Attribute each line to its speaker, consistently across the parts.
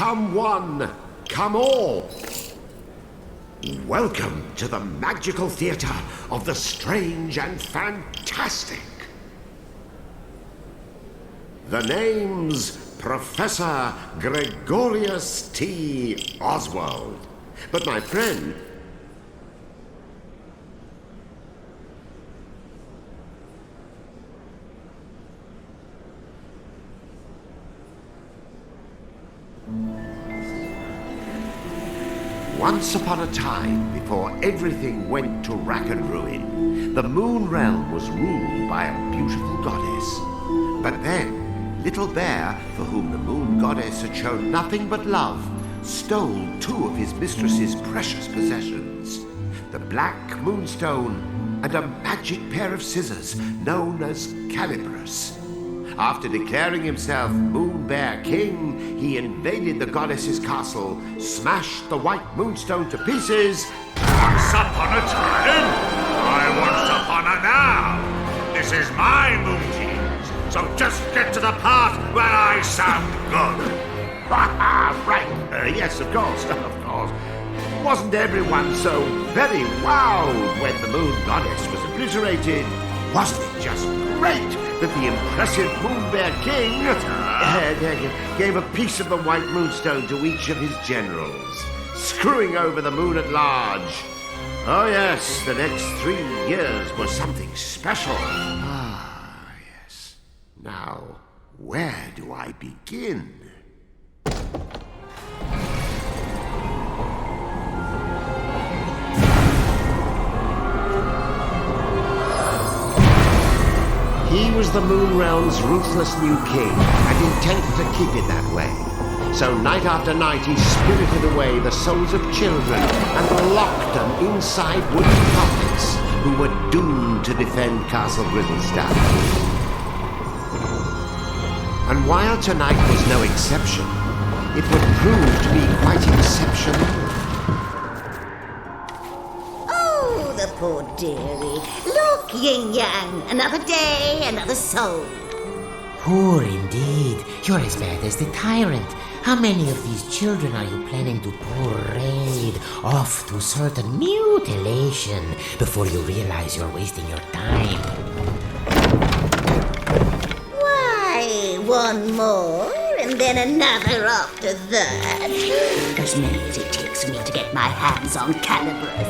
Speaker 1: come one, come all. Welcome to the magical theatre of the strange and fantastic. The name's Professor Gregorius T. Oswald. But my friend... Once upon a time, before everything went to rack and ruin, the Moon Realm was ruled by a beautiful goddess. But then, Little Bear, for whom the Moon Goddess had shown nothing but love, stole two of his mistress's precious possessions, the Black Moonstone and a magic pair of scissors known as Calibris. After declaring himself Moon Bear King, he invaded the goddess's castle, smashed the White Moonstone to pieces.
Speaker 2: Once upon a time, I once upon a now. This is my moon teams, so just get to the part where I sound good.
Speaker 1: Right, yes, of course. Wasn't everyone so very wowed when the Moon Goddess was obliterated? Wasn't it just great that the impressive Moon Bear King gave a piece of the White Moonstone to each of his generals, screwing over the moon at large? Oh yes, the next 3 years was something special. Ah, yes. Now, where do I begin? He was the Moon Realm's ruthless new king, and intent to keep it that way. So night after night he spirited away the souls of children and locked them inside wooden puppets who were doomed to defend Castle Grizzlestone. And while tonight was no exception, it would prove to be quite exceptional.
Speaker 3: Oh, the poor dearie. Look, yin-yang, another day, another soul.
Speaker 4: Poor indeed. You're as bad as the tyrant. How many of these children are you planning to parade off to certain mutilation before you realize you're wasting your time?
Speaker 3: Why, one more, and then another after that. As many as it takes me to get my hands on Calibris.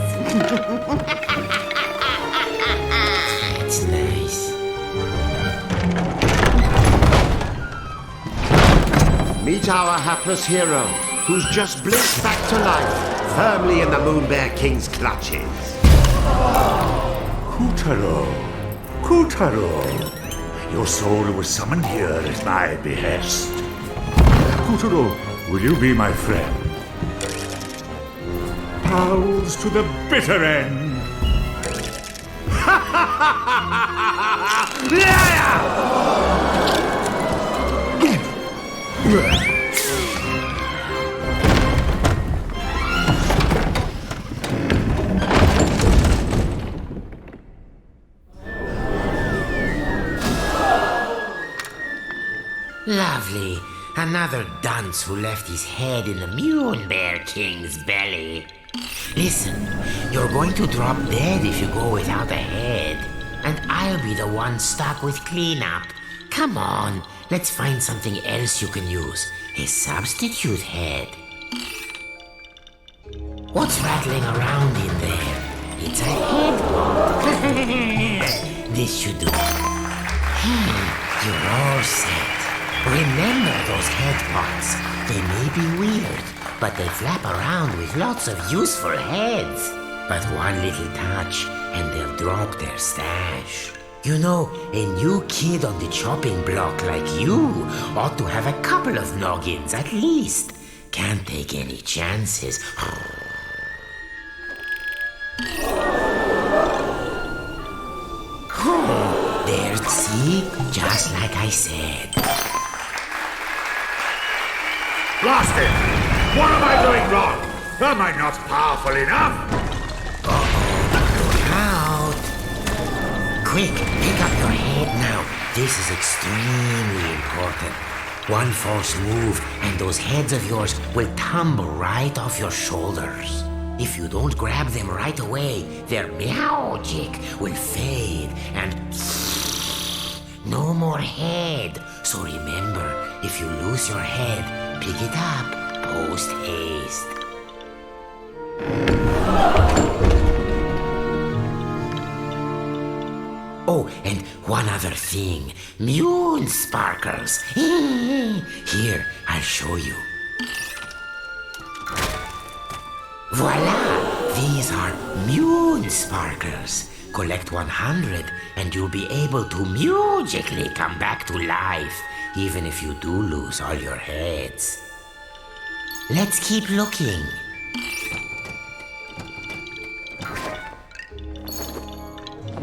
Speaker 4: That's nice.
Speaker 1: Meet our hapless hero, who's just blinked back to life, firmly in the Moon Bear King's clutches.
Speaker 2: Kutaro, your soul was summoned here at my behest. Kutaro, will you be my friend? Pals to the bitter end.
Speaker 4: Lovely. Another dunce who left his head in the Moon Bear King's belly. Listen, you're going to drop dead if you go without a head. And I'll be the one stuck with cleanup. Come on, let's find something else you can use. A substitute head. What's rattling around in there? It's a head. This should do. You're all set. Remember those head pots. They may be weird, but they flap around with lots of useful heads. But one little touch, and they'll drop their stash. You know, a new kid on the chopping block like you ought to have a couple of noggins at least. Can't take any chances. There, see? Just like I said.
Speaker 2: Blast it! What am I doing wrong? Am I not powerful enough?
Speaker 4: Look out! Quick, pick up your head now. This is extremely important. One false move, and those heads of yours will tumble right off your shoulders. If you don't grab them right away, their magic will fade and no more head. So remember, if you lose your head, pick it up post haste. Oh, and one other thing. Moon sparkles. Here, I'll show you. Voila! These are moon sparkles. Collect 100 and you'll be able to magically come back to life, even if you do lose all your heads. Let's keep looking.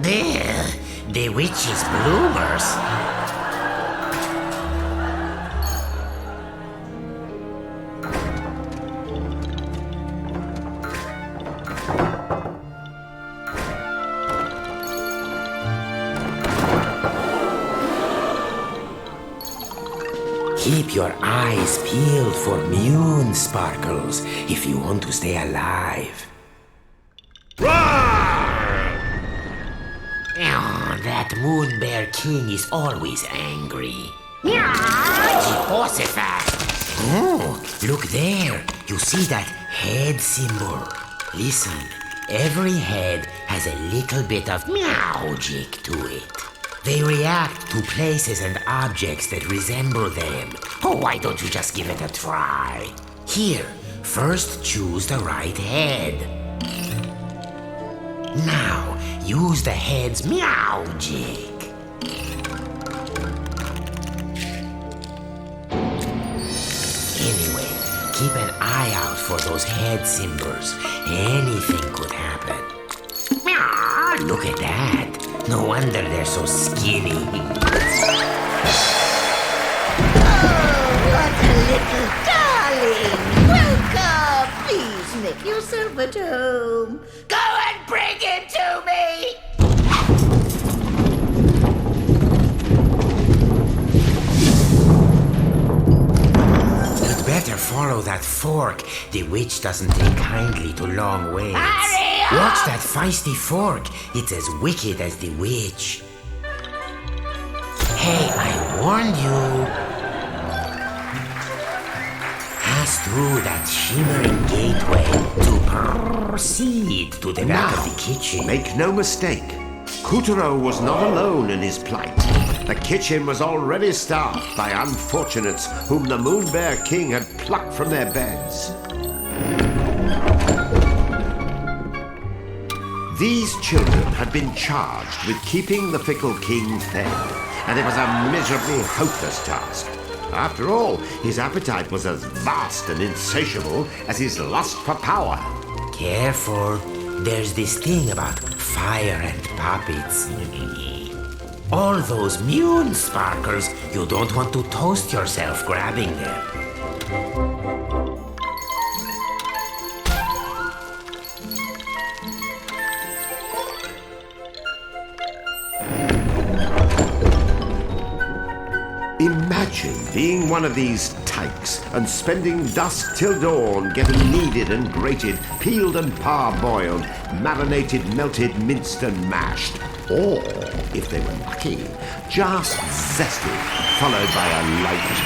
Speaker 4: There, the witch's bloomers. Keep your eyes peeled for moon sparkles if you want to stay alive. That moon bear king is always angry. Jehoshaphat! Oh, look there. You see that head symbol? Listen, every head has a little bit of magic to it. They react to places and objects that resemble them. Oh, why don't you just give it a try? Here, first choose the right head. Now, use the head's magic. Anyway, keep an eye out for those head symbols. Anything could happen. Look at that. No wonder they're so skinny.
Speaker 3: Oh, what a little darling! Welcome! Please make yourself at home. Go and bring him to me!
Speaker 4: You'd better follow that fork. The witch doesn't take kindly to long waits.
Speaker 3: Hurry up!
Speaker 4: Watch that feisty fork. It's as wicked as the witch. Hey, I warned you. Pass through that shimmering gateway to proceed to the back of the kitchen.
Speaker 1: Make no mistake, Kuturo was not alone in his plight. The kitchen was already staffed by unfortunates whom the Moon Bear King had plucked from their beds. These children had been charged with keeping the fickle king fed, and it was a miserably hopeless task. After all, his appetite was as vast and insatiable as his lust for power.
Speaker 4: Careful. There's this thing about fire and puppets. All those moon sparkles, you don't want to toast yourself grabbing them.
Speaker 1: Imagine being one of these tykes and spending dusk till dawn getting kneaded and grated, peeled and parboiled, marinated, melted, minced and mashed. Or, if they were lucky, just zested, followed by a light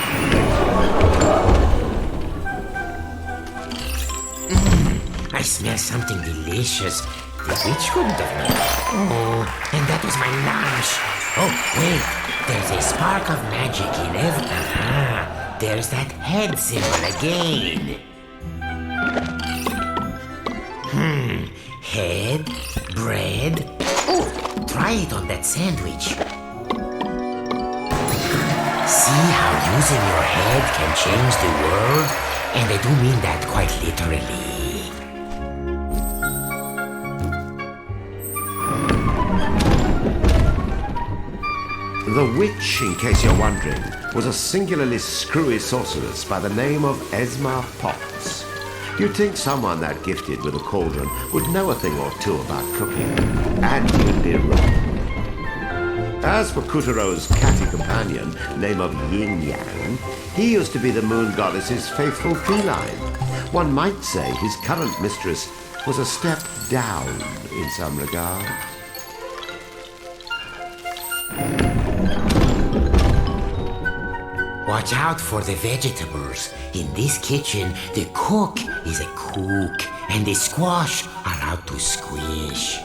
Speaker 4: I smell something delicious. The witch couldn't have made it. Oh, and that was my lunch. Oh, wait. There's a spark of magic in every... Aha! There's that head symbol again. Head, bread. Oh, try it on that sandwich. See how using your head can change the world? And I do mean that quite literally.
Speaker 1: The witch, in case you're wondering, was a singularly screwy sorceress by the name of Esma Potts. You'd think someone that gifted with a cauldron would know a thing or two about cooking, and you'd be wrong. As for Kuturo's catty companion, name of Yin Yang, he used to be the moon goddess's faithful feline. One might say his current mistress was a step down in some regards.
Speaker 4: Watch out for the vegetables. In this kitchen, the cook is a cook, and the squash are out to squish.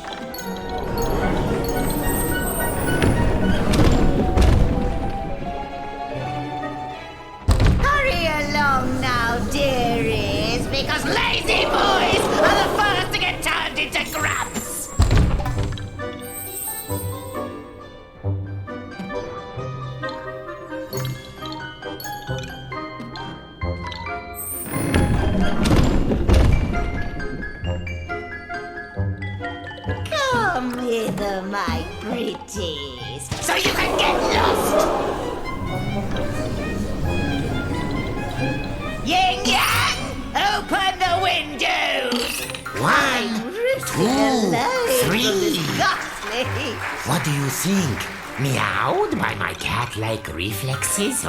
Speaker 3: Hurry along now, dearies, because lazy boys are the first to get turned into grubs. Come hither, my pretties, so you can get lost. Yin Yang, open the windows.
Speaker 4: 1, 2, 3.
Speaker 3: Ghastly.
Speaker 4: What do you think? Meowed by my cat-like reflexes?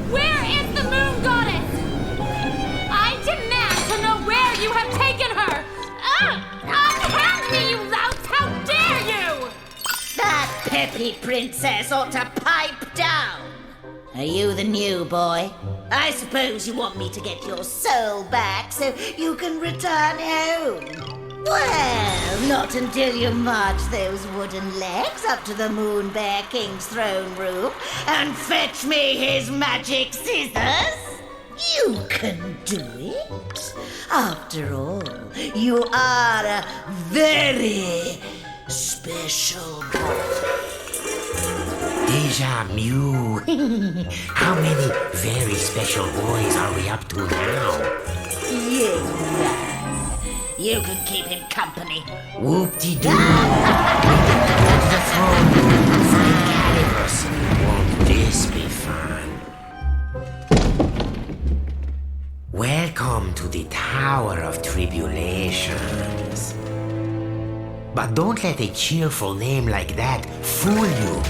Speaker 5: Where is the moon goddess? I demand to know where you have taken her! Unhand me, you louts! How dare you!
Speaker 3: That peppy princess ought to pipe down. Are you the new boy? I suppose you want me to get your soul back so you can return home. Well, not until you march those wooden legs up to the Moon Bear King's throne room and fetch me his magic scissors. You can do it. After all, you are a very special boy.
Speaker 4: Deja Mew. How many very special boys are we up to now?
Speaker 3: Yeah. You can keep him company.
Speaker 4: Whoop-de-doo. Go to the throne room. Find Calibus. Won't this be fun? Welcome to the Tower of Tribulations. But don't let a cheerful name like that fool you.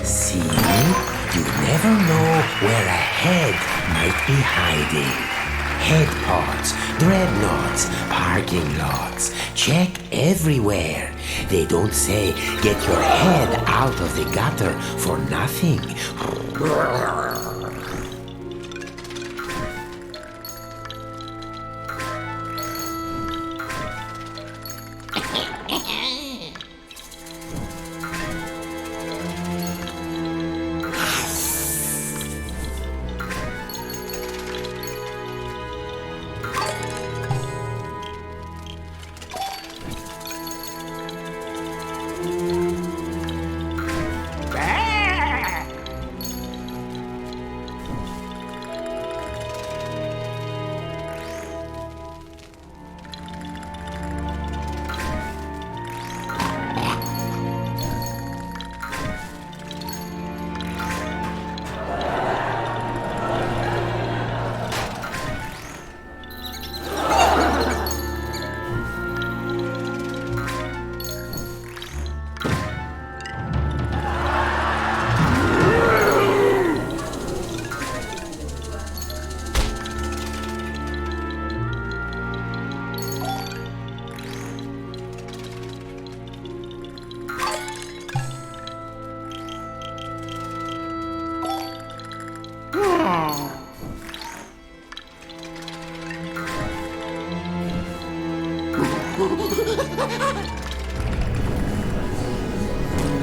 Speaker 4: See, you never know where a head might be hiding. Head pods, dreadnoughts, parking lots. Check everywhere. They don't say get your head out of the gutter for nothing.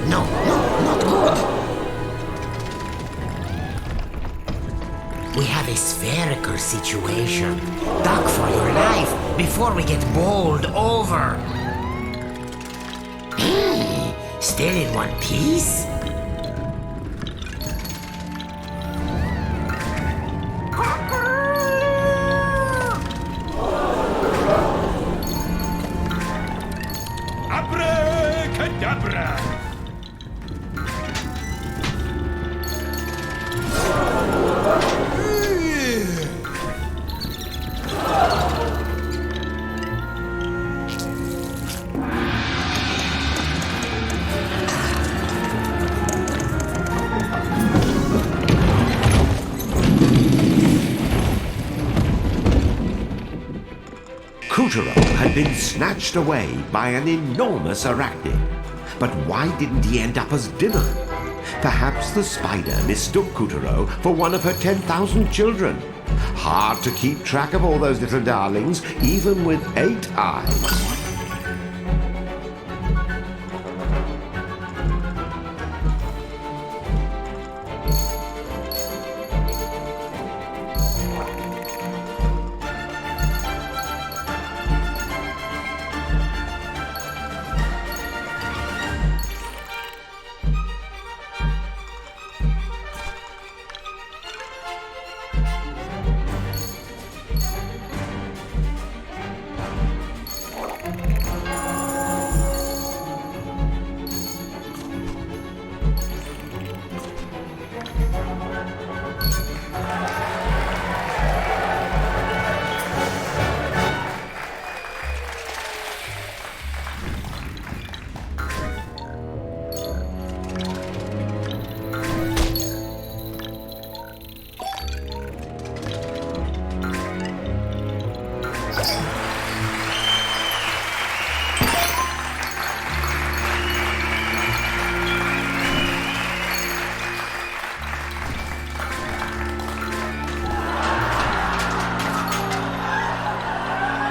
Speaker 4: No, not good. We have a spherical situation. Duck for your life before we get bowled over. Hey, still in one piece?
Speaker 2: Abracadabra!
Speaker 1: Kutaro had been snatched away by an enormous arachnid. But why didn't he end up as dinner? Perhaps the spider mistook Kutaro for one of her 10,000 children. Hard to keep track of all those little darlings, even with 8 eyes.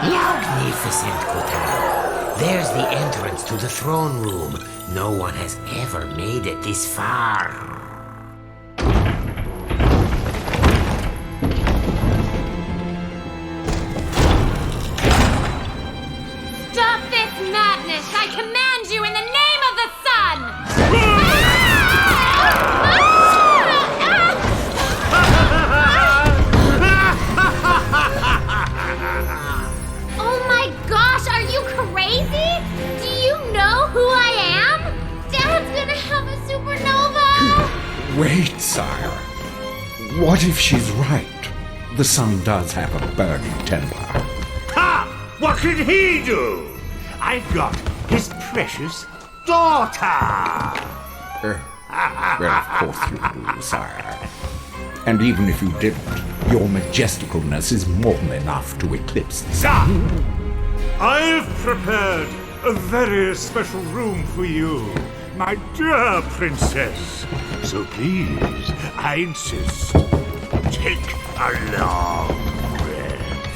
Speaker 4: Magnificent, Kutaro. There's the entrance to the throne room. No one has ever made it this far.
Speaker 5: Stop this madness! I command you in the name of the sun! Oh my gosh, are you crazy? Do you know who I am? Dad's gonna have a supernova!
Speaker 6: Wait, sire. What if she's right? The sun does have a burning temper.
Speaker 2: Ha! What can he do? I've got his precious daughter!
Speaker 6: Well, of course you do, sire. And even if you didn't, your majesticalness is more than enough to eclipse the sun.
Speaker 2: Sir, I've prepared a very special room for you, my dear princess. So please, I insist, take a long rest.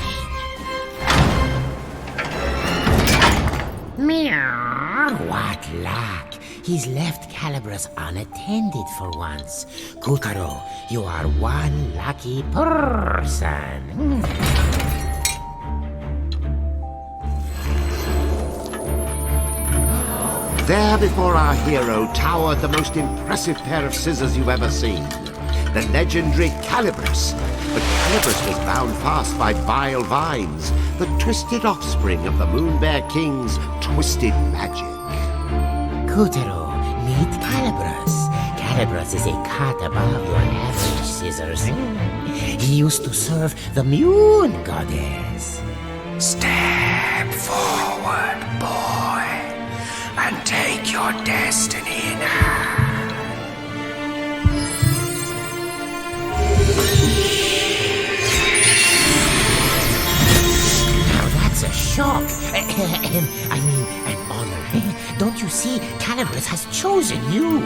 Speaker 4: Meow. What luck. He's left Calibras unattended for once. Kutaro, you are one lucky person.
Speaker 1: There before our hero towered the most impressive pair of scissors you've ever seen. The legendary Calibras. But Calibras was bound fast by vile vines, the twisted offspring of the Moon Bear King's twisted magic.
Speaker 4: Kutaro, meet Calibras. Calibras is a cut above your average scissors. He used to serve the Moon Goddess.
Speaker 7: Step forward, boy, and take your destiny in hand.
Speaker 4: Now that's a shock. I mean, an honor. Don't you see? Calibras has chosen you.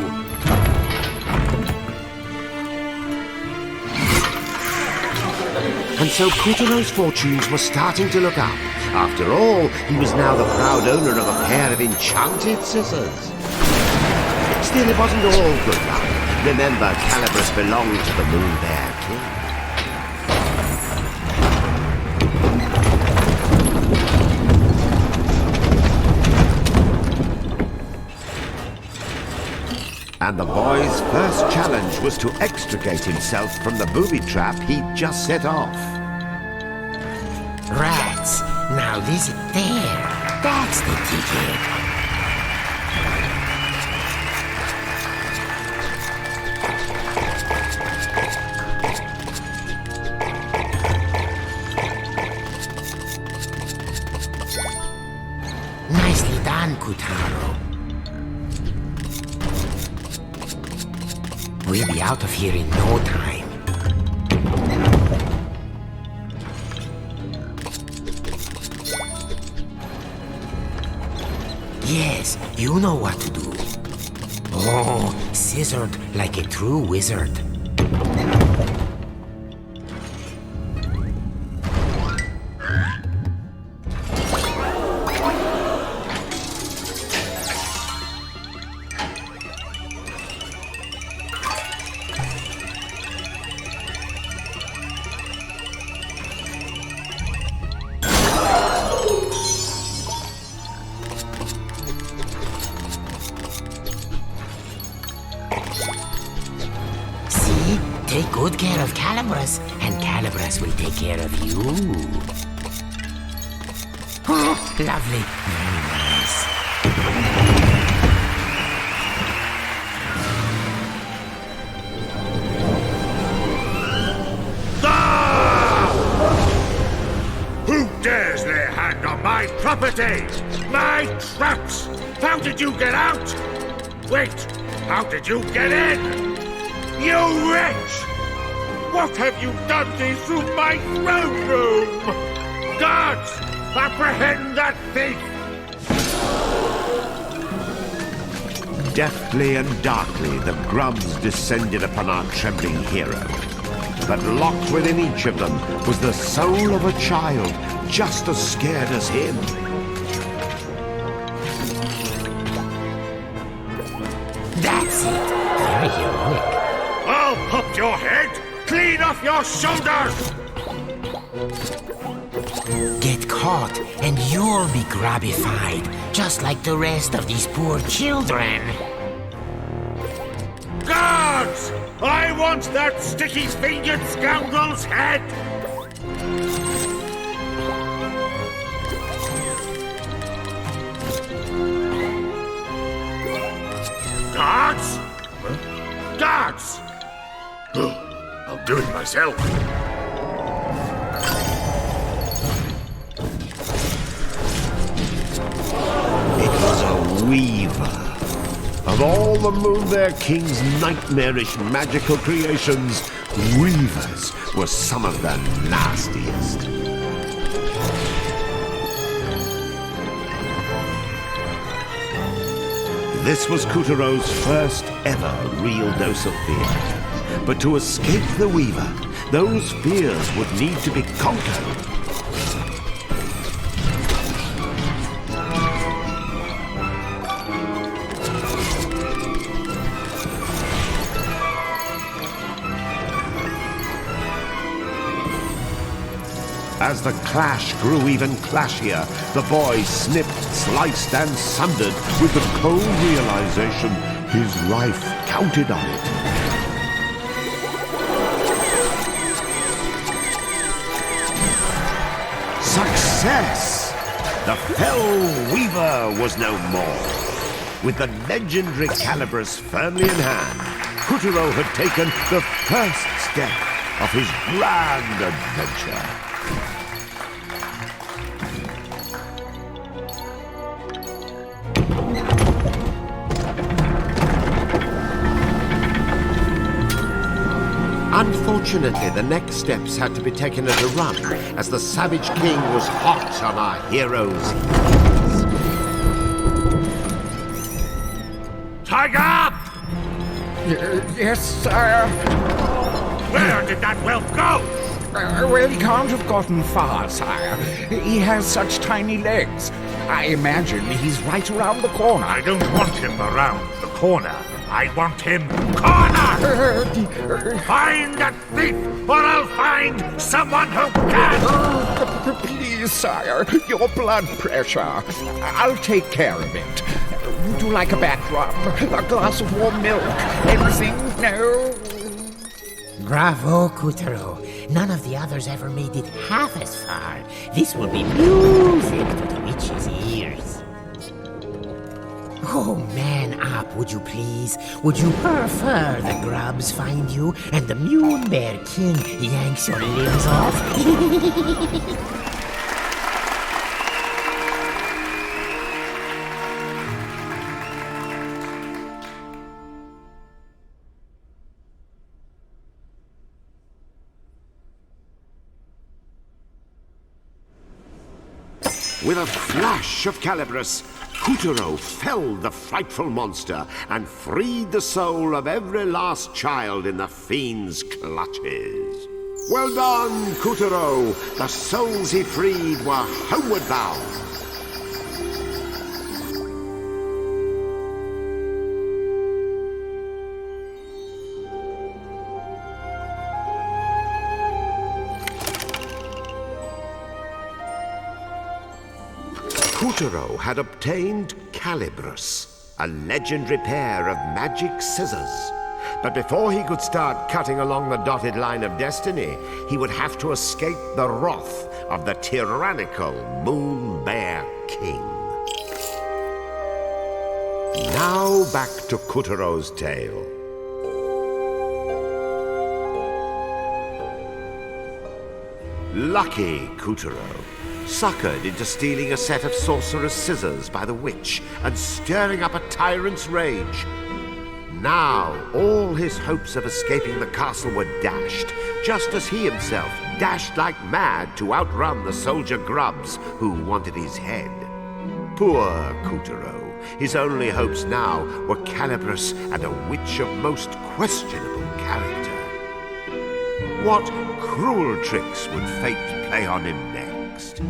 Speaker 1: And so Kutaro's fortunes were starting to look up. After all, he was now the proud owner of a pair of enchanted scissors. Still, it wasn't all good luck. Remember, Calibras belonged to the Moon Bear King. And the boy's first challenge was to extricate himself from the booby trap he'd just set off.
Speaker 4: Rats. Now visit there. That's the ticket. Nicely done, Kutaro. We'll be out of here in no time. Yes, you know what to do. Oh, scissored like a true wizard. Take good care of Calibras, and Calibras will take care of you. Oh, lovely. Very nice.
Speaker 2: Who dares lay a hand on my property? My traps! How did you get out? Wait, how did you get in? You wretch! What have you done to my throne room? Guards, apprehend that thief!
Speaker 1: Deftly and darkly, the grubs descended upon our trembling hero. But locked within each of them was the soul of a child, just as scared as him.
Speaker 4: That's it. Very heroic.
Speaker 2: I'll pop your head clean off your shoulders!
Speaker 4: Get caught, and you'll be grabified, just like the rest of these poor children.
Speaker 2: Guards! I want that sticky-fingered scoundrel's head! Guards? Guards! I'll do it myself.
Speaker 1: It was a weaver. Of all the Moonbear King's nightmarish magical creations, weavers were some of the nastiest. This was Kutero's first ever real dose of fear. But to escape the Weaver, those fears would need to be conquered. As the clash grew even clashier, the boy snipped, sliced, and sundered with the cold realization his life counted on it. Success! The fell weaver was no more. With the legendary Calibras firmly in hand, Kutero had taken the first step of his grand adventure. Unfortunately, the next steps had to be taken at a run, as the Savage King was hot on our heroes.
Speaker 2: Tiger up!
Speaker 6: Yes, sire.
Speaker 2: Where did that whelp go?
Speaker 6: Well, he can't have gotten far, sire. He has such tiny legs. I imagine he's right around the corner.
Speaker 2: I don't want him around the corner. I want him cornered! Find that thief, or I'll find someone who can!
Speaker 6: Please, sire, your blood pressure. I'll take care of it. Would you like a back rub? A glass of warm milk? Anything? No?
Speaker 4: Bravo, Kutero. None of the others ever made it half as far. This will be music to the witch's ears. Oh, man up, would you please? Would you prefer the grubs find you and the Mune Bear King yanks your limbs off?
Speaker 1: With a flash of Calibras, Kuturo felled the frightful monster and freed the soul of every last child in the fiend's clutches. Well done, Kuturo! The souls he freed were homeward bound. Kuturo had obtained Calibrus, a legendary pair of magic scissors. But before he could start cutting along the dotted line of destiny, he would have to escape the wrath of the tyrannical Moon Bear King. Now back to Kuturo's tale. Lucky Kuturo, suckered into stealing a set of sorcerer's scissors by the witch and stirring up a tyrant's rage. Now all his hopes of escaping the castle were dashed, just as he himself dashed like mad to outrun the soldier grubs who wanted his head. Poor Kuturo. His only hopes now were Calibrus and a witch of most questionable character. What cruel tricks would fate play on him next?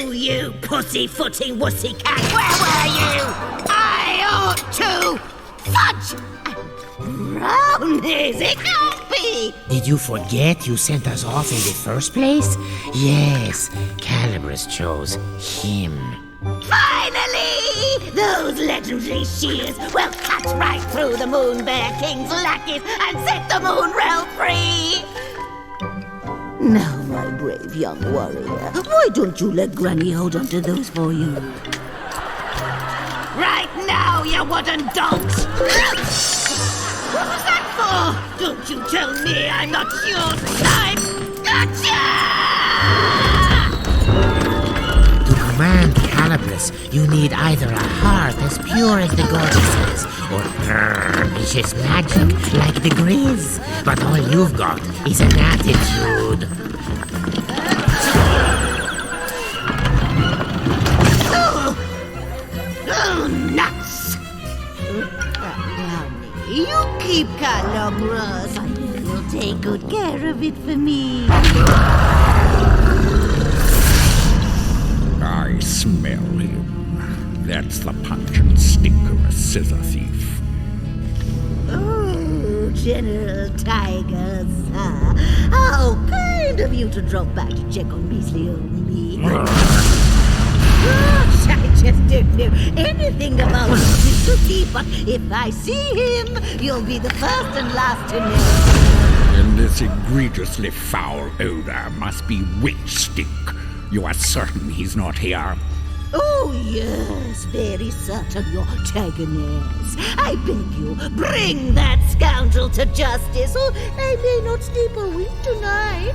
Speaker 3: You pussy-footing wussy-cat, where were you? I ought to fudge and brownies, it can't be.
Speaker 4: Did you forget you sent us off in the first place? Yes, Calibrus chose him.
Speaker 3: Finally! Those legendary shears will cut right through the Moon Bear King's lackeys and set the Moon Realm free!
Speaker 8: Now, my brave young warrior, why don't you let Granny hold onto those for you?
Speaker 3: Right now, you wooden donks! What was that for? Don't you tell me I'm not your type! Gotcha!
Speaker 4: To command Calibrus, you need either a heart as pure as the goddesses, or vicious magic like the Grizz. But all you've got is an attitude.
Speaker 3: Oh, nuts!
Speaker 8: You keep Calibrus. I know you'll take good care of it for me.
Speaker 6: I smell him. That's the punch and stick of a scissor thief.
Speaker 8: Oh, General Tiger, sir. How kind of you to drop by to check on measly old me. Gosh, I just don't know anything about Mr. Thief, but if I see him, you'll be the first and last to know.
Speaker 6: And this egregiously foul odor must be witch stink. You are certain he's not here?
Speaker 8: Oh, yes, very certain, your antagonist. I beg you, bring that scoundrel to justice, or I may not sleep a wink tonight.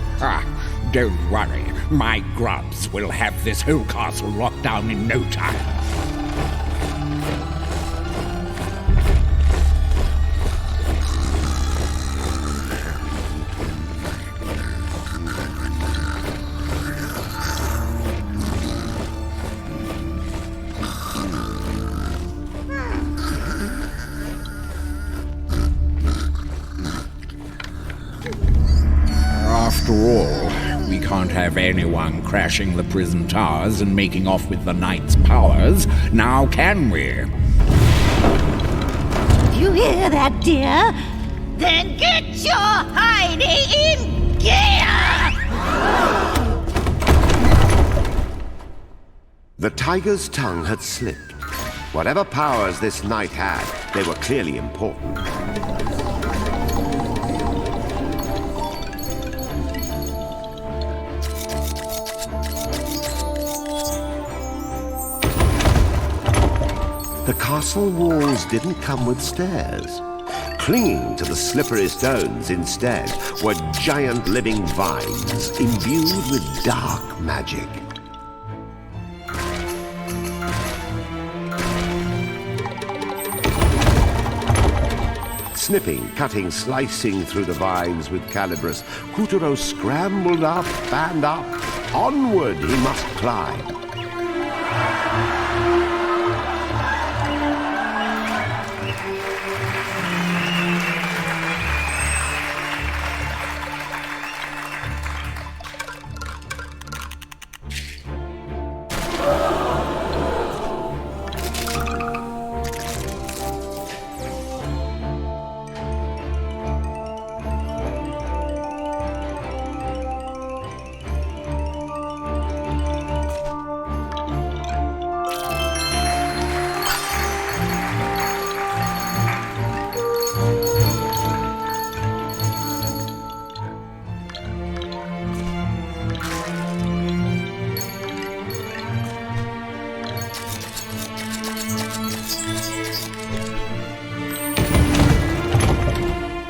Speaker 6: Don't worry. My grubs will have this whole castle locked down in no time. After all, we can't have anyone crashing the prison towers and making off with the knight's powers, now can we?
Speaker 8: You hear that, dear?
Speaker 3: Then get your hiney in gear!
Speaker 1: The tiger's tongue had slipped. Whatever powers this knight had, they were clearly important. The castle walls didn't come with stairs. Clinging to the slippery stones instead were giant living vines imbued with dark magic. Snipping, cutting, slicing through the vines with Calibris, Kuturo scrambled up and up. Onward he must climb.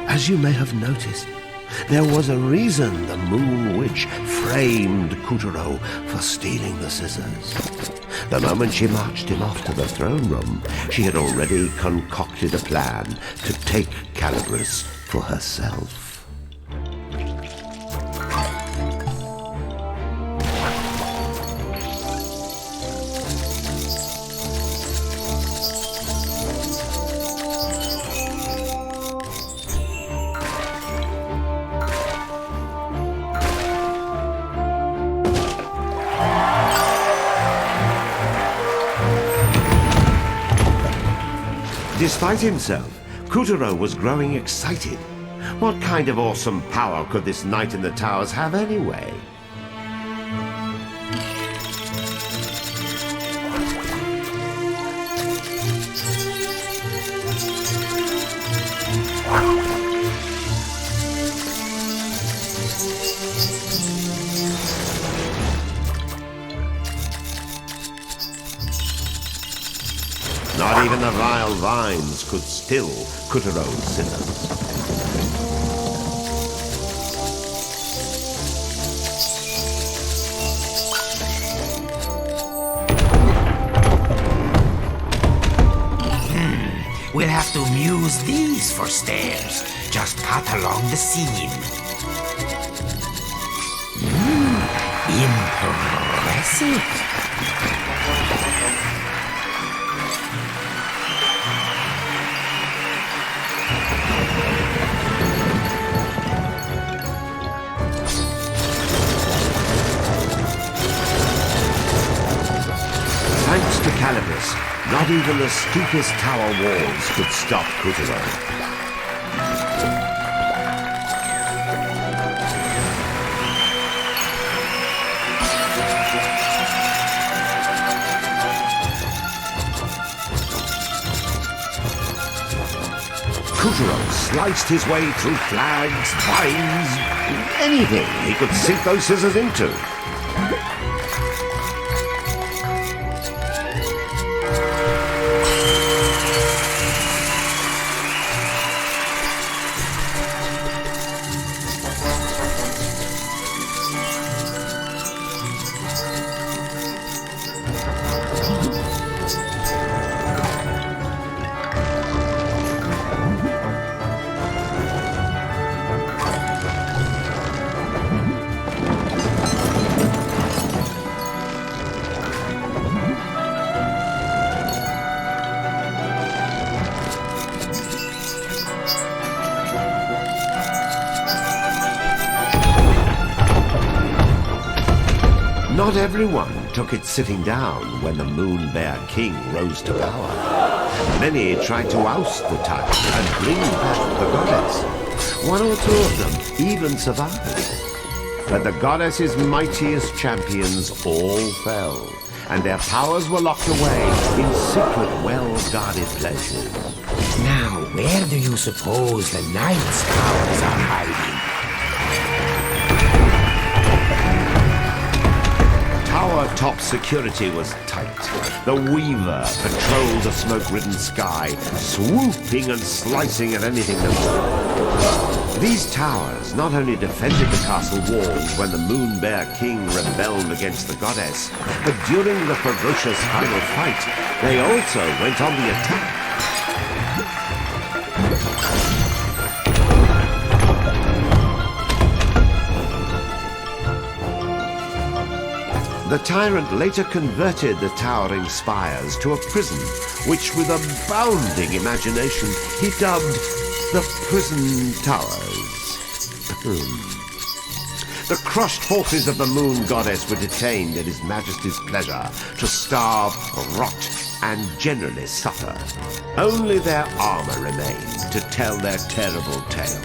Speaker 1: As you may have noticed, there was a reason the Moon Witch framed Kuturo for stealing the scissors. The moment she marched him off to the throne room, she had already concocted a plan to take Calibris for herself. Despite himself, Kuturo was growing excited. What kind of awesome power could this knight in the towers have anyway? Not even the vile vines could still Kuturo's scissors.
Speaker 4: We'll have to use these for stairs. Just cut along the seam. Impressive.
Speaker 1: Thanks to Calibris, not even the steepest tower walls could stop Kuturo. Kuturo sliced his way through flags, vines, anything he could sink those scissors into. Not everyone took it sitting down when the Moon Bear King rose to power. Many tried to oust the tyrant and bring back the goddess. One or two of them even survived. But the goddess's mightiest champions all fell, and their powers were locked away in secret, well-guarded places.
Speaker 4: Now, where do you suppose the knight's powers are hiding?
Speaker 1: Tower top security was tight. The Weaver patrolled the smoke-ridden sky, swooping and slicing at anything that moved. These towers not only defended the castle walls when the Moon Bear King rebelled against the goddess, but during the ferocious final fight, they also went on the attack. The tyrant later converted the towering spires to a prison, which with abounding imagination he dubbed the Prison Towers. The crushed forces of the moon goddess were detained at His Majesty's pleasure to starve, rot, and generally suffer. Only their armor remained to tell their terrible tale.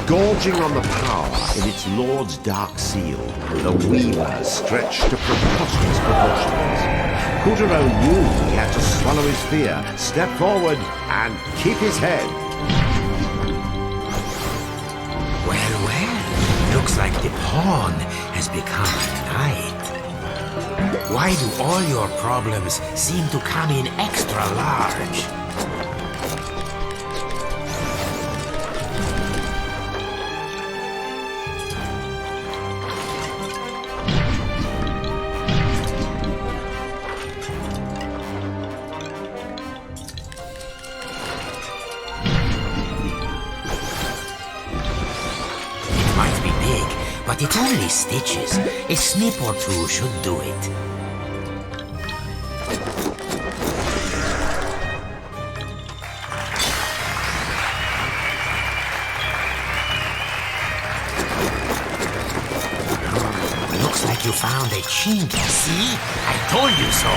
Speaker 1: Gorging on the power in its lord's dark seal, the Weaver stretched to preposterous proportions. Couturier knew he had to swallow his fear, step forward, and keep his head.
Speaker 4: Well, looks like the pawn has become a knight. Why do all your problems seem to come in extra large? But it's only stitches. A snip or two should do it. Looks like you found a chink. See? I told you so.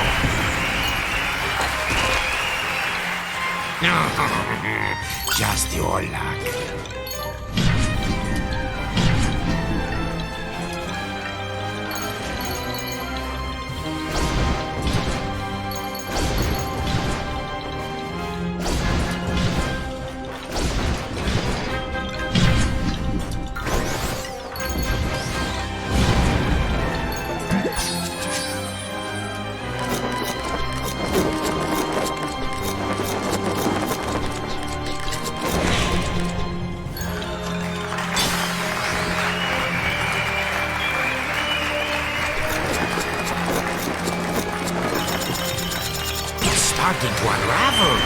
Speaker 4: Just your luck. Starting to unravel.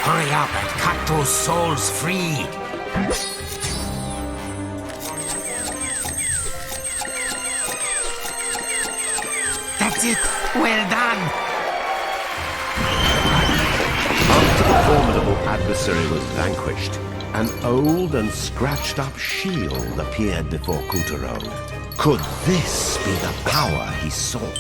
Speaker 4: Hurry up and cut those souls free! That's it! Well done!
Speaker 1: After the formidable adversary was vanquished, an old and scratched-up shield appeared before Couturier. Could this be the power he sought?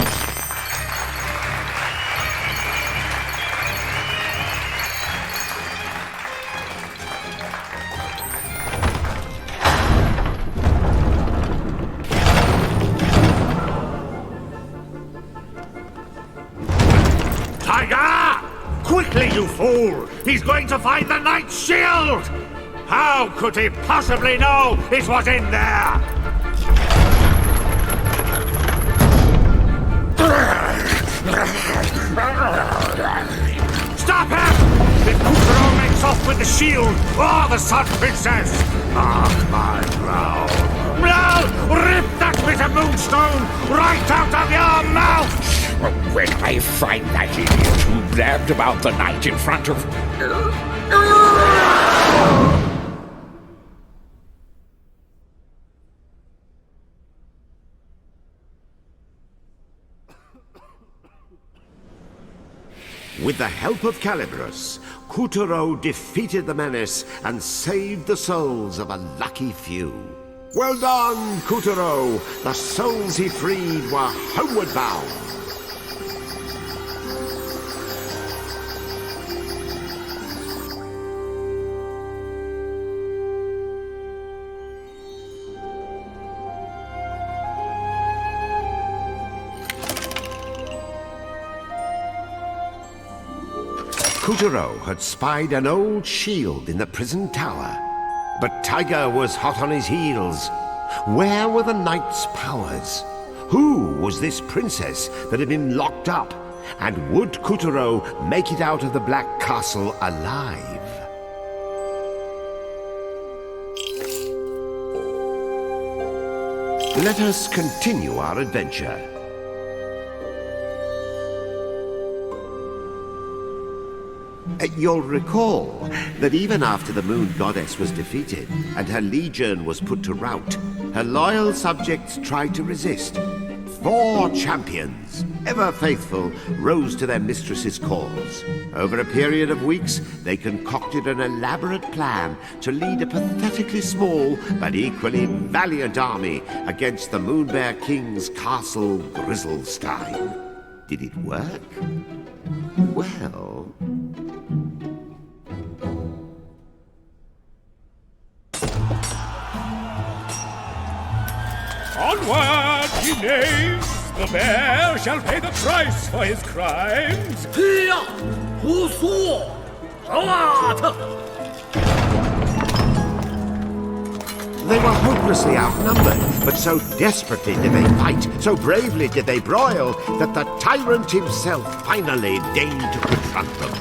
Speaker 2: you fool! He's going to find the Knight's shield! How could he possibly know it was in there? Stop him! If Puppeteer makes off with the shield or the Sun Princess, mark my brow. Now, rip that bit of moonstone right out of your mouth!
Speaker 6: When I find that idiot who blabbed about the night in front of...
Speaker 1: With the help of Calibrus, Puppeteer defeated the menace and saved the souls of a lucky few. Well done, Puppeteer! The souls he freed were homeward bound. Puppeteer had spied an old shield in the prison tower, but Tiger was hot on his heels. Where were the knight's powers? Who was this princess that had been locked up? And would Puppeteer make it out of the Black Castle alive? Let us continue our adventure. You'll recall that even after the Moon Goddess was defeated and her legion was put to rout, her loyal subjects tried to resist. 4 champions, ever faithful, rose to their mistress's cause. Over a period of weeks, they concocted an elaborate plan to lead a pathetically small but equally valiant army against the Moonbear King's castle Grizzlestein. Did it work? Well...
Speaker 2: Onward, ye knaves! The bear shall pay the price for his crimes!
Speaker 1: They were hopelessly outnumbered, but so desperately did they fight, so bravely did they broil, that the tyrant himself finally deigned to confront them.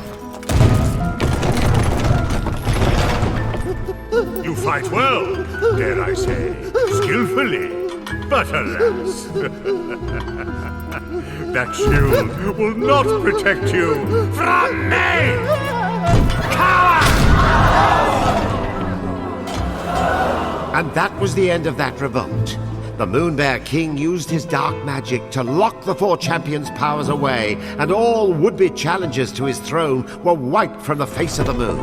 Speaker 2: You fight well, dare I say, skillfully. But alas, that shield will not protect you from me! Coward!
Speaker 1: And that was the end of that revolt. The Moonbear King used his dark magic to lock the 4 champions' powers away, and all would-be challengers to his throne were wiped from the face of the moon.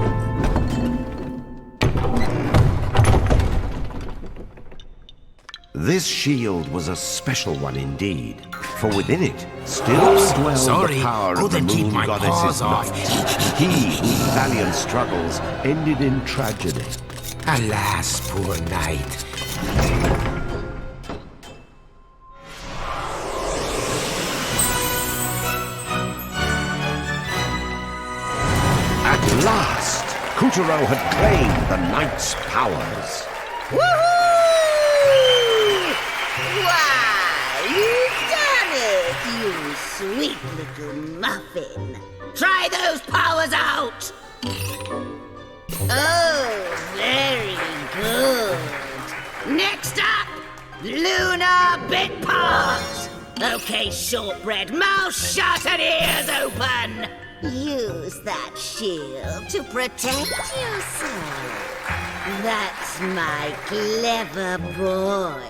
Speaker 1: This shield was a special one indeed, for within it still dwelled the power of the Moon Goddess's might. He whose valiant struggles ended in tragedy.
Speaker 4: Alas, poor knight.
Speaker 1: At last, Puppeteer had claimed the knight's powers.
Speaker 8: Woohoo! Why, you've done it, you sweet little muffin.
Speaker 3: Try those powers out!
Speaker 8: Oh, very good.
Speaker 3: Next up, Lunar Bit Part! Okay, shortbread, mouth shut and ears open!
Speaker 8: Use that shield to protect yourself. That's my clever boy.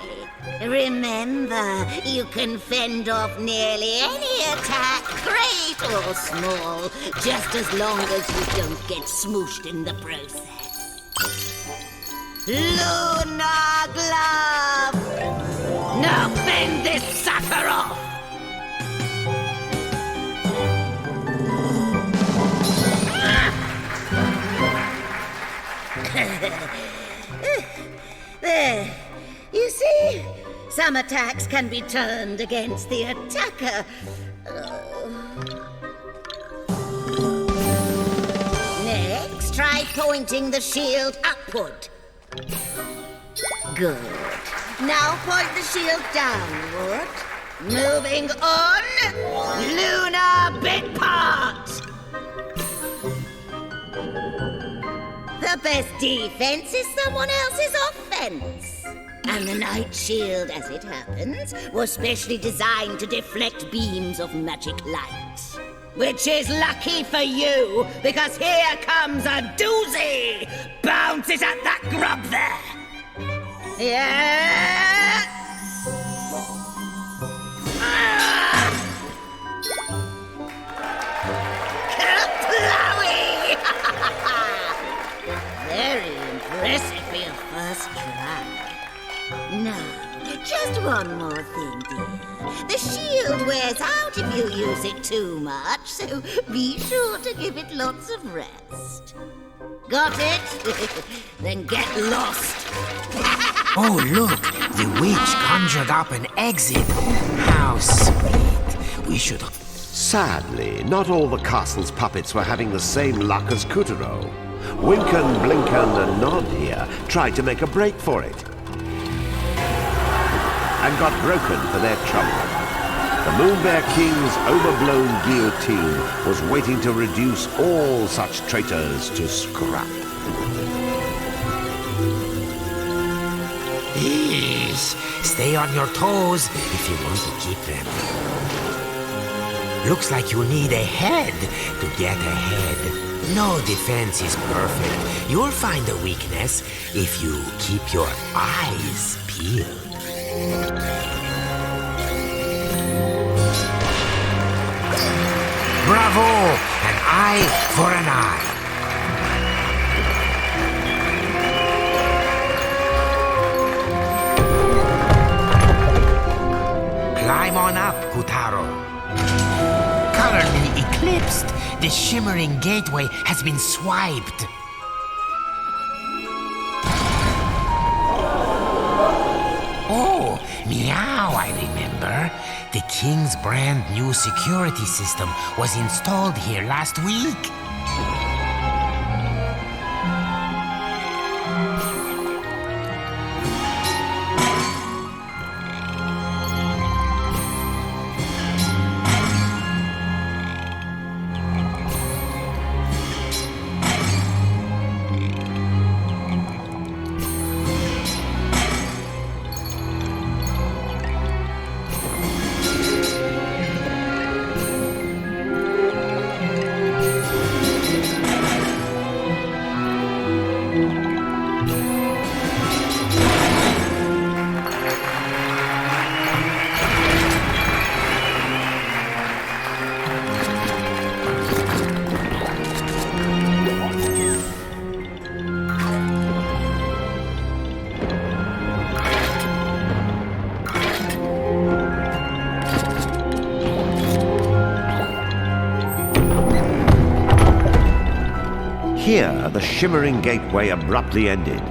Speaker 8: Remember, you can fend off nearly any attack, great or small, just as long as you don't get smooshed in the process.
Speaker 3: Lunar Glove! Now fend this sucker off!
Speaker 8: There. You see? Some attacks can be turned against the attacker. pointing the shield upward. Good. Now point the shield downward. Moving on. Lunar bit part. The best defense is someone else's offense. And the night shield, as it happens, was specially designed to deflect beams of magic light. Which is lucky for you, because here comes a doozy! Bounce it at that grub there! Yeah! Kerplowy! Very impressive for your first try. Now, just one more thing, dear. The shield wears out if you use it too much, so be sure to give it lots of rest. Got it? Then get lost.
Speaker 4: Oh, look! The witch conjured up an exit. How sweet. We should...
Speaker 1: Sadly, not all the castle's puppets were having the same luck as Kuturo. Winken, Blinken, and Nod here tried to make a break for it. And got broken for their trouble. The Moon Bear King's overblown guillotine was waiting to reduce all such traitors to scrap.
Speaker 4: Yes. Stay on your toes if you want to keep them. Looks like you need a head to get ahead. No defense is perfect. You'll find a weakness if you keep your eyes peeled. Bravo! An eye for an eye. Climb on up, Kutaro. Currently eclipsed, the shimmering gateway has been swiped. Oh, meow, I remember. The king's brand new security system was installed here last week.
Speaker 1: Here, the shimmering gateway abruptly ended.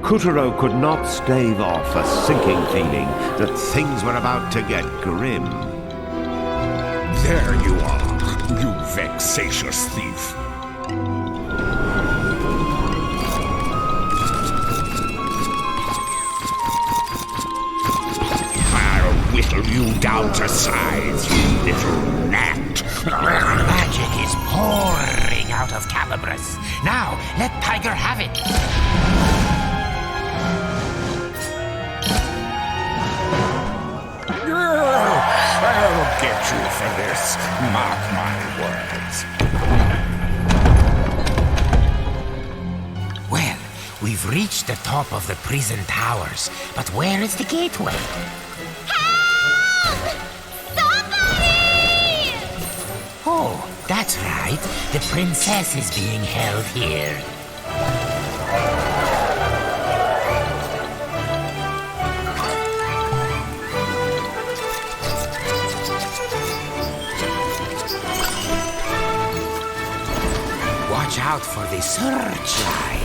Speaker 1: Kuturo could not stave off a sinking feeling that things were about to get grim.
Speaker 2: There you are, you vexatious thief. I'll whittle you down to size, you little gnat.
Speaker 4: Magic is pouring out of Calibras. Now, let Tiger have it.
Speaker 2: I'll get you for this, mark my words.
Speaker 4: Well, we've reached the top of the prison towers, but where is the gateway?
Speaker 5: Help! Somebody!
Speaker 4: Oh, that's right. The princess is being held here. Watch out for the searchlight.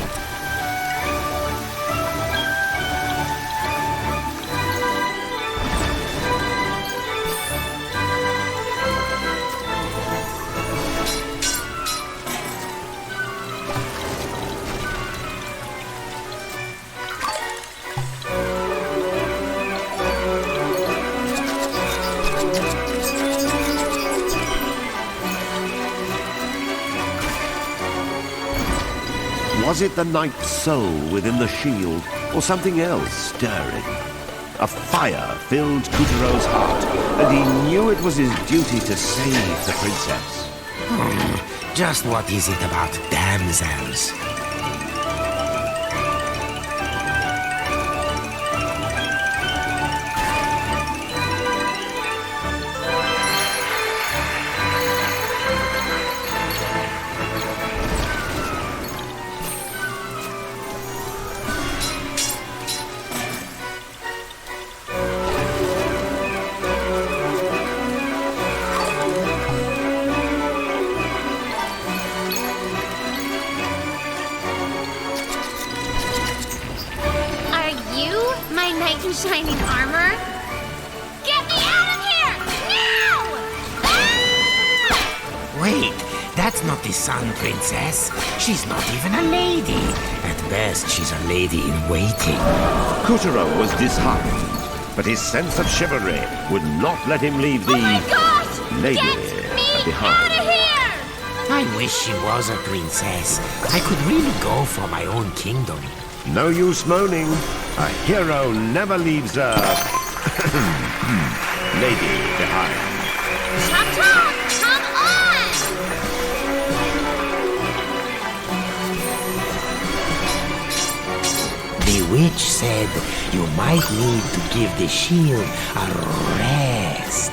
Speaker 1: Was it the knight's soul within the shield, or something else stirring? A fire filled Kutero's heart, and he knew it was his duty to save the princess.
Speaker 4: Just what is it about damsels?
Speaker 5: In shining armor? Get me out of here! Now! Ah!
Speaker 4: Wait, that's not the Sun Princess. She's not even a lady. At best, she's a lady in waiting.
Speaker 1: Kutero was disheartened, but his sense of chivalry would not let him leave the
Speaker 5: Oh my gosh!
Speaker 1: lady
Speaker 5: Get me
Speaker 1: behind.
Speaker 5: out of here!
Speaker 4: I wish she was a princess. I could really go for my own kingdom.
Speaker 1: No use moaning. A hero never leaves a lady behind.
Speaker 5: Chop chop! Come on!
Speaker 4: The witch said you might need to give the shield a rest.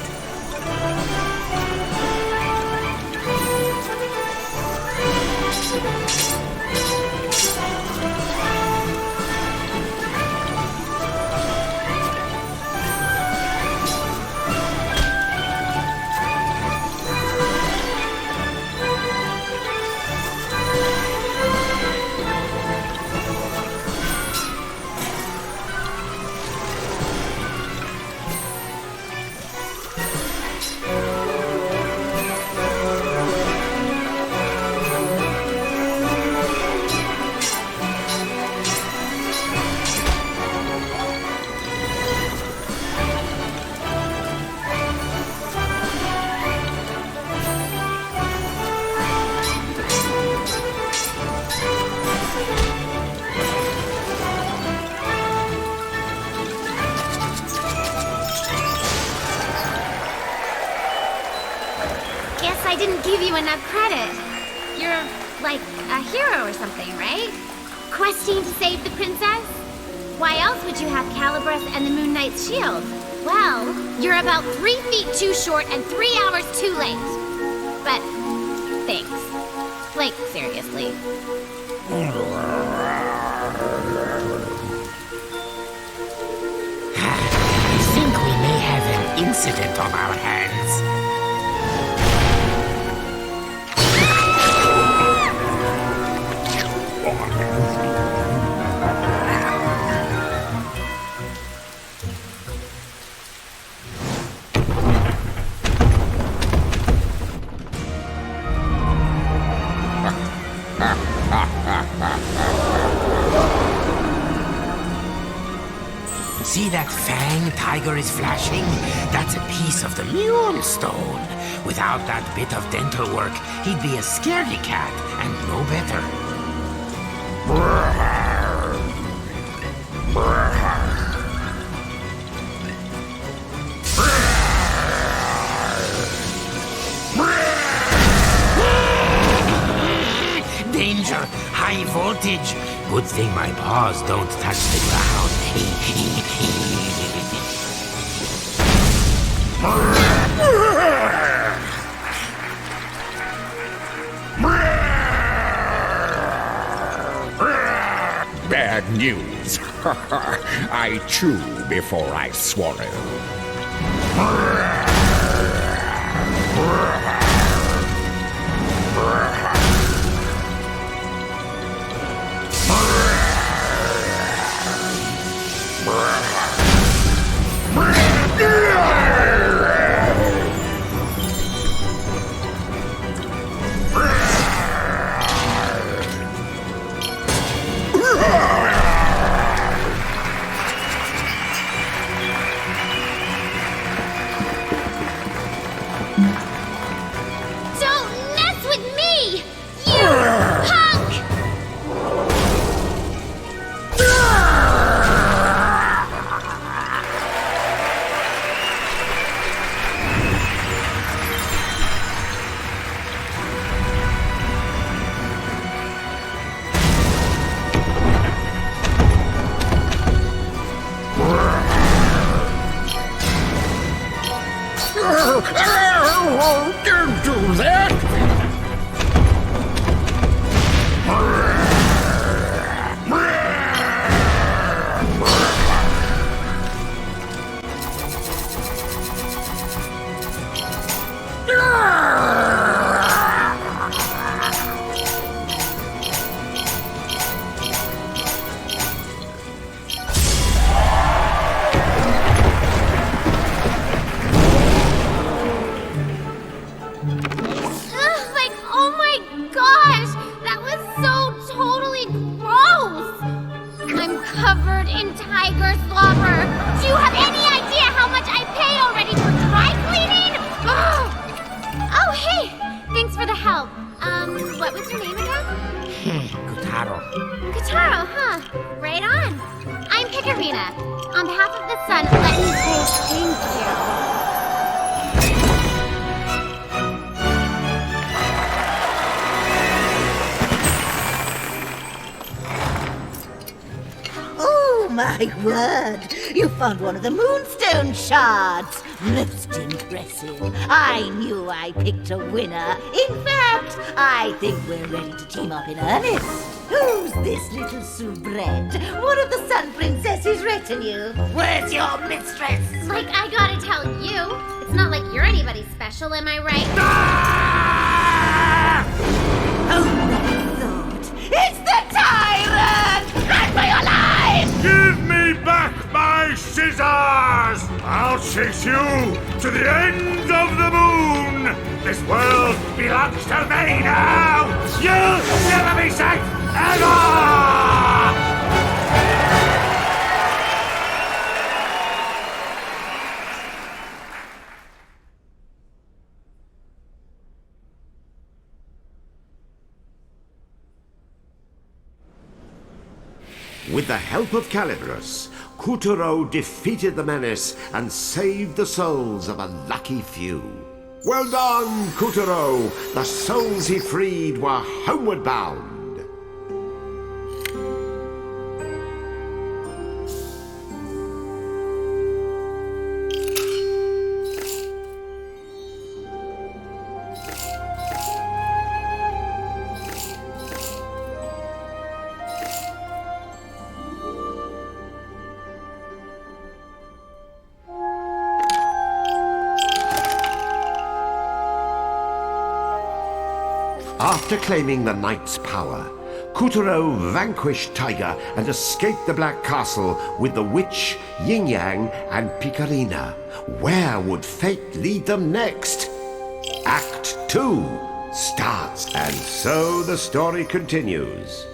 Speaker 5: I didn't give you enough credit. You're like a hero or something, right? Questing to save the princess? Why else would you have Calabrus and the Moon Knight's shield? Well, you're about 3 feet too short and 3 hours too late. But thanks. Like, seriously.
Speaker 4: I think we may have an incident on our hands. See that fang Tiger is flashing? That's a piece of the Mule Stone. Without that bit of dental work, he'd be a scaredy cat and no better. Danger! High voltage! Good thing my paws don't touch the ground.
Speaker 6: Bad news. I chew before I swallow. Don't do that!
Speaker 5: Covered in tiger slobber. Do you have any idea how much I paid already for dry cleaning? Oh, hey! Thanks for the help. What was your name again?
Speaker 4: Kotaro.
Speaker 5: Kotaro, huh? Right on. I'm Picarina. On behalf of the sun, let me say thank you.
Speaker 3: Oh, my word! You found one of the moonstone shards! Most impressive. I knew I picked a winner. In fact, I think we're ready to team up in earnest. Who's this little soubrette? One of the Sun Princess's retinue. Where's your mistress?
Speaker 5: Like, I gotta tell you, it's not like you're anybody special, am I right?
Speaker 3: Oh, my thought! It's the tyrant! Run for your life!
Speaker 2: Give me back my scissors! I'll chase you to the end of the moon! This world belongs to me now! You'll never be safe ever!
Speaker 1: With the help of Calibros, Kotaro defeated the menace and saved the souls of a lucky few. Well done, Kotaro! The souls he freed were homeward bound. After claiming the knight's power, Kotaro vanquished Tiger and escaped the Black Castle with the witch, Yin Yang, and Picarina. Where would fate lead them next? Act 2 starts, and so the story continues.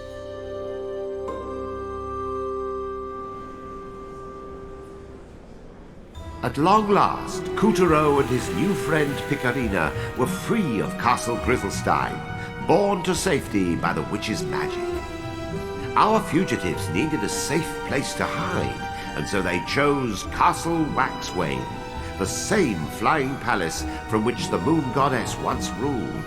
Speaker 1: At long last, Kotaro and his new friend Picarina were free of Castle Grizzlestein, borne to safety by the witch's magic. Our fugitives needed a safe place to hide, and so they chose Castle Waxwing, the same flying palace from which the moon goddess once ruled.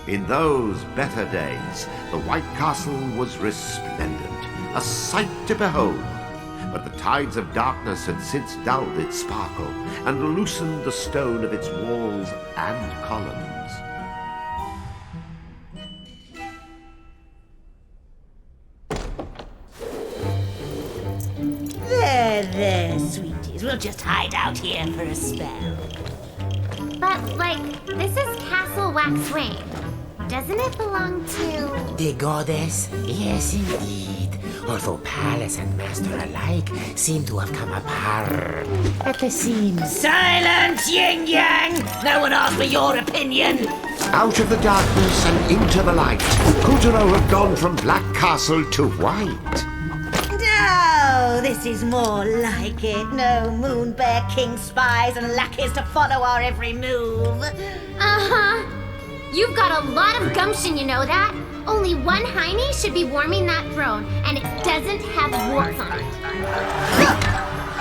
Speaker 1: In those better days, the White Castle was resplendent, a sight to behold. But the tides of darkness had since dulled its sparkle and loosened the stone of its walls and columns.
Speaker 3: There, sweeties. We'll just hide out here for a spell.
Speaker 5: But, like, this is Castle Waxwing. Doesn't it belong to...
Speaker 4: The goddess? Yes, indeed. Although palace and master alike seem to have come apart at the seams.
Speaker 3: Silence, Yin Yang! No one asked for your opinion!
Speaker 1: Out of the darkness and into the light, Kotaro had gone from Black Castle to White.
Speaker 3: No, this is more like it. No Moon Bear King spies and lackeys to follow our every move.
Speaker 5: Uh-huh. You've got a lot of gumption, you know that? Only one hiney should be warming that throne, and it doesn't have warts on it.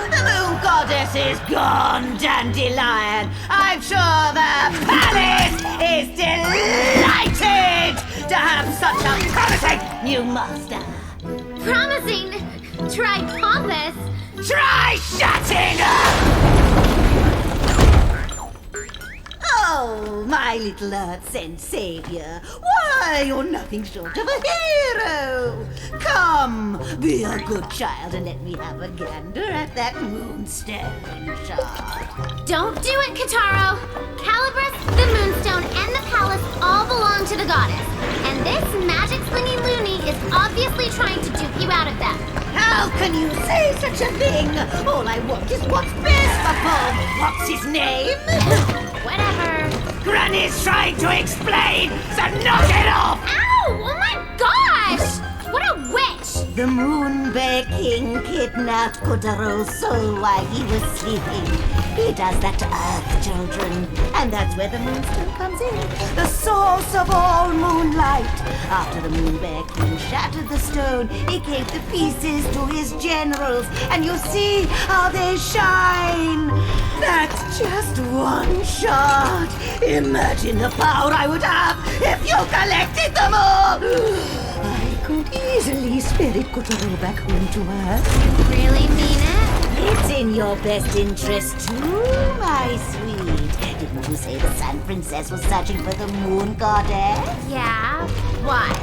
Speaker 3: The Moon Goddess is gone, Dandelion. I'm sure the palace is delighted to have such a promising new master.
Speaker 5: Promising? Try pompous.
Speaker 3: Try shutting up! Oh, my little earth-sent savior. Why, you're nothing short of a hero. Come, be a good child and let me have a gander at that moonstone shard.
Speaker 5: Don't do it, Kataro! Calabrus, the Moonstone, and the palace all belong to the goddess. And this magic slingy loony is obviously trying to dupe you out of them.
Speaker 3: How can you say such a thing? All I want is what's best for Bob. What's his name?
Speaker 5: Whatever.
Speaker 3: Granny's trying to explain, so knock it off!
Speaker 5: Ow! Oh my gosh! What a witch!
Speaker 3: The Moon Bear King kidnapped Kotaro's soul while he was sleeping. He does that to Earth children, and that's where the Moonstone comes in. The source of all moonlight. After the Moon Bear King shattered the stone, he gave the pieces to his generals, and you see how they shine. That's just one shot. Imagine the power I would have if you collected them all. I could easily spirit Kotaro back home to Earth.
Speaker 5: You really mean it?
Speaker 3: It's in your best interest too, my sweet. Didn't you say the Sun Princess was searching for the Moon Goddess?
Speaker 5: Yeah. Why?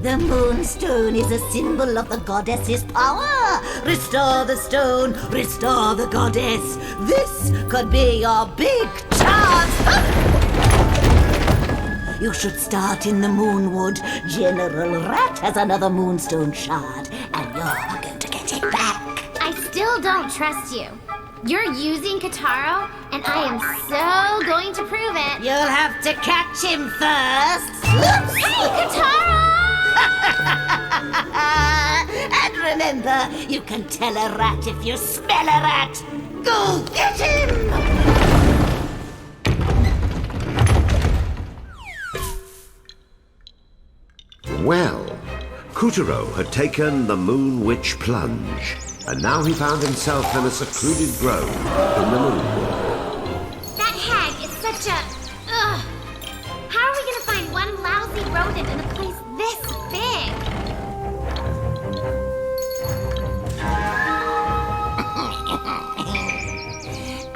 Speaker 3: The Moonstone is a symbol of the goddess's power. Restore the stone, restore the goddess. This could be your big chance. You should start in the Moonwood. General Rat has another Moonstone shard, and you're going to get it back.
Speaker 5: I still don't trust you. You're using Kataro, and I am so going to prove it.
Speaker 3: You'll have to catch him first.
Speaker 5: Hey, Kataro!
Speaker 3: And remember, you can tell a rat if you smell a rat. Go get him!
Speaker 1: Well, Kotaro had taken the Moon Witch plunge, and now he found himself in a secluded grove in the Moonwood.
Speaker 5: That hag is such a... Ugh. How are we going to find one lousy rodent in a place this big?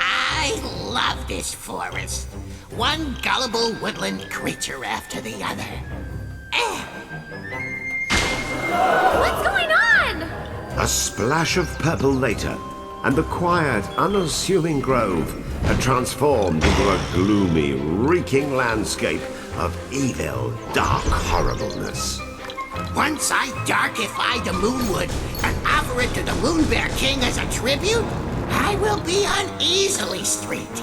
Speaker 4: I love this forest. One gullible woodland creature after the other.
Speaker 5: What's going on?
Speaker 1: A splash of purple later, and the quiet, unassuming grove had transformed into a gloomy, reeking landscape of evil, dark horribleness.
Speaker 4: Once I darkify the Moonwood and offer it to the Moon Bear King as a tribute, I will be on Easily Street.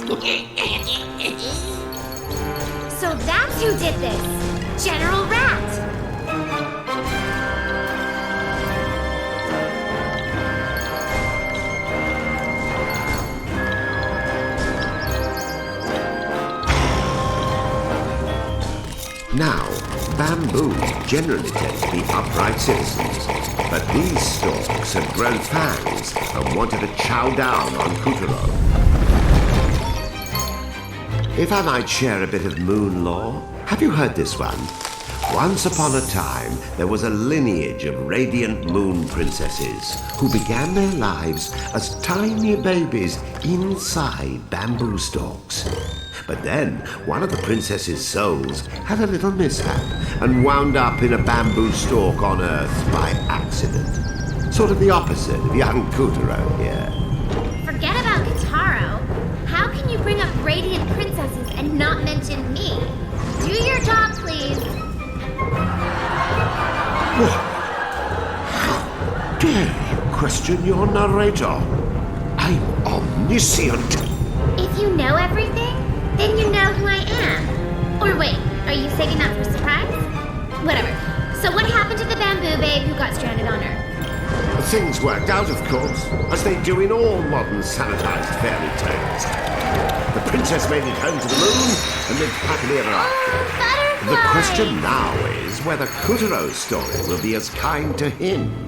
Speaker 5: So that's who did this. General Rat.
Speaker 1: Now, bamboo generally tend to be upright citizens, but these stalks had grown fangs and wanted to chow down on Kotaro. If I might share a bit of moon lore, have you heard this one? Once upon a time, there was a lineage of radiant moon princesses who began their lives as tiny babies inside bamboo stalks. But then, one of the princess's souls had a little mishap and wound up in a bamboo stalk on Earth by accident. Sort of the opposite of young Kotaro here.
Speaker 5: Forget about Kataro. How can you bring up radiant princesses and not mention me? Do your job, please.
Speaker 1: What? How dare you question your narrator? I'm omniscient.
Speaker 5: If you know everything, then you know who I am. Or wait, are you saving that for surprise? Whatever. So what happened to the bamboo babe who got stranded on Earth?
Speaker 1: Things worked out, of course, as they do in all modern sanitized fairy tales. The princess made it home to the moon and lived happily ever after.
Speaker 5: Butterfly!
Speaker 1: The question now is whether Kotaro's story will be as kind to him.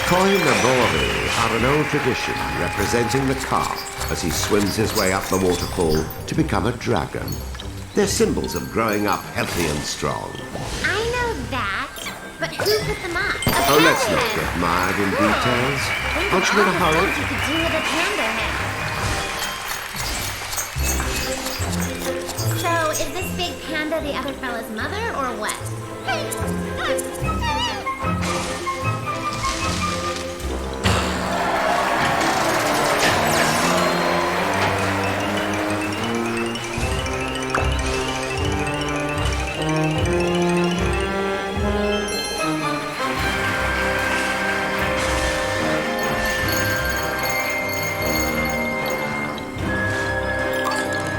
Speaker 1: Koinobori are an old tradition representing the carp as he swims his way up the waterfall to become a dragon. They're symbols of growing up healthy and strong.
Speaker 5: I know that, but who put them up?
Speaker 1: Oh, let's not get mired in details. Aren't you in a hurry?
Speaker 5: You could do with a panda head. So, is this big panda the other fella's mother, or what?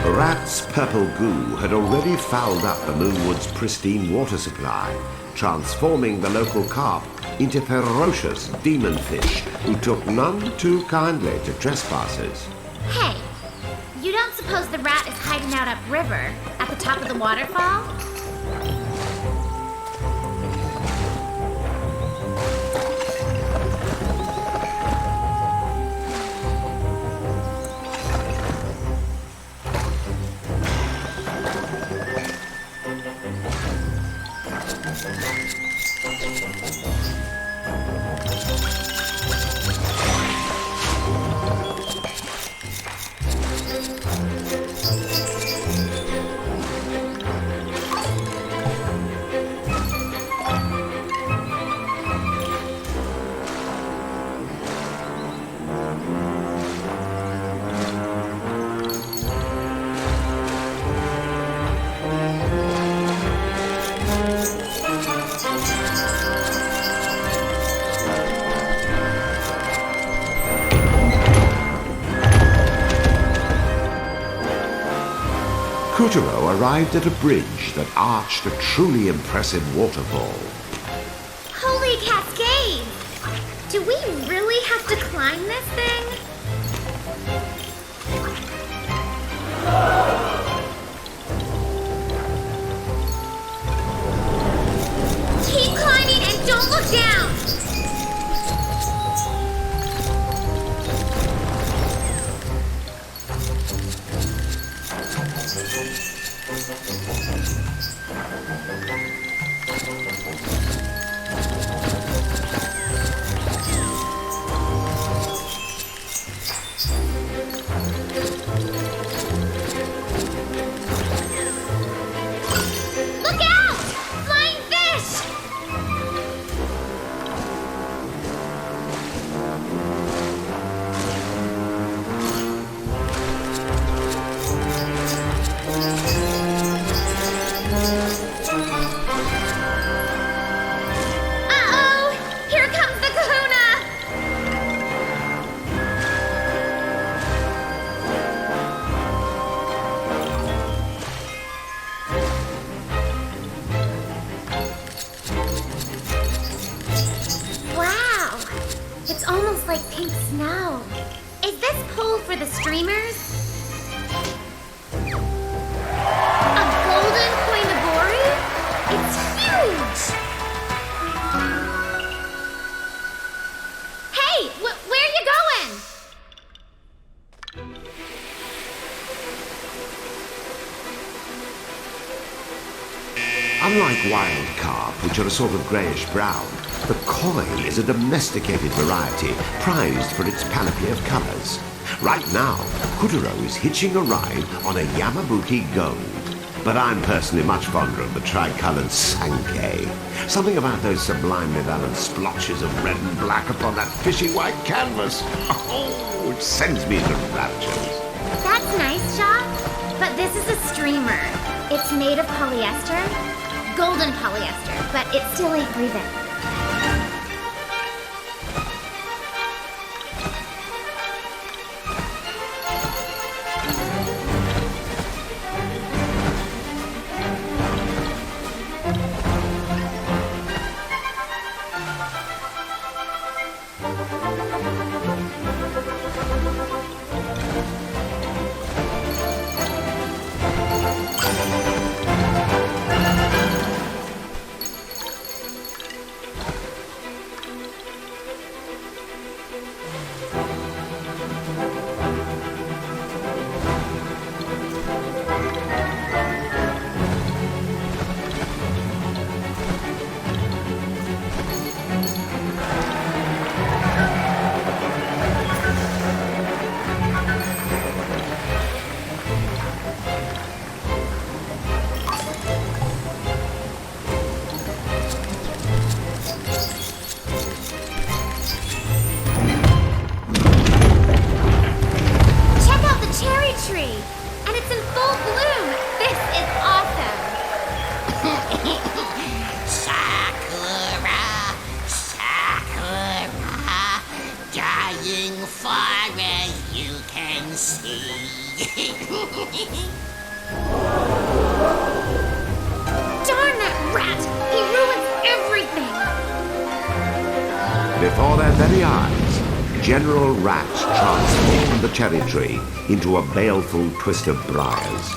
Speaker 1: The rat's purple goo had already fouled up the Moonwood's pristine water supply, transforming the local carp into ferocious demon fish who took none too kindly to trespassers.
Speaker 5: Hey, you don't suppose the rat is hiding out upriver, at the top of the waterfall?
Speaker 1: Kuturo arrived at a bridge that arched a truly impressive waterfall.
Speaker 5: Holy cascade! Do we really have to climb this thing? Keep climbing and don't look down! Look out! Flying fish! Uh-oh! Here comes the kahuna! Wow! It's almost like pink snow. Is this pole for the streamers? A golden koinobori? It's huge! Hey! Where are you going?
Speaker 1: Unlike wild carp, which are a sort of greyish-brown, the koi is a domesticated variety prized for its panoply of colours. Right now, Kuturo is hitching a ride on a Yamabuki Gold. But I'm personally much fonder of the tri-coloured Sankei. Something about those sublimely balanced splotches of red and black upon that fishy white canvas. Oh, it sends me into raptures.
Speaker 5: That's nice, Shaw. But this is a streamer. It's made of polyester. Golden polyester, but it still ain't breathing. tree, and it's in full bloom. This is awesome.
Speaker 4: Sakura, Sakura, dying far as you can see.
Speaker 5: Darn that rat! He ruins everything!
Speaker 1: Before their very eyes, General Rat transformed the cherry tree into a baleful twist of briars.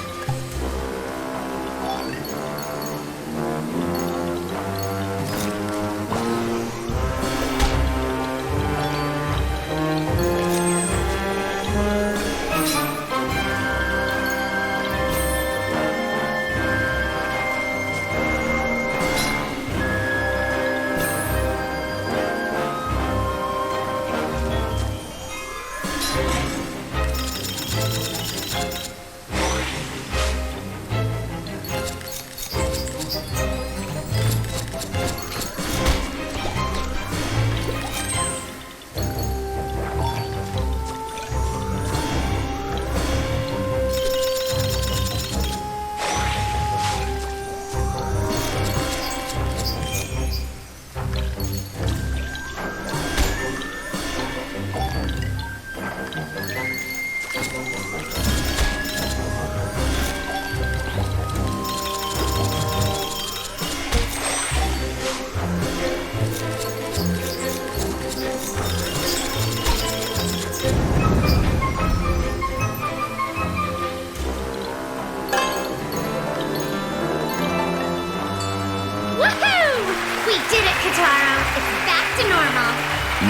Speaker 5: We did it, Kataro! It's back to normal!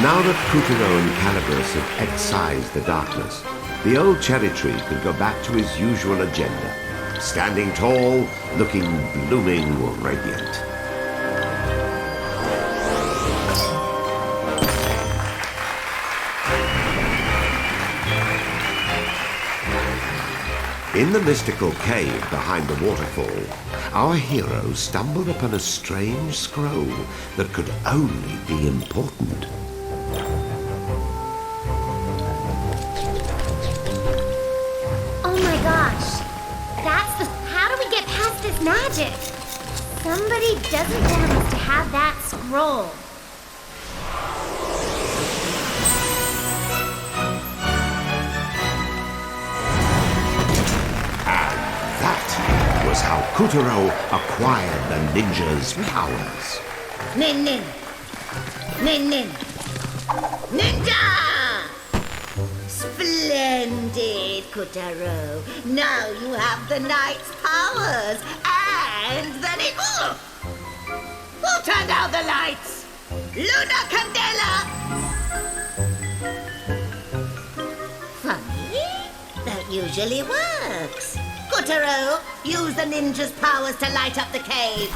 Speaker 1: Now that Puppeteer and Calibris had excised the darkness, the old cherry tree could go back to his usual agenda, standing tall, looking blooming radiant. In the mystical cave behind the waterfall, our hero stumbled upon a strange scroll that could only be important.
Speaker 5: Oh my gosh! That's the... How do we get past this magic? Somebody doesn't want us to have that scroll.
Speaker 1: Was how Kutaro acquired the ninja's powers.
Speaker 8: Nin Nin! Nin Nin! Ninja! Splendid, Kutaro. Now you have the knight's powers and the ninja. Who turned out the lights? Luna Candela! Funny. That usually works. Kutaro, use the ninja's powers to light up the cave.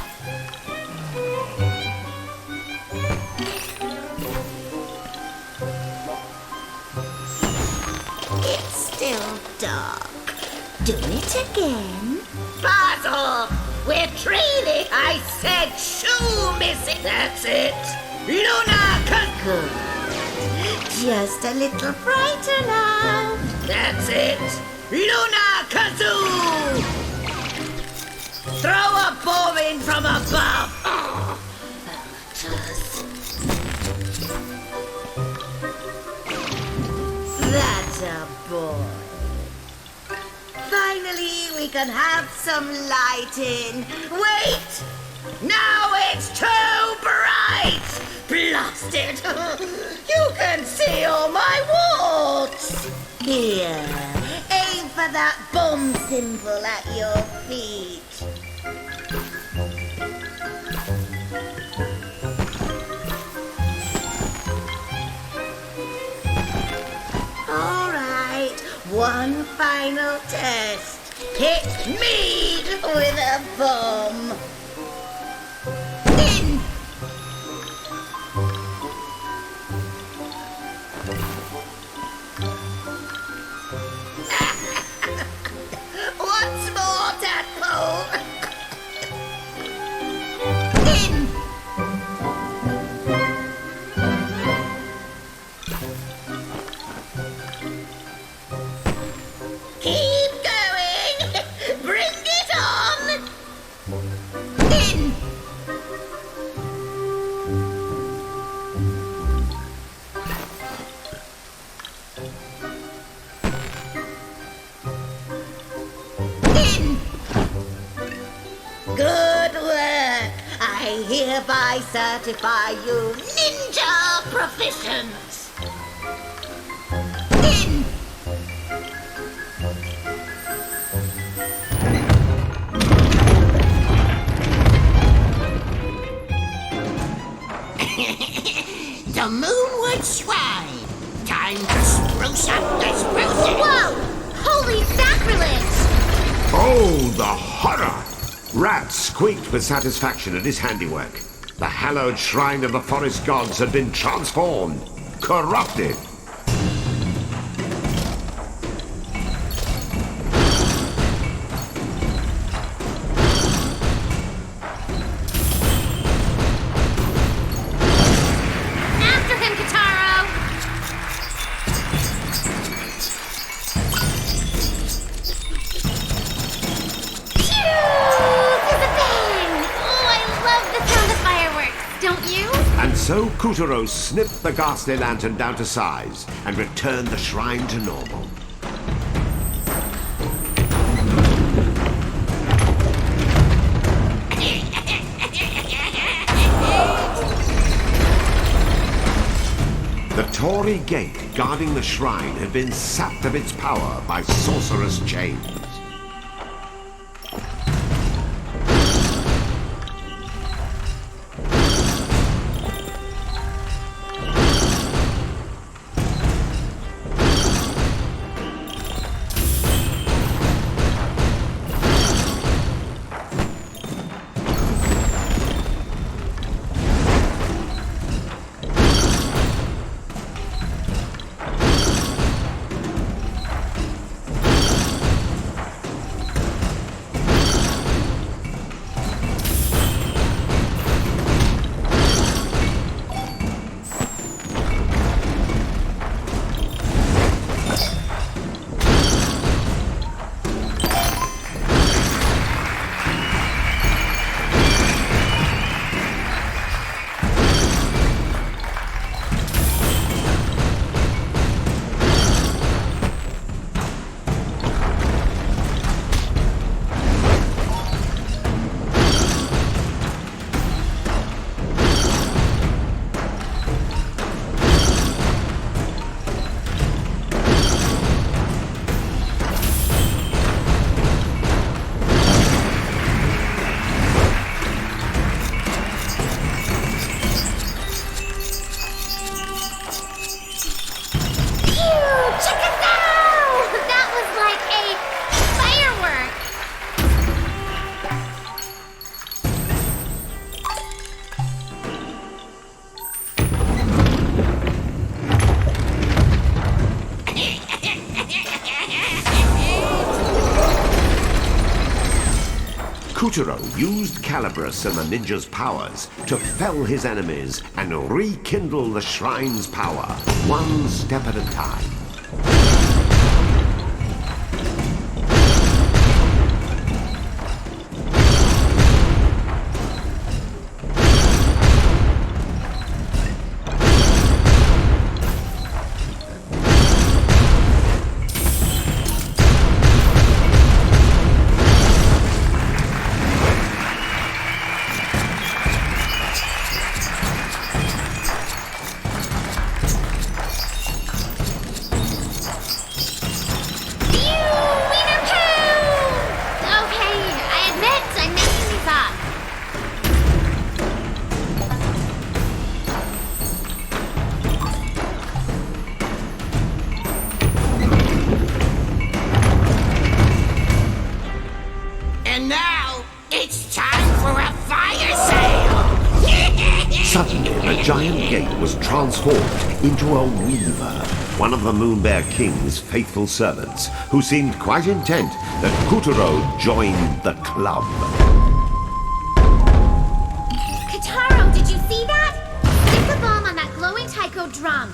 Speaker 8: It's still dark. Do it again. Basil! We're trailing! I said shoe missing! That's it! Luna Good. Just a little brighter now. That's it! Luna Kazoo! Throw a ball in from above! Oh, that's a boy. Finally, we can have some lighting. Wait! Now it's too bright! Blast it! You can see all my warts! Here, aim for that bomb symbol at your feet. All right, one final test. Hit me with a bomb. In! Once more, tadpole. In! Keep
Speaker 3: I hereby certify you ninja proficient. In!
Speaker 4: The Moonwood Shrine. Time to spruce up the spruces.
Speaker 5: Whoa! Holy sacrilege!
Speaker 1: Oh, the horror! Rat squeaked with satisfaction at his handiwork. The hallowed shrine of the forest gods had been transformed, corrupted.
Speaker 5: After him, Kataro! Don't you?
Speaker 1: And so Kutaro snipped the ghastly lantern down to size and returned the shrine to normal. The Torii gate guarding the shrine had been sapped of its power by sorcerous chains. Kutaro used Calibris and the ninja's powers to fell his enemies and rekindle the shrine's power, one step at a time. Suddenly, the giant gate was transformed into a weaver, one of the Moon Bear King's faithful servants, who seemed quite intent that Kutaro joined the club.
Speaker 5: Kataro, did you see that? Stick the bomb on that glowing taiko drum.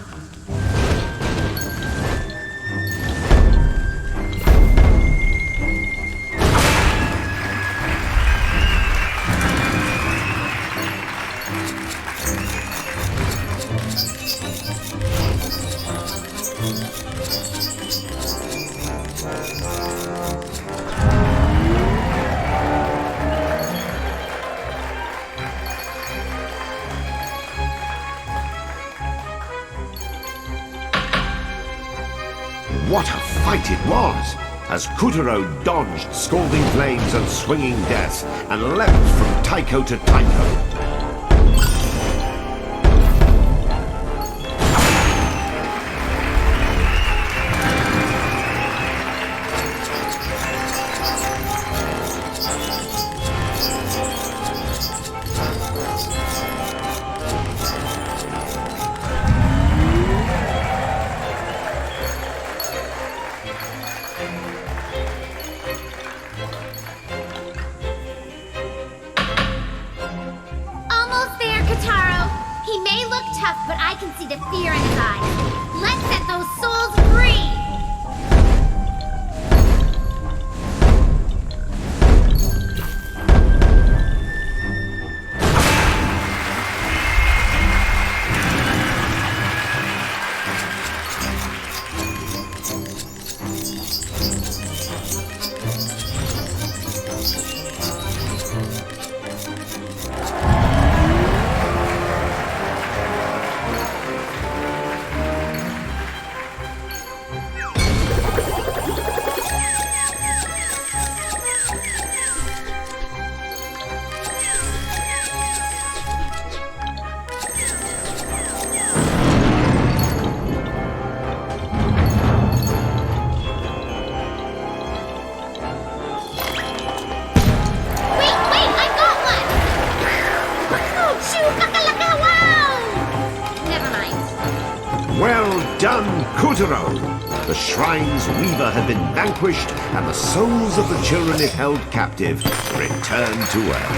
Speaker 1: fight it was, as Kuturo dodged scalding flames and swinging death and leapt from Tycho to Tycho.
Speaker 5: Almost there, Kataro. He may look tough, but I can see the fear in his eyes. Let's set those souls free!
Speaker 1: Well done, Kuturo! The shrine's weaver had been vanquished, and the souls of the children it held captive returned to Earth.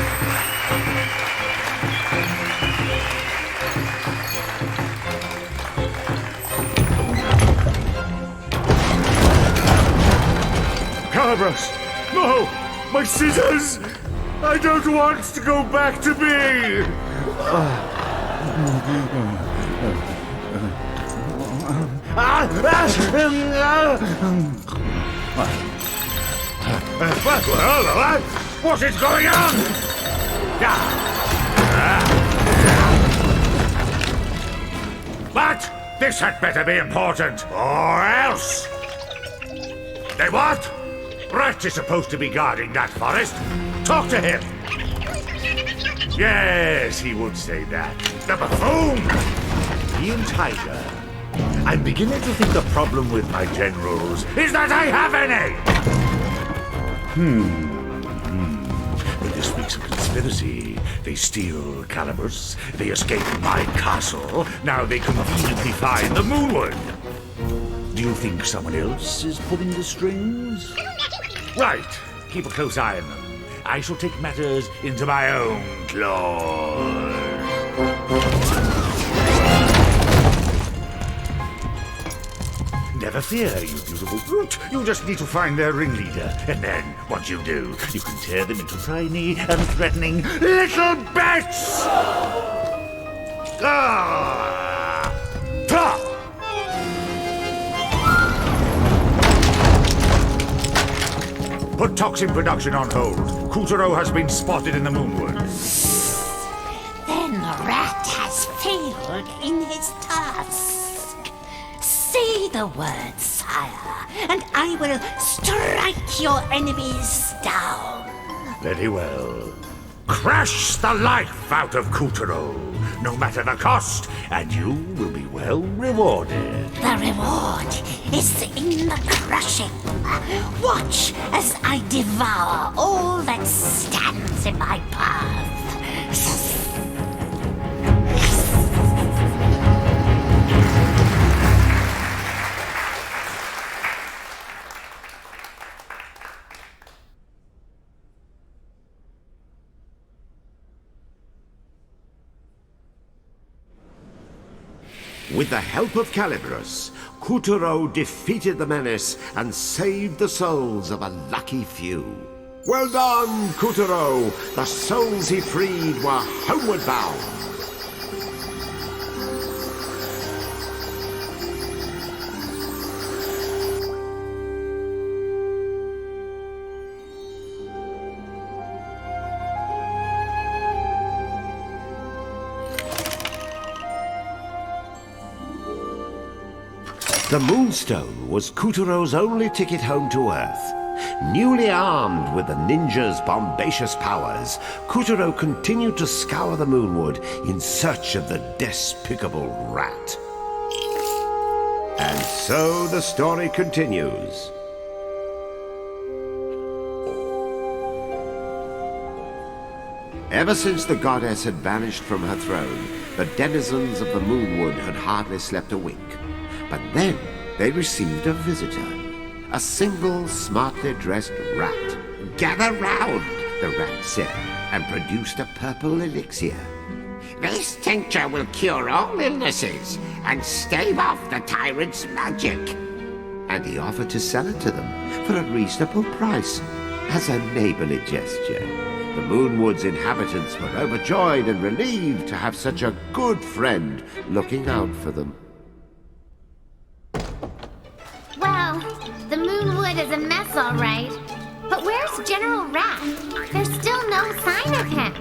Speaker 2: Calibros! No! My scissors! I don't want to go back to me! What is going on? But this had better be important, or else. They what? Rat is supposed to be guarding that forest. Talk to him. Yes, he would say that. The buffoon! Ian Tiger. I'm beginning to think the problem with my generals is that I have any! But this week's a conspiracy. They steal Calibros, they escape my castle, now they conveniently find the Moonwood. Do you think someone else is pulling the strings? Right, keep a close eye on them. I shall take matters into my own claws. Never fear, you beautiful brute. You just need to find their ringleader. And then, once you do, you can tear them into tiny and threatening little bits! Ah! Ta! Put toxin production on hold. Kuturo has been spotted in the Moonwood.
Speaker 3: Then the rat has failed in his task. Say the word, sire, and I will strike your enemies down.
Speaker 2: Very well. Crash the life out of Kuturo, no matter the cost, and you will be well rewarded.
Speaker 3: The reward is in the crushing. Watch as I devour all that stands in my path.
Speaker 1: With the help of Calibros, Kuturo defeated the menace and saved the souls of a lucky few. Well done, Kuturo! The souls he freed were homeward bound. The Moonstone was Kuturo's only ticket home to Earth. Newly armed with the ninja's bombacious powers, Kuturo continued to scour the Moonwood in search of the despicable rat. And so the story continues. Ever since the goddess had vanished from her throne, the denizens of the Moonwood had hardly slept a wink. But then they received a visitor. A single, smartly dressed rat. "Gather round," the rat said, and produced a purple elixir. "This tincture will cure all illnesses and stave off the tyrant's magic." And he offered to sell it to them for a reasonable price, as a neighborly gesture. The Moonwood's inhabitants were overjoyed and relieved to have such a good friend looking out for them.
Speaker 5: Well, the Moonwood is a mess, all right. But where's General Rat? There's still no sign of him.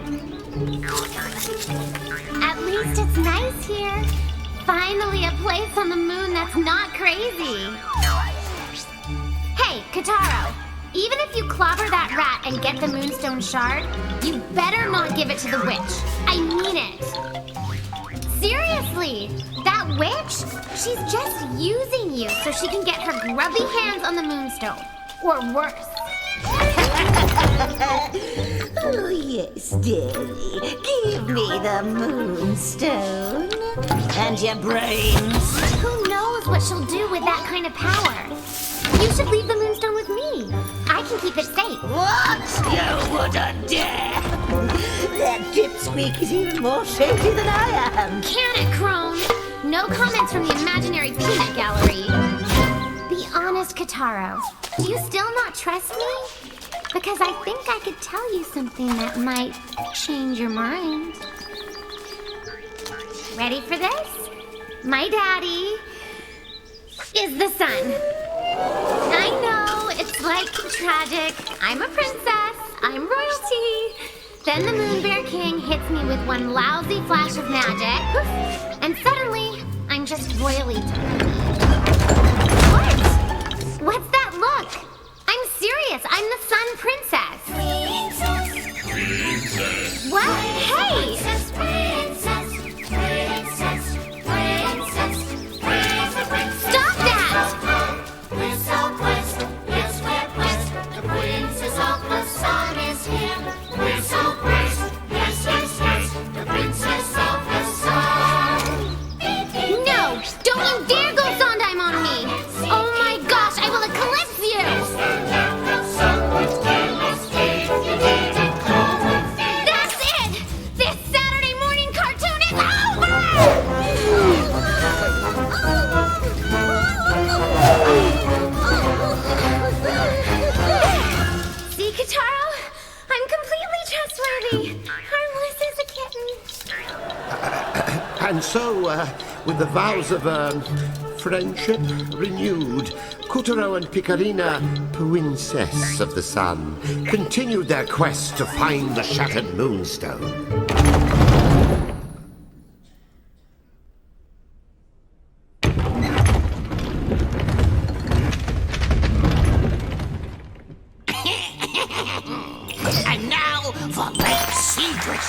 Speaker 5: At least it's nice here. Finally a place on the moon that's not crazy. Hey, Kataro. Even if you clobber that rat and get the Moonstone shard, you better not give it to the witch. I mean it. Seriously, that witch? She's just using you so she can get her grubby hands on the Moonstone. Or worse.
Speaker 8: Oh, yes, dearie. Give me the Moonstone. And your brains.
Speaker 5: Who knows what she'll do with that kind of power? You should leave the Moonstone with me. I can keep it safe.
Speaker 8: What? You wouldn't dare! That dipsqueak is even more shady than I am.
Speaker 5: Can it, Crone? No comments from the imaginary peanut gallery. Be honest, Kataro. Do you still not trust me? Because I think I could tell you something that might change your mind. Ready for this? My daddy is the sun. I know, it's like tragic. I'm a princess. I'm royalty. Then the Moon Bear King hits me with one lousy flash of magic. And suddenly, I'm just royally tiny. What? What's that look? I'm serious. I'm the Sun Princess. Princess. What? Hey! Stop that!
Speaker 9: We're so blessed, yes we're blessed. The princess of the sun is here. We're so blessed, yes, yes, yes. The princess of the sun.
Speaker 5: No! Don't you dare go Sondheim on me! Oh my gosh, I will eclipse you! That's it! This Saturday morning cartoon is over! See, Kataro? I'm completely trustworthy. Harmless as a kitten.
Speaker 1: And so, with the vows of friendship renewed, Kuturo and Picarina, Princess of the Sun, continued their quest to find the shattered Moonstone.
Speaker 4: And now for Big Secret.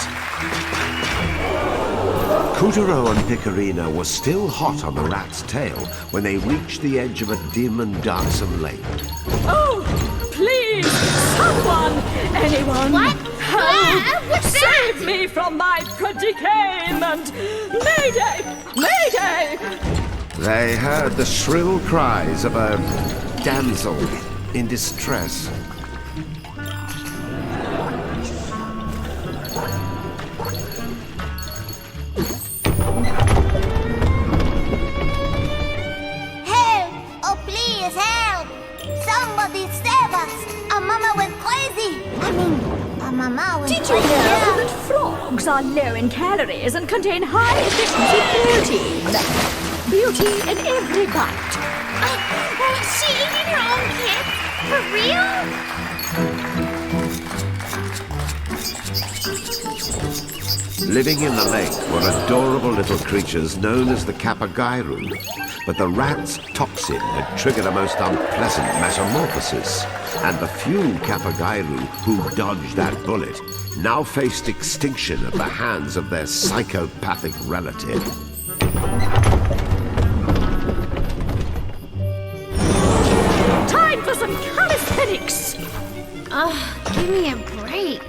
Speaker 1: Kuturo and Picarina were still hot on the rat's tail when they reached the edge of a dim and darksome lake.
Speaker 10: Oh, please, someone, anyone,
Speaker 5: What?
Speaker 10: help!
Speaker 5: What's
Speaker 10: Save
Speaker 5: that?
Speaker 10: me from my predicament! Mayday! Mayday!
Speaker 1: They heard the shrill cries of a damsel in distress.
Speaker 8: Help! Oh, please, help! Somebody save us! Our mama went crazy! Our mama went
Speaker 10: Did you
Speaker 8: crazy.
Speaker 10: know that frogs are low in calories and contain high efficiency protein? Beauty in every bite.
Speaker 5: Is she eating her own kids? For real?
Speaker 1: Living in the lake were adorable little creatures known as the Kapagairu, but the rat's toxin had triggered a most unpleasant metamorphosis, and the few Kapagairu who dodged that bullet now faced extinction at the hands of their psychopathic relative.
Speaker 10: Time for some calisthenics!
Speaker 5: Oh, give me a break.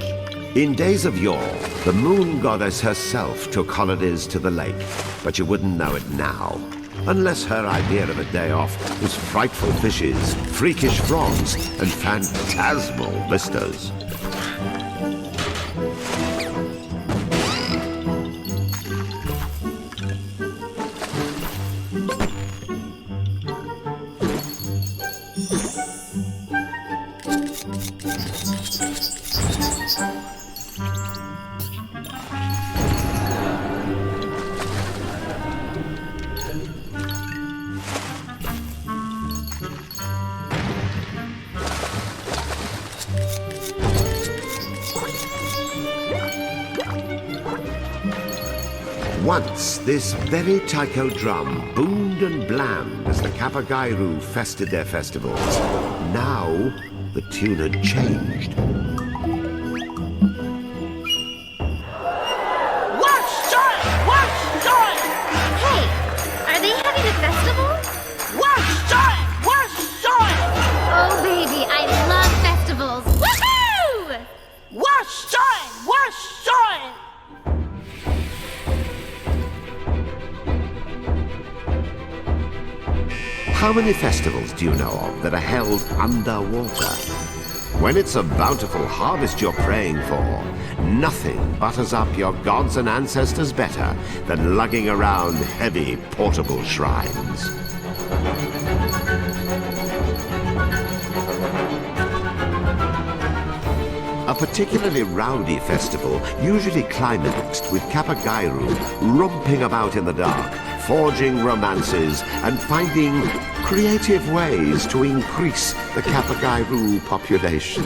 Speaker 1: In days of yore, the moon goddess herself took holidays to the lake, but you wouldn't know it now. Unless her idea of a day off was frightful fishes, freakish frogs, and phantasmal vistas. Once, this very taiko drum boomed and blammed as the Kapagairu fested their festivals. Now, the tune had changed.
Speaker 10: What's time? What's time?
Speaker 5: Hey, are they having a festival?
Speaker 10: What's time? What's time?
Speaker 5: Oh, baby, I love festivals. Woohoo!
Speaker 10: What's time? What's time?
Speaker 1: How many festivals do you know of that are held underwater? When it's a bountiful harvest you're praying for, nothing butters up your gods and ancestors better than lugging around heavy portable shrines. A particularly rowdy festival usually climaxed with Kapagairu romping about in the dark, forging romances and finding creative ways to increase the Kapagairu population.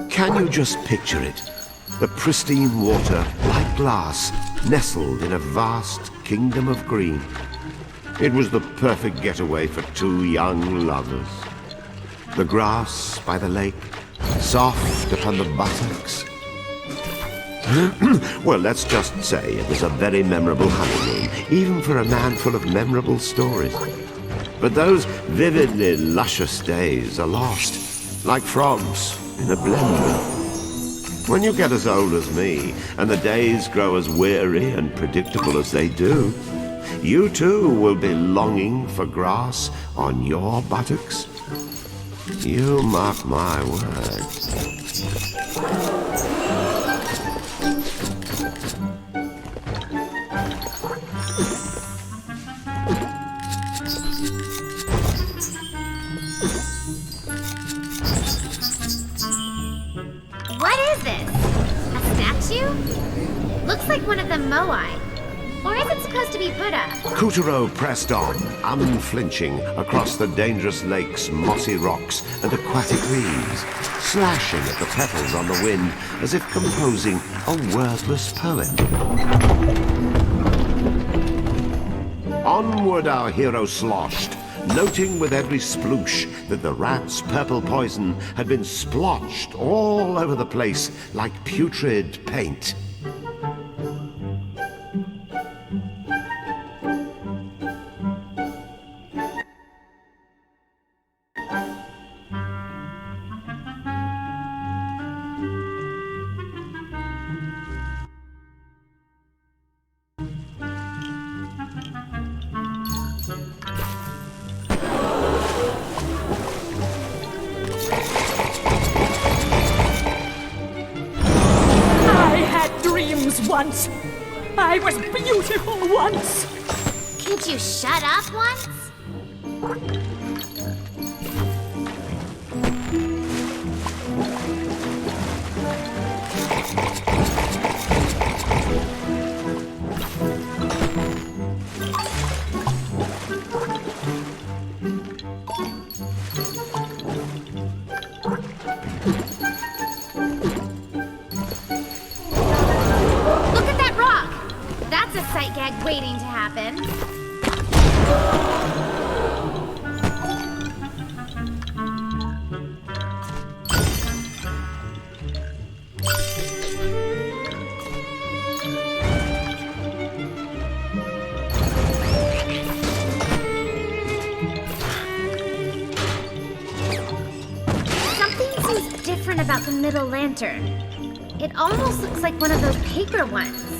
Speaker 1: Can you just picture it? The pristine water, like glass, nestled in a vast kingdom of green. It was the perfect getaway for two young lovers. The grass by the lake, soft upon the buttocks. Well, let's just say it was a very memorable honeymoon, even for a man full of memorable stories. But those vividly luscious days are lost, like frogs in a blender. When you get as old as me, and the days grow as weary and predictable as they do, you too will be longing for grass on your buttocks. You mark my words.
Speaker 5: What is this? A statue? Looks like one of the Moai. Or is it supposed to be Buddha?
Speaker 1: Kutaro pressed on, unflinching, across the dangerous lake's mossy rocks and aquatic reeds, slashing at the petals on the wind as if composing a wordless poem. Onward our hero sloshed, noting with every sploosh that the rat's purple poison had been splotched all over the place like putrid paint.
Speaker 10: Once. I was beautiful once.
Speaker 5: Could you shut up once? Sight gag waiting to happen. Something seems different about the middle lantern. It almost looks like one of those paper ones.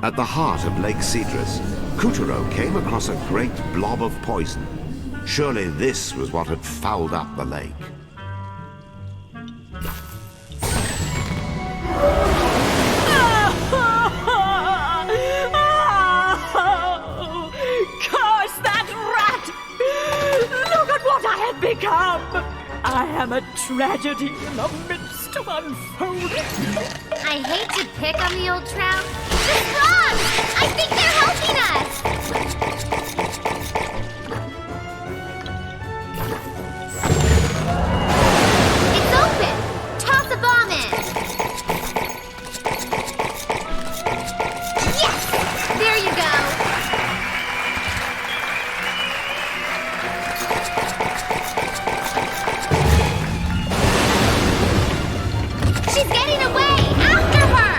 Speaker 1: At the heart of Lake Cedrus, Kuturo came across a great blob of poison. Surely this was what had fouled up the lake.
Speaker 10: Curse that rat! Look at what I have become! I am a tragedy in the midst of unfolding.
Speaker 5: I hate to pick on the old trout. The frogs! I think they're helping us! It's open! Toss a bomb in! Yes! There you go! She's getting away! After her!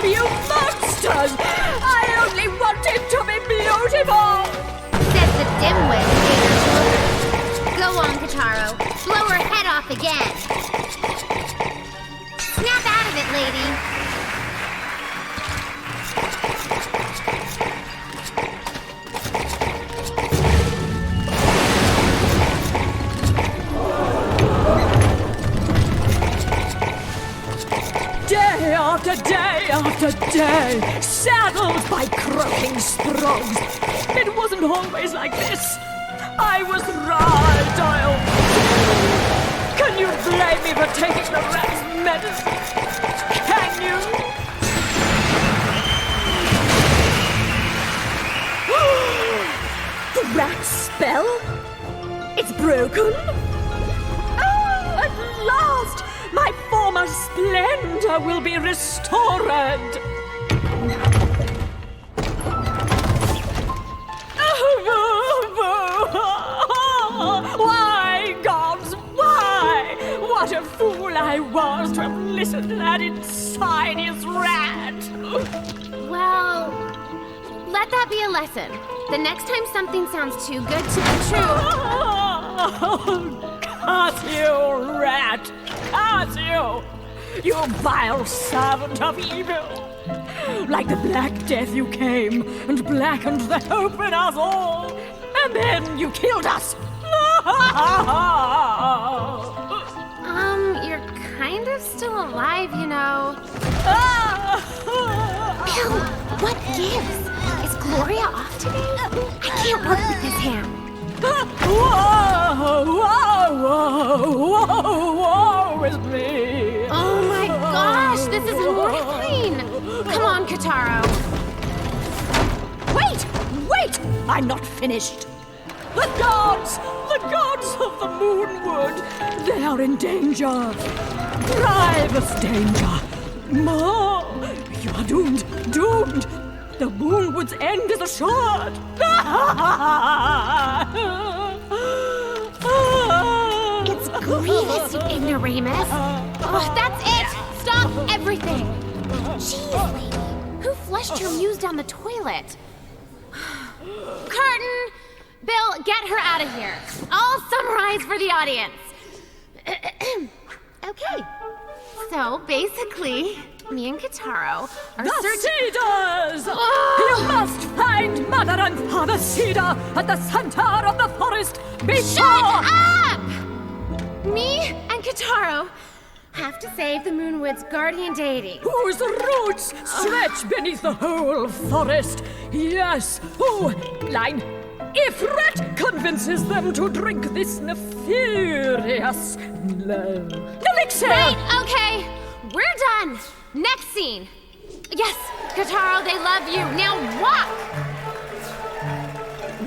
Speaker 10: You monsters! I only wanted to be beautiful!
Speaker 5: Says the dimwit hater. Go on, Kataro. Blow her head off again. Snap out of it, lady.
Speaker 10: Day after day after day, saddled by croaking sprogs. It wasn't always like this. I was right, Can you blame me for taking the rat's medicine? Can you? The rat spell? It's broken? Oh, at last! My former splendor will be restored! Why, gods, why? What a fool I was to have listened to that insidious rat!
Speaker 5: Well, let that be a lesson. The next time something sounds too good to be true...
Speaker 10: Curse you, rat! Curse you! You vile servant of evil! Like the Black Death you came and blackened the hope in us all, and then you killed us!
Speaker 5: You're kind of still alive, you know. Bill, what gives? Is Gloria off today? I can't work with this hand.
Speaker 10: Whoa, whoa, whoa, whoa, whoa, is me.
Speaker 5: Oh my God! Kataro.
Speaker 10: Wait! I'm not finished. The gods of the Moonwood, they are in danger. Grievous danger. Ma, you are doomed. The Moonwood's end is assured.
Speaker 5: It's grievous, you ignoramus. Oh, that's it! Stop everything! Jeez, lady, who flushed your muse down the toilet? Curtain! Bill, get her out of here. I'll summarize for the audience. Okay. So, basically, me and Kataro are
Speaker 10: Cedars! You must find Mother and Father Cedar at the center of the forest before...
Speaker 5: Shut up! Me and Kataro have to save the Moonwood's guardian deity.
Speaker 10: Whose roots stretch beneath the whole forest. Yes. Oh, line. If Rat convinces them to drink this nefarious elixir...
Speaker 5: Wait, okay. We're done. Next scene. Yes, Kataro, they love you. Now walk!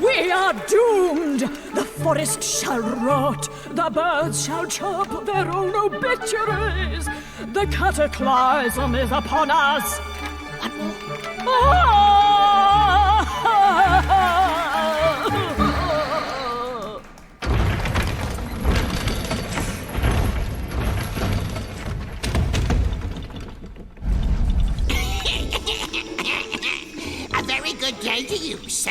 Speaker 10: We are doomed! The forest shall rot. The birds shall chirp their own obituaries. The cataclysm is upon us. One more.
Speaker 4: A very good day to you, sir.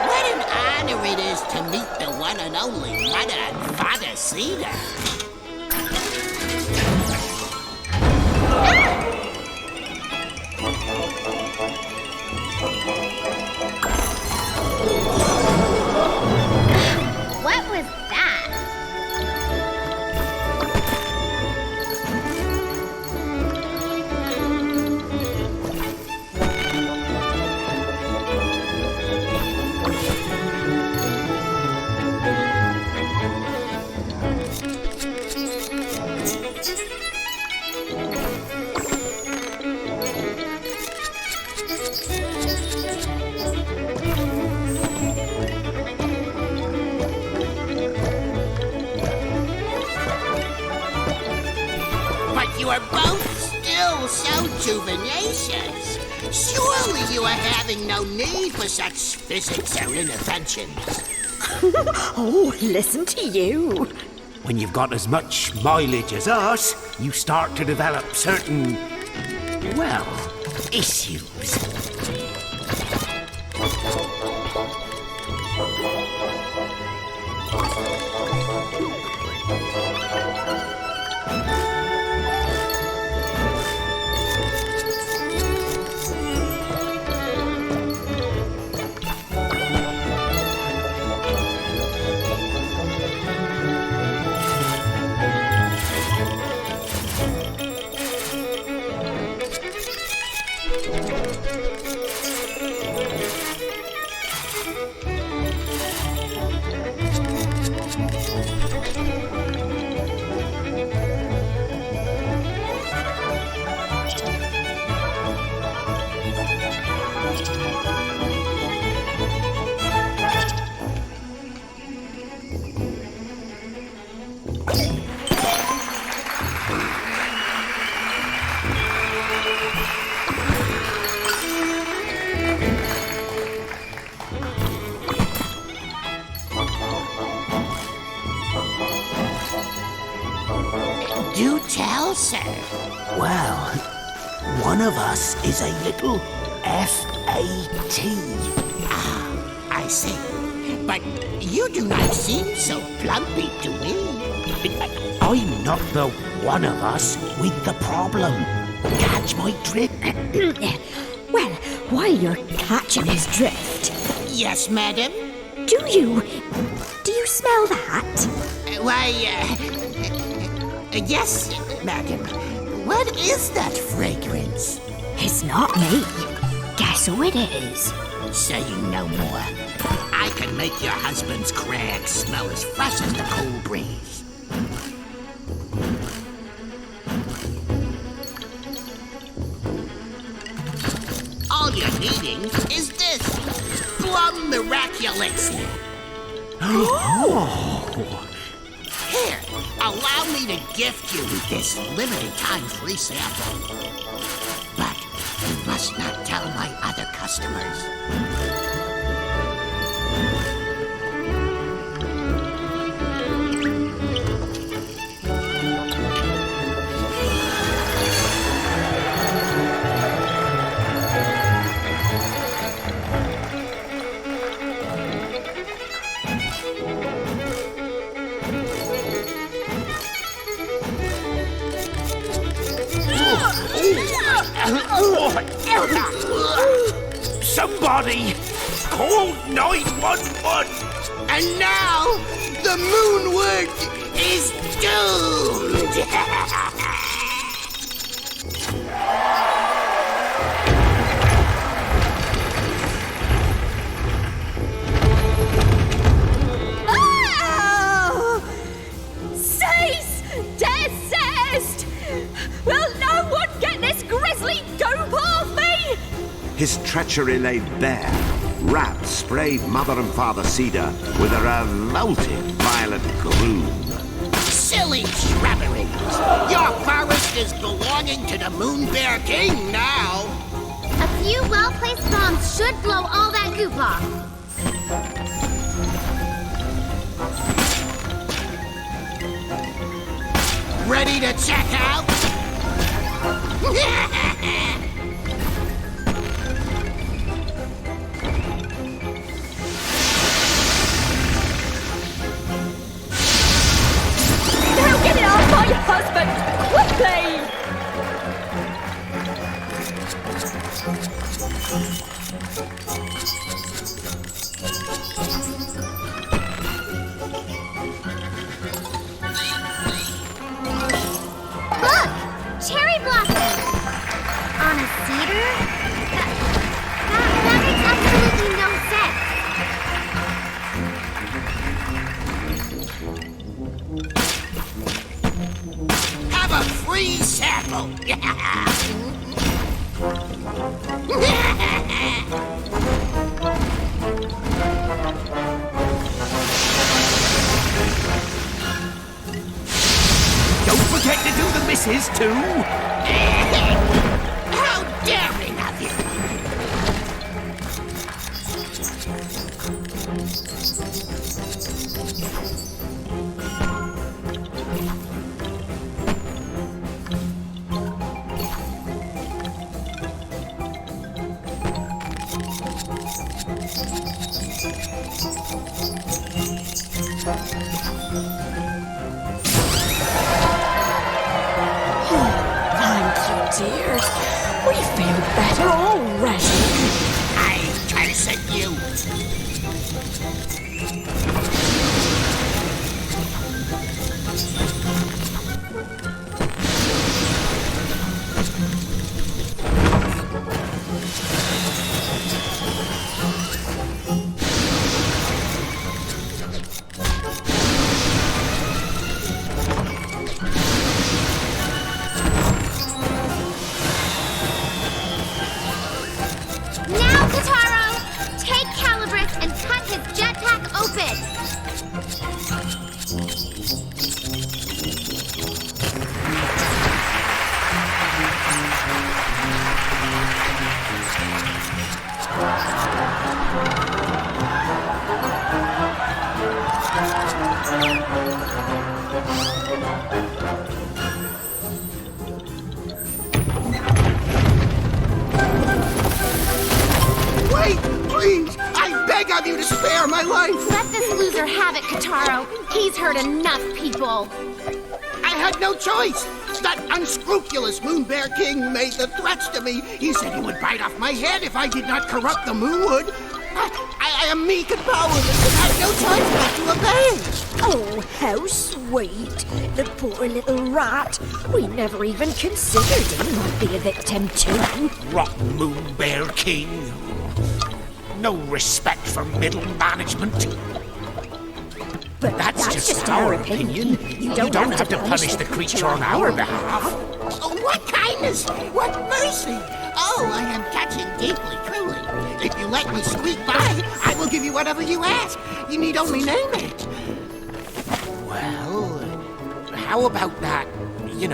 Speaker 4: What an honor it is to meet the one and only Mother and Father Cedar.
Speaker 5: What was that?
Speaker 4: You are both still so juvenacious. Surely you are having no need for such visits or interventions.
Speaker 11: Oh, listen to you.
Speaker 2: When you've got as much mileage as us, you start to develop certain, well, issues.
Speaker 4: Do tell, sir.
Speaker 2: Well, one of us is a little FAT.
Speaker 4: Ah, I see. But you do not seem so plumpy to me.
Speaker 2: I'm not the one of us with the problem. Catch my drift?
Speaker 11: Well, while you're catching his drift,
Speaker 4: Yes, madam?
Speaker 11: do you smell that?
Speaker 4: Why, yes, madam. What is that fragrance?
Speaker 11: It's not me. Guess who it is?
Speaker 4: Saying no more. I can make your husband's crag smell as fresh as the cool breeze.
Speaker 12: meeting is this. Plum miraculous. Here, allow me to gift you this limited time free sample. But you must not tell my other customers.
Speaker 2: Somebody call 911!
Speaker 12: And now, the Moonwood is doomed!
Speaker 11: Oh! Cease! Desist! Will no one get this grisly goop off me?
Speaker 1: His treachery laid bare. Rat sprayed Mother and Father Cedar with a revolting violet gloom.
Speaker 12: Silly shrubberies! Your forest is belonging to the Moon Bear King now!
Speaker 5: A few well-placed bombs should blow all that goop off.
Speaker 12: Ready to check out?
Speaker 10: Now get it off my husband! Quickly!
Speaker 5: Look! Cherry blossoms! On a cedar? That makes absolutely no sense.
Speaker 12: Have a free sample!
Speaker 2: Don't forget to do the misses, too!
Speaker 12: How daring of you!
Speaker 11: Thank you, dear. We feel better already.
Speaker 12: I cursed you!
Speaker 5: Now, Kataro! Take Calibris and cut his jetpack open!
Speaker 12: Wait, please! I beg of you to spare my life!
Speaker 5: Let this loser have it, Kataro. He's hurt enough people.
Speaker 12: I had no choice! That unscrupulous Moon Bear King made the threats to me. He said he would bite off my head if I did not corrupt the Moonwood. I am meek and powerless and had no choice but to obey.
Speaker 11: Oh, how sweet. The poor little rat. We never even considered he might be a victim too.
Speaker 2: Rotten Moon Bear King. No respect for middle management.
Speaker 11: But
Speaker 2: That's just our opinion. You don't have to punish the creature on our behalf.
Speaker 12: Oh, what kindness! What mercy! Oh, I am touching deeply, truly. If you let me squeak by, I will give you whatever you ask. You need only name it.
Speaker 7: Well, how about that, the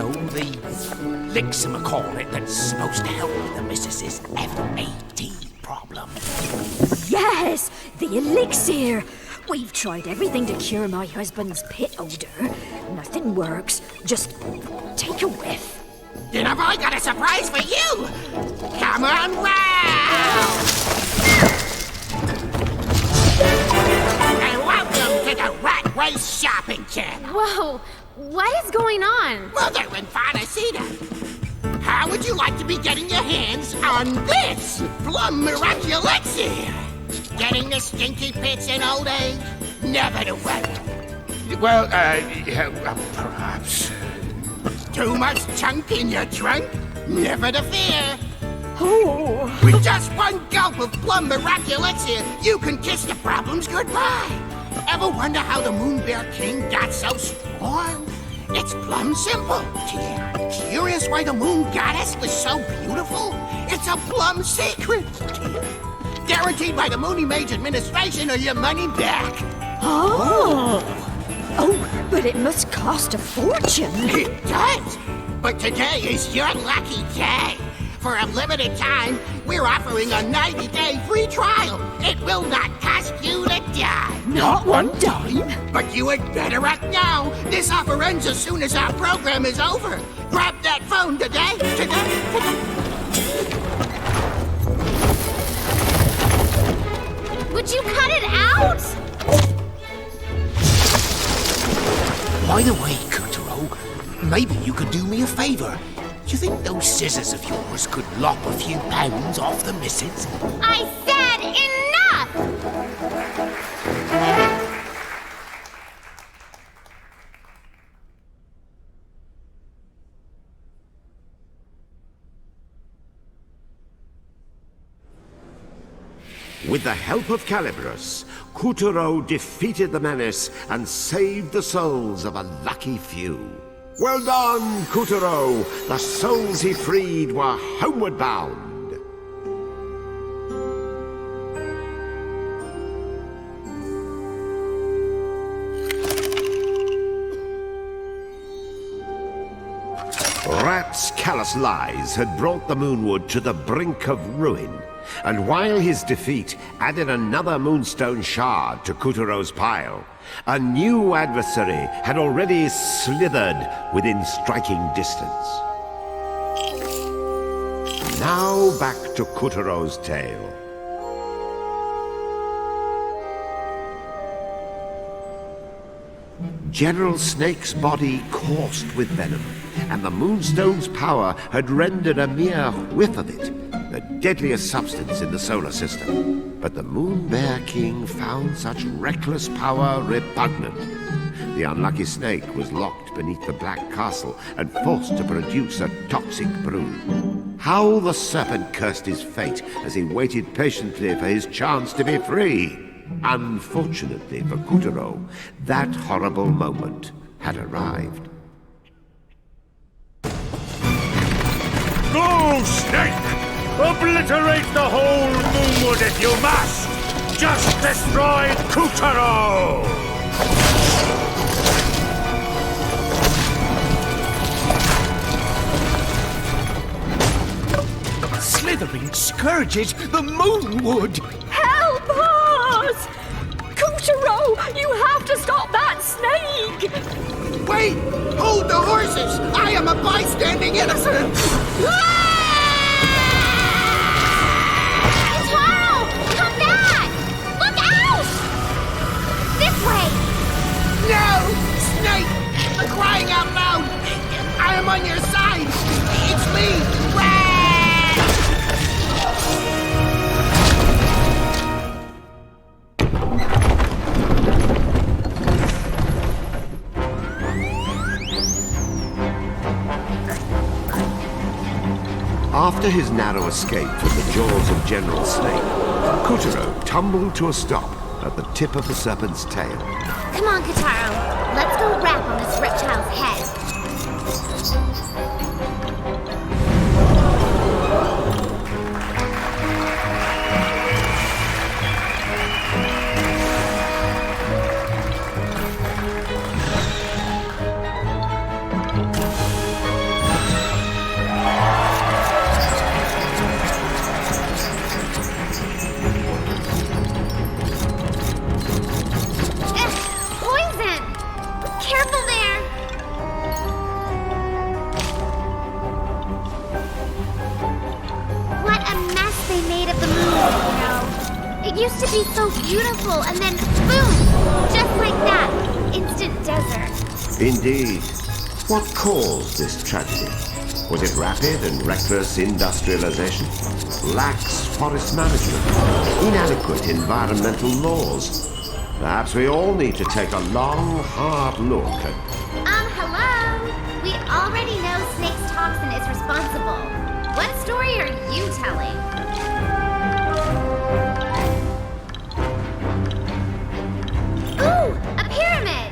Speaker 7: licksamacornet that's supposed to help with the missus's FAT problem?
Speaker 11: Yes, the elixir. We've tried everything to cure my husband's pit odor. Nothing works. Just take a whiff.
Speaker 12: Then have I got a surprise for you? Come on round! And welcome to the Rat Race Shopping Channel.
Speaker 5: Whoa, what is going on?
Speaker 12: Mother and Father Cedar, how would you like to be getting your hands on this plum miraculexir? Getting the stinky pits in old age? Never to worry.
Speaker 2: Well, perhaps.
Speaker 12: Too much junk in your trunk? Never to fear.
Speaker 11: Oh.
Speaker 12: With just one gulp of plum miraculexir, you can kiss the problems goodbye. Ever wonder how the Moon Bear King got so strong? It's plumb simple. Curious why the Moon Goddess was so beautiful? It's a plumb secret. Guaranteed by the Moony Mage administration or your money back.
Speaker 11: Oh. Oh, but it must cost a fortune.
Speaker 12: It does. But today is your lucky day. For a limited time, we're offering a 90-day free trial. It will not cost you a dime.
Speaker 11: Not one dime?
Speaker 12: But you had better act now. This offer ends as soon as our program is over. Grab that phone today.
Speaker 5: Would you cut it out?
Speaker 7: By the way, Kutaro, maybe you could do me a favor. Do you think those scissors of yours could lop a few pounds off the missus?
Speaker 5: I said enough!
Speaker 1: With the help of Calibros, Kutaro defeated the menace and saved the souls of a lucky few. Well done, Kutaro! The souls he freed were homeward bound. Rat's callous lies had brought the Moonwood to the brink of ruin. And while his defeat added another moonstone shard to Kutaro's pile, a new adversary had already slithered within striking distance. Now back to Kutaro's tale. General Snake's body coursed with venom, and the Moonstone's power had rendered a mere whiff of it the deadliest substance in the solar system. But the Moon Bear King found such reckless power repugnant. The unlucky snake was locked beneath the Black Castle and forced to produce a toxic brood. How the serpent cursed his fate as he waited patiently for his chance to be free. Unfortunately for Kutaro, that horrible moment had arrived.
Speaker 2: Go, Snake! Obliterate the whole Moonwood if you must! Just destroy Kutaro!
Speaker 7: Slithering scourges the Moonwood!
Speaker 11: Help us! Kutaro, you have to stop that snake!
Speaker 12: Wait! Hold the horses! I am a bystanding innocent!
Speaker 5: Taro! Come back! Look out! This way!
Speaker 12: No! Snake! I'm crying out loud! I am on your side! It's me! Rat!
Speaker 1: After his narrow escape from the jaws of General Snake, Kutaro tumbled to a stop at the tip of the serpent's tail.
Speaker 5: Come on, Kutaro. Let's go rap on this reptile's head. used to be so beautiful, and then boom! Just like that. Instant desert.
Speaker 1: Indeed. What caused this tragedy? Was it rapid and reckless industrialization? Lax forest management? Inadequate environmental laws? Perhaps we all need to take a long, hard look at...
Speaker 5: Hello? We already know Snake's toxin is responsible. What story are you telling? Ooh, a pyramid!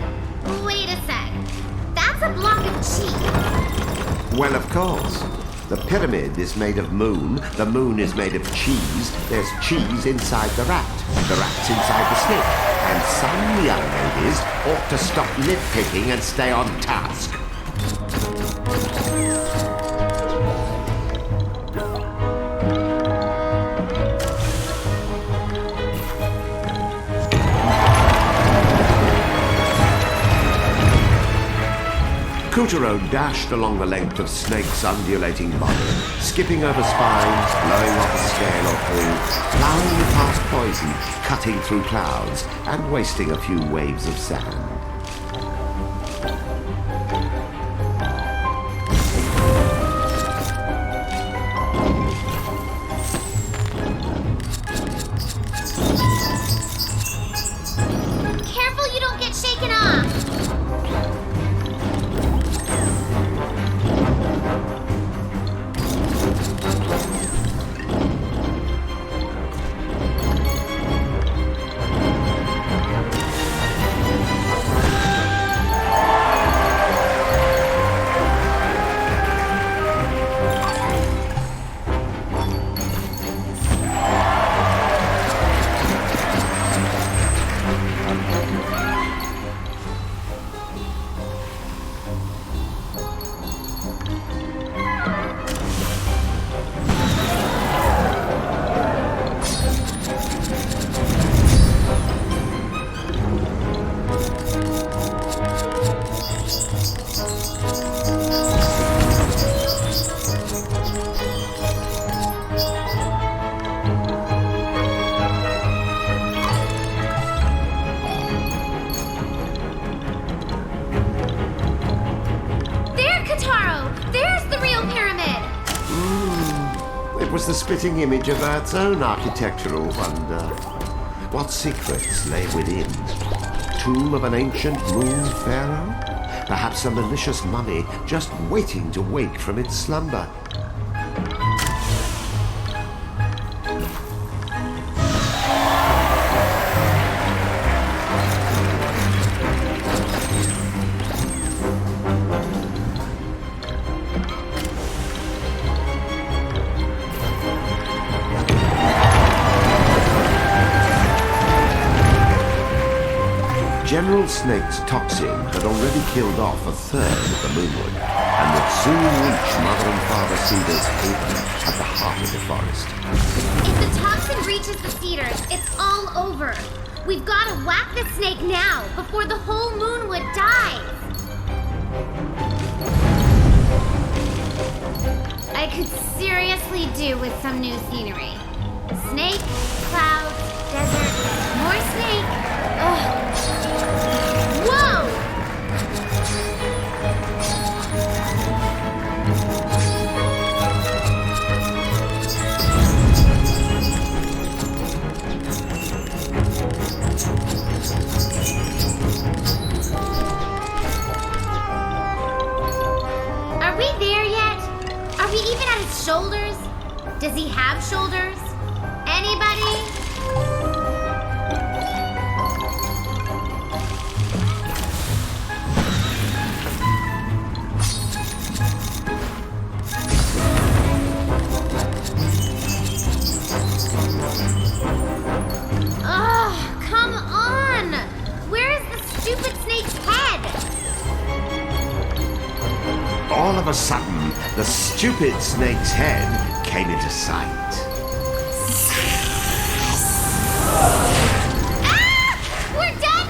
Speaker 5: Wait a sec. That's a block of cheese.
Speaker 1: Well, of course. The pyramid is made of moon, the moon is made of cheese, there's cheese inside the rat's inside the snake. And some young ladies ought to stop nitpicking and stay on task. Kutaro dashed along the length of Snake's undulating body, skipping over spines, blowing off a scale or two, plowing past poison, cutting through clouds, and wasting a few waves of sand.
Speaker 5: Careful you don't get shaken off.
Speaker 1: It was the spitting image of Earth's own architectural wonder. What secrets lay within? Tomb of an ancient moon pharaoh? Perhaps a malicious mummy just waiting to wake from its slumber. General Snake's toxin had already killed off a third of the moonwood, and would soon reach Mother and Father Cedar's haven at the heart of the forest.
Speaker 5: If the toxin reaches the cedars, it's all over. We've got to whack the snake now, before the whole moonwood dies. I could seriously do with some new scenery. Snake, clouds, desert, more snake. Ugh. Whoa! Are we there yet? Are we even at his shoulders? Does he have shoulders? Anybody? Oh, come on! Where is the stupid snake's head?
Speaker 1: All of a sudden, the stupid snake's head came into sight.
Speaker 5: Ah! We're done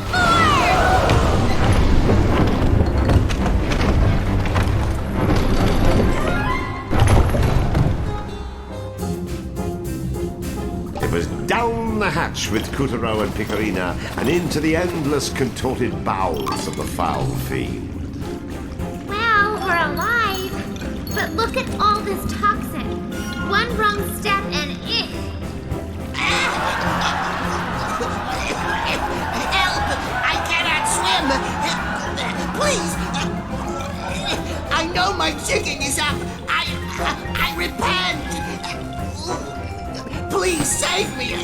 Speaker 1: It was down the hatch with Kutaro and Picarina and into the endless contorted bowels of the foul fiend.
Speaker 5: Well, we're alive. But look at all this toxin. One wrong step and
Speaker 12: Help! I cannot swim! Please! I know my jigging is up! I repent! Please save me!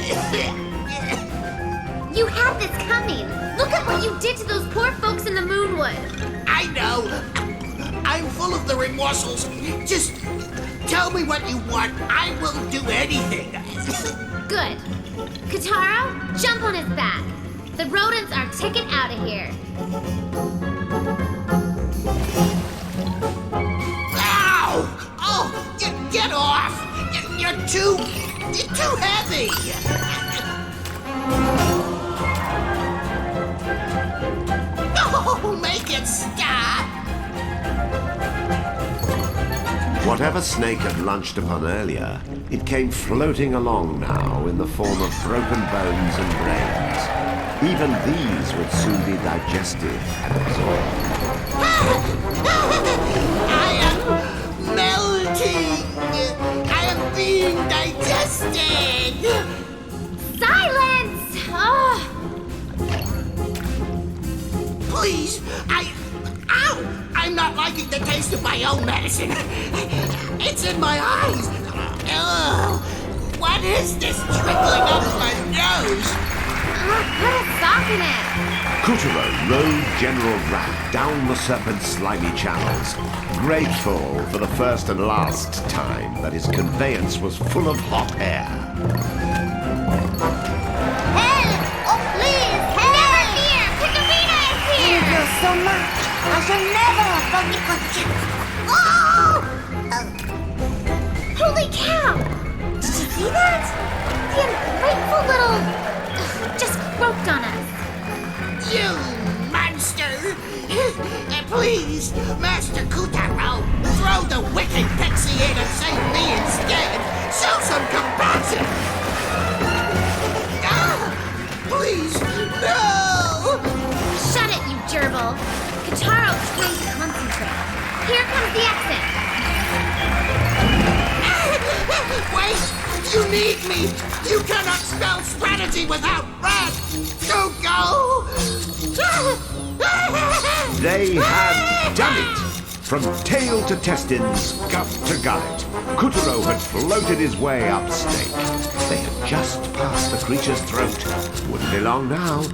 Speaker 5: You had this coming. Look at what you did to those poor folks in the Moonwood.
Speaker 12: I know! I'm full of the remorsals. Just tell me what you want. I will do anything.
Speaker 5: Good. Kotaro, jump on his back. The rodents are ticking out of here.
Speaker 12: Ow! Oh, get off! You're too heavy! Oh, make it stop!
Speaker 1: Whatever snake had lunched upon earlier, it came floating along now in the form of broken bones and brains. Even these would soon be digested and absorbed.
Speaker 12: I am melting! I am being digested!
Speaker 5: Silence! Oh.
Speaker 12: Please, Ow! I'm not liking the taste of my own medicine. It's in my eyes. Ugh. What is this trickling up my nose?
Speaker 5: Put a sock in it.
Speaker 1: Kutaro rode General Rat down the serpent's slimy channels, grateful for the first and last time that his conveyance was full of hot air.
Speaker 5: Help! Oh, please! Help! Never fear! Picarina is here!
Speaker 8: Thank you so much. I shall never forget you.
Speaker 5: Holy cow! Did you see that? The ungrateful little... just croaked on us.
Speaker 12: You monster! Please, Master Kutaro, throw the wicked pixie in and save me instead! Show some compassion! Please, no!
Speaker 5: Shut it, you gerbil! Kotaro, trying to concentrate. Here comes the exit.
Speaker 12: Wait! You need me! You cannot spell strategy without Rat! Go!
Speaker 1: They had done it! From tail to testins, gut to gullet, Kutaro had floated his way up Snake. They had just passed the creature's throat. Wouldn't be long now.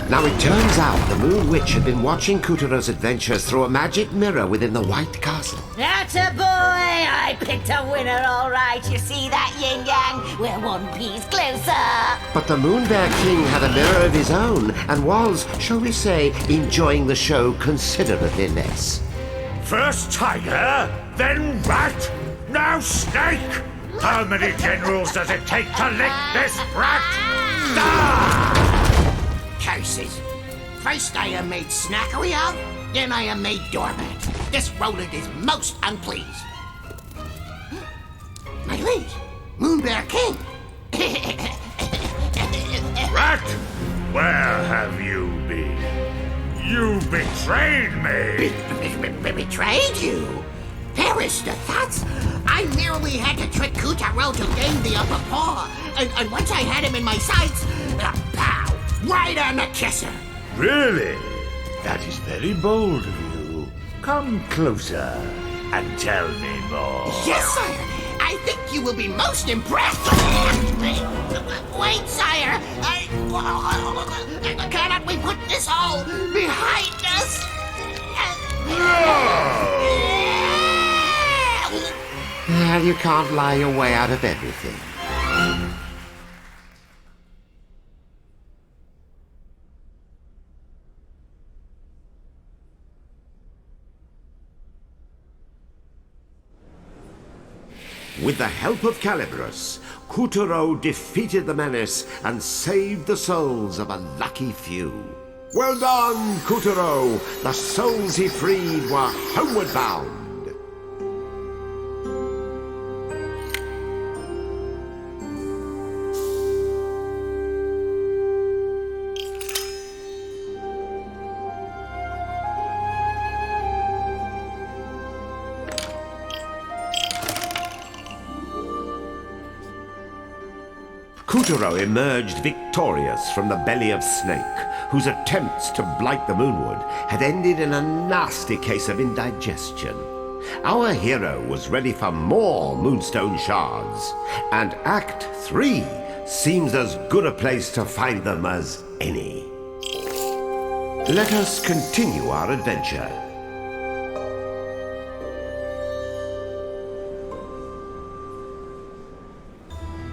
Speaker 1: Now it turns out the Moon Witch had been watching Kutaro's adventures through a magic mirror within the White Castle.
Speaker 3: Atta boy! I picked a winner, all right. You see that, Yin Yang? We're one piece closer.
Speaker 1: But the Moon Bear King had a mirror of his own and was, shall we say, enjoying the show considerably less.
Speaker 2: First Tiger, then Rat, now Snake! How many generals does it take to lick this rat?
Speaker 12: Curses! First I am made snackery of, then I am made doormat. This Roland is most unpleased. My liege, Moon Bear King!
Speaker 2: Rat! Where have you been? You betrayed me!
Speaker 12: Betrayed you? Perish the thoughts! I merely had to trick Kutaro to gain the upper paw, and once I had him in my sights, pow! Right on the kisser!
Speaker 2: Really? That is very bold of you. Come closer and tell me more.
Speaker 12: Yes, sire! I think you will be most impressed! Wait, sire! Cannot we put this all behind us?
Speaker 1: Well, you can't lie your way out of everything. With the help of Calibrus, Kutaro defeated the menace and saved the souls of a lucky few. Well done, Kutaro! The souls he freed were homeward bound. Kutaro emerged victorious from the belly of Snake, whose attempts to blight the Moonwood had ended in a nasty case of indigestion. Our hero was ready for more Moonstone shards, and Act 3 seems as good a place to find them as any. Let us continue our adventure.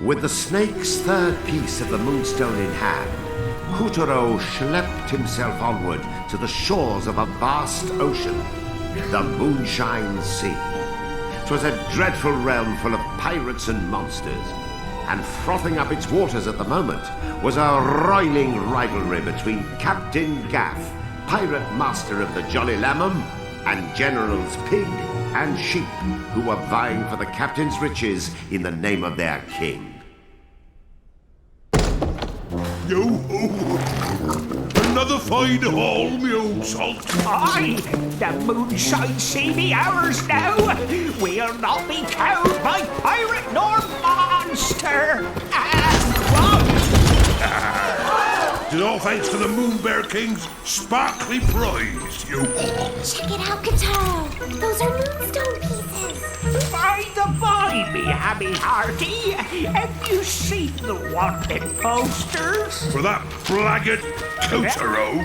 Speaker 1: With the snake's third piece of the Moonstone in hand, Kutaro schlepped himself onward to the shores of a vast ocean, the Moonshine Sea. 'Twas a dreadful realm full of pirates and monsters, and frothing up its waters at the moment was a roiling rivalry between Captain Gaff, pirate master of the Jolly Lamham, and Generals Pig and Sheep, who were vying for the captain's riches in the name of their king.
Speaker 2: Yo-ho! Another fine haul, me old salt.
Speaker 13: Aye, the Moonshine Sea be ours now. We'll not be cowed by pirate nor monster.
Speaker 2: It is all thanks to the Moon Bear King's sparkly prize, you.
Speaker 5: Check it out, Kutaro. Those are moonstone pieces.
Speaker 13: By the by, me hammy hearty, have you seen the wanted posters?
Speaker 2: For that blackguard Kotaro.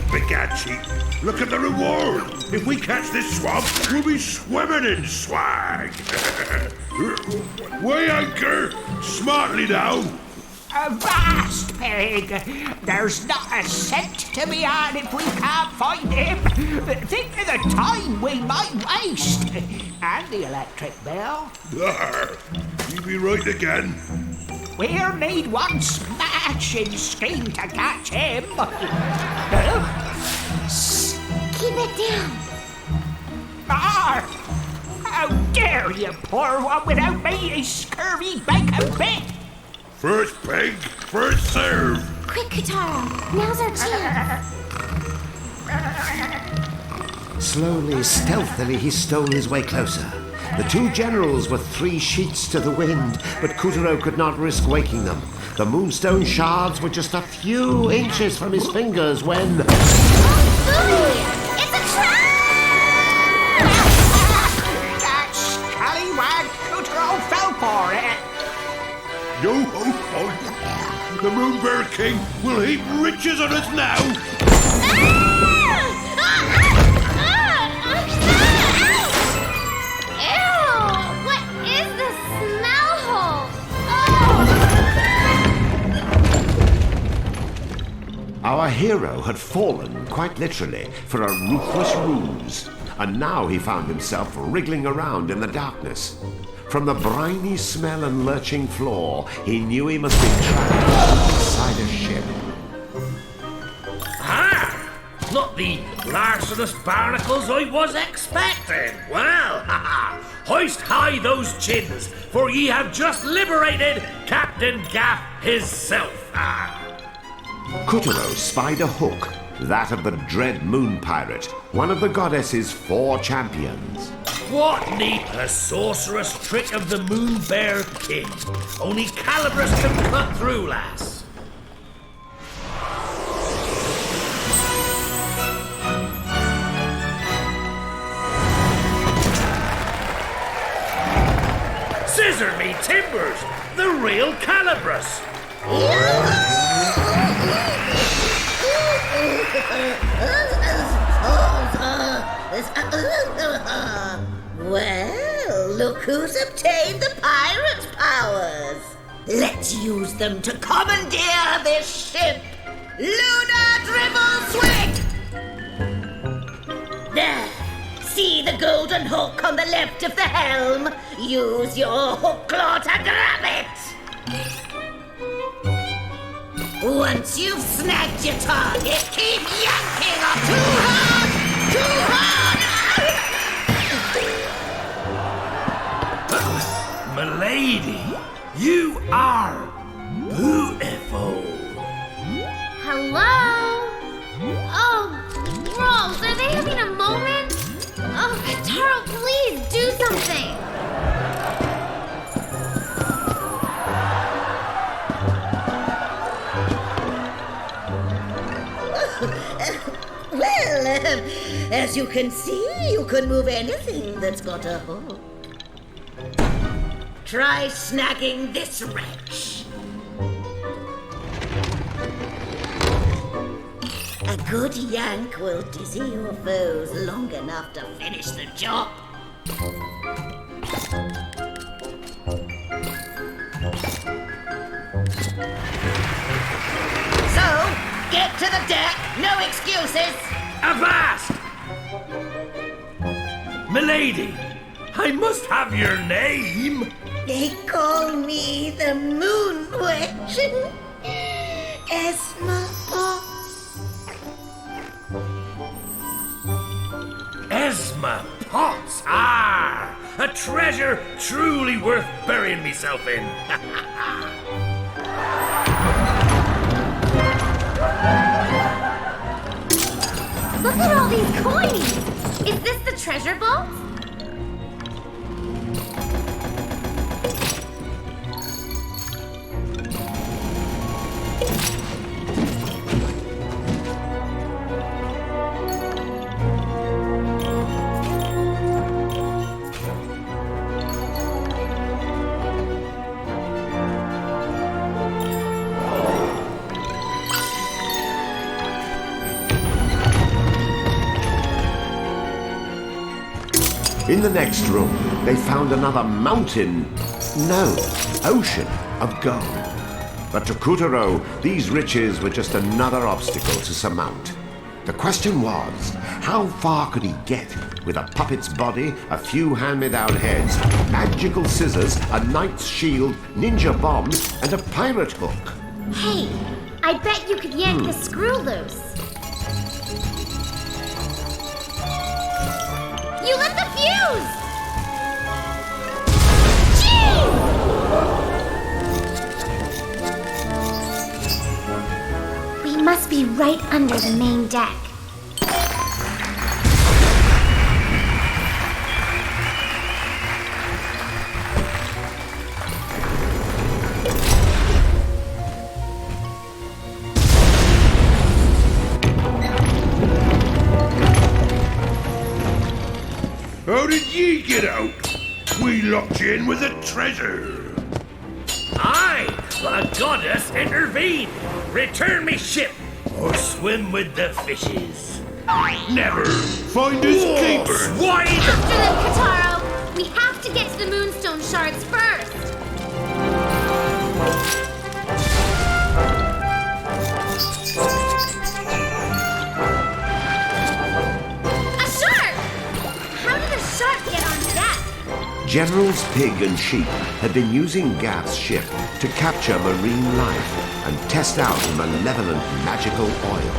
Speaker 2: Bagachi, look at the reward. If we catch this swamp, we'll be swimming in swag. Weigh anchor, smartly now.
Speaker 13: Avast, Pig! There's not a cent to be had if we can't find him. Think of the time we might waste. And the electric bill.
Speaker 2: You be right again.
Speaker 13: We'll need one smashing scheme to catch him.
Speaker 5: Shh! Keep it down.
Speaker 13: How dare you pour one without me, you scurvy bacon bit!
Speaker 2: First pig, first serve.
Speaker 5: Quick, Kutaro. Now's our chance.
Speaker 1: Slowly, stealthily, he stole his way closer. The two generals were 3 sheets to the wind, but Kutaro could not risk waking them. The Moonstone shards were just a few inches from his fingers when...
Speaker 5: It's a trap!
Speaker 13: That scallywag Kutaro fell for it.
Speaker 2: Yo-ho-ho! The Moon Bear King will heap riches on us now!
Speaker 5: Ew! What is this smell hole?
Speaker 1: Our hero had fallen, quite literally, for a ruthless ruse, and now he found himself wriggling around in the darkness. From the briny smell and lurching floor, he knew he must be trapped inside a ship.
Speaker 14: Ah! Not the larcenous barnacles I was expecting. Well, hoist high those chins, for ye have just liberated Captain Gaff hisself.
Speaker 1: Kuturo spied a hook, that of the dread moon pirate, one of the goddess's 4 champions.
Speaker 14: What neat a sorcerous trick of the Moon Bear King. Only Calabrus can cut through, lass. Scissor me timbers! The real Calabrus!
Speaker 3: Well, look who's obtained the pirate's powers. Let's use them to commandeer this ship. Lunar Dribble Swing! There. See the golden hook on the left of the helm? Use your hook claw to grab it! Once you've snagged your target, keep yanking up too hard! Too hard!
Speaker 14: Milady, you are beautiful.
Speaker 5: Hello? Oh, Rose, are they having a moment? Oh, Kataro, please do something.
Speaker 3: Well, as you can see, you can move anything that's got a hook. Try snagging this wretch. A good yank will dizzy your foes long enough to finish the job. So, get to the deck, no excuses.
Speaker 14: Avast! Milady, I must have your name.
Speaker 3: They call me the Moon Witch. Esma Potts.
Speaker 14: Esma Potts, ah! A treasure truly worth burying myself in.
Speaker 5: Look at all these coins! Is this the treasure vault?
Speaker 1: In the next room, they found another ocean of gold. But to Kuturo, these riches were just another obstacle to surmount. The question was, how far could he get with a puppet's body, a few hand-me-down heads, magical scissors, a knight's shield, ninja bombs, and a pirate hook?
Speaker 5: Hey, I bet you could yank the screw loose. You lit the fuse! Jeez! We must be right under the main deck.
Speaker 2: How did ye get out? We locked you in with a treasure.
Speaker 14: Aye, a goddess intervened. Return me ship, or swim with the fishes.
Speaker 2: Never. Find us keepers.
Speaker 14: Wide!
Speaker 5: After them, Kataro! We have to get to the Moonstone shards first! A shark! How did a shark get on deck?
Speaker 1: Generals Pig and Sheep had been using Gath's ship to capture marine life and test out a malevolent magical oil.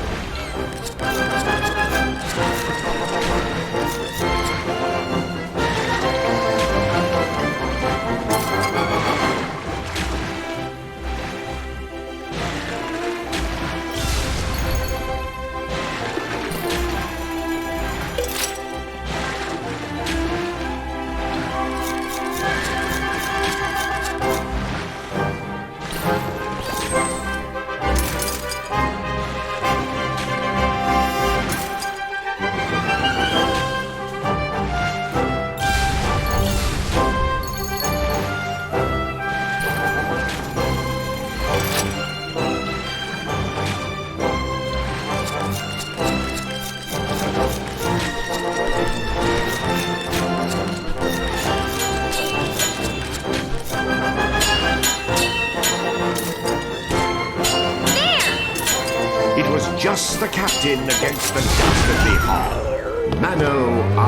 Speaker 1: was just the captain against the dastardly Hog. Mano a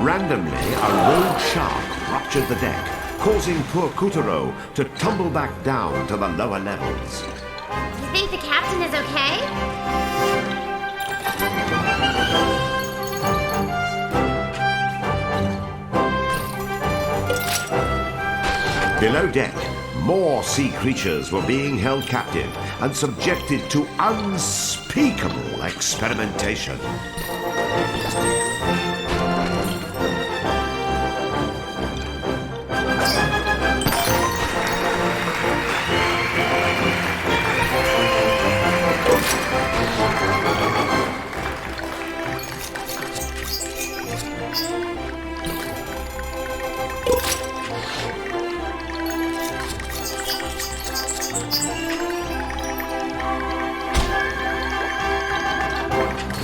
Speaker 1: Randomly, a rogue shark ruptured the deck, causing poor Kutaro to tumble back down to the lower levels.
Speaker 5: You think the captain is okay?
Speaker 1: Below deck, more sea creatures were being held captive and subjected to unspeakable experimentation.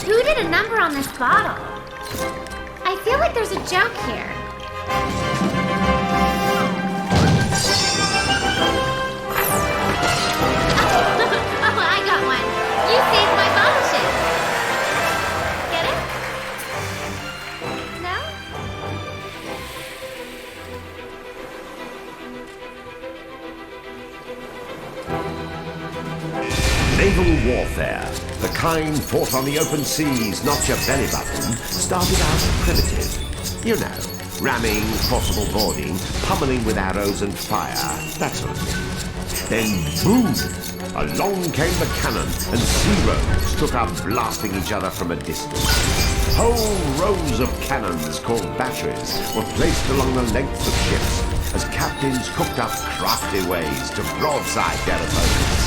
Speaker 5: Who did a number on this bottle? I feel like there's a joke here. Oh, I got one. You saved my bottle shape. Get it? No?
Speaker 1: Naval warfare, the kind fought on the open seas, not your belly button, started out primitive. You know, ramming, possible boarding, pummeling with arrows and fire, that sort of thing. Then boom! Along came the cannon, and sea rogues took up blasting each other from a distance. Whole rows of cannons called batteries were placed along the lengths of ships as captains cooked up crafty ways to broadside their opponents.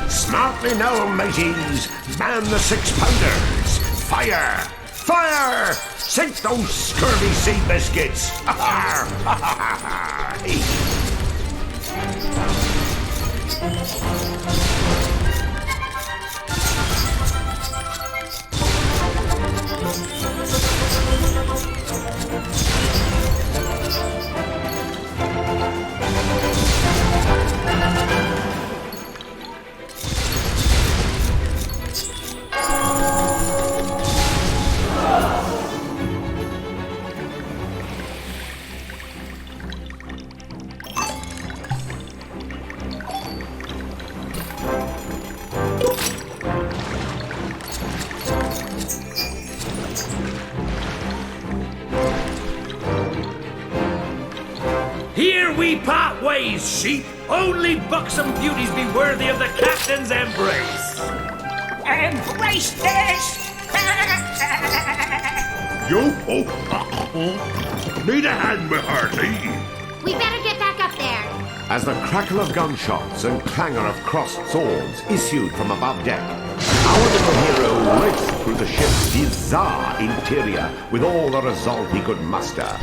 Speaker 1: Smartly known, mateys! Man the 6-pounders! Fire! Fire! Sink those scurvy sea biscuits!
Speaker 14: Here we part ways, sheep. Only buxom beauties be worthy of the captain's embrace.
Speaker 13: Embrace this!
Speaker 2: You need a hand, my hearty.
Speaker 5: We better get back up there.
Speaker 1: As the crackle of gunshots and clangor of crossed swords issued from above deck, our little hero raced through the ship's bizarre interior with all the resolve he could muster.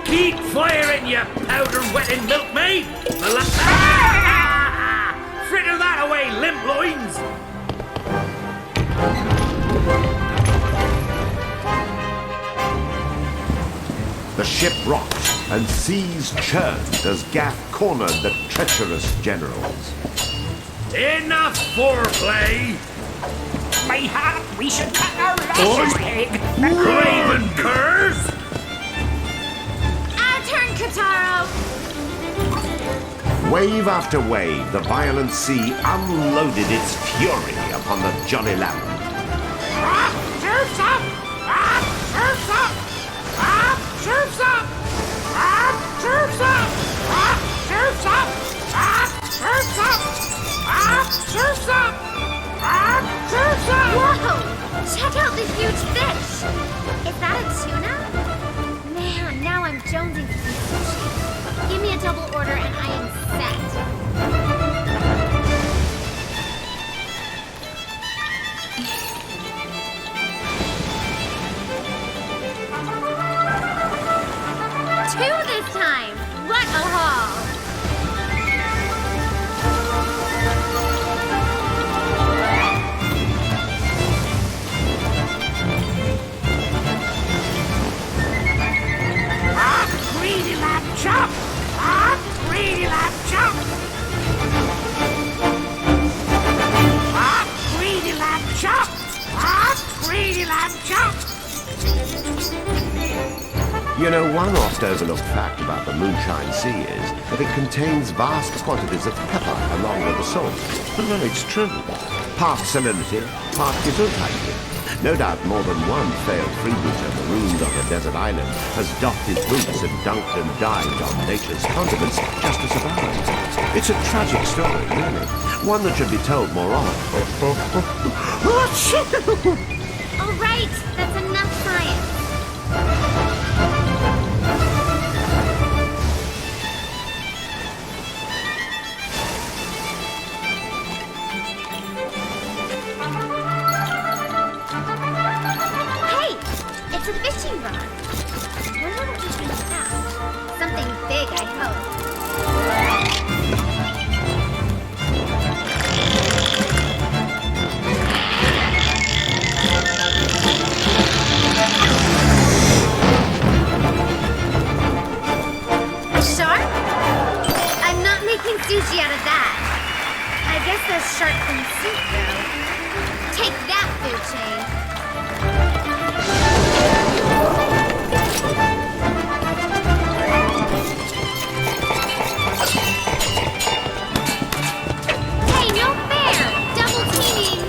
Speaker 14: Keep firing, you powder-wetting milkmaid! Fritter that away, limp loins!
Speaker 1: The ship rocked and seas churned as Gaff cornered the treacherous generals.
Speaker 14: Enough foreplay!
Speaker 13: Mayhap we should cut our lashes, pig!
Speaker 14: Raven curs!
Speaker 5: Our turn, Kotaro!
Speaker 1: Wave after wave, the violent sea unloaded its fury upon the Jolly Lamb.
Speaker 9: Surf's up! Surf's up! Surf's up! Surf's up! Surf's up! Surf's up! Surf's up! Surf's up!
Speaker 5: Whoa! Check out this huge fish! Is that a tuna? Man, now I'm jonesing for some sushi. Give me a double order and I am set. Two this time! What a haul!
Speaker 1: You know, one oft-overlooked fact about the Moonshine Sea is that it contains vast quantities of pepper along with the salt. No, it's true. Part salinity, part gesundheitlich. No doubt more than one failed freebooter marooned on a desert island has doffed his boots and dunked and dived on nature's condiments just to survive. It's a tragic story, really. One that should be told more often.
Speaker 5: All right, that's enough science.
Speaker 9: It's a fishing rod. I wonder what we can catch. Something big, I hope.
Speaker 5: A shark? I'm not making sushi out of that. I guess there's sharks in the soup, though. Take that, food chain. Hey, no fair! Double teaming!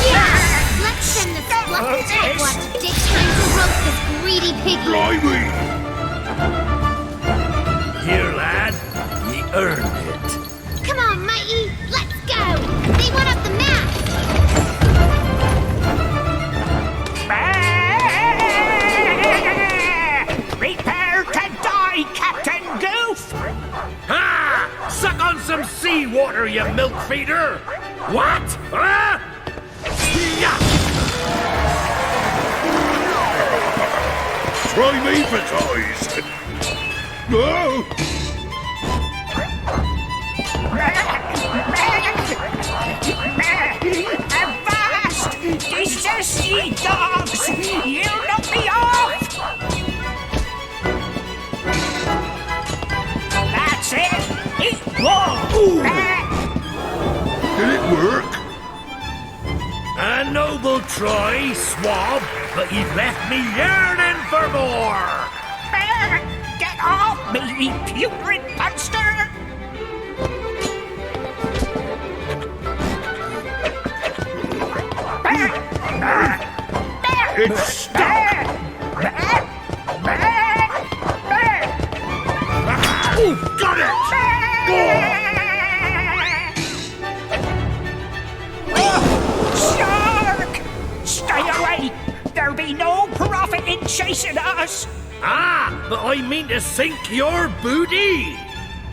Speaker 5: Yeah! Let's send this fluffy tightwad to dig time to roast this greedy piggy!
Speaker 2: Blimey!
Speaker 14: Here, lad. Ye earned it.
Speaker 5: Come on, matey! Let's go! They want up the map!
Speaker 13: Prepare to die, Captain Goof!
Speaker 14: Ha! Suck on some seawater, you milk feeder! What? Huh? Yeah!
Speaker 2: Try me for toys! Oh!
Speaker 13: Avast! Desist, ye dogs! You knock me off! That's it! Eat more!
Speaker 2: Did it work?
Speaker 14: A noble try, swab, but you've left me yearning for more!
Speaker 13: Get off me, ye putrid monster!
Speaker 2: It's stuck! Oh, got it!
Speaker 13: Shark! Stay away! There'll be no profit in chasing us!
Speaker 14: Ah, but I mean to sink your booty!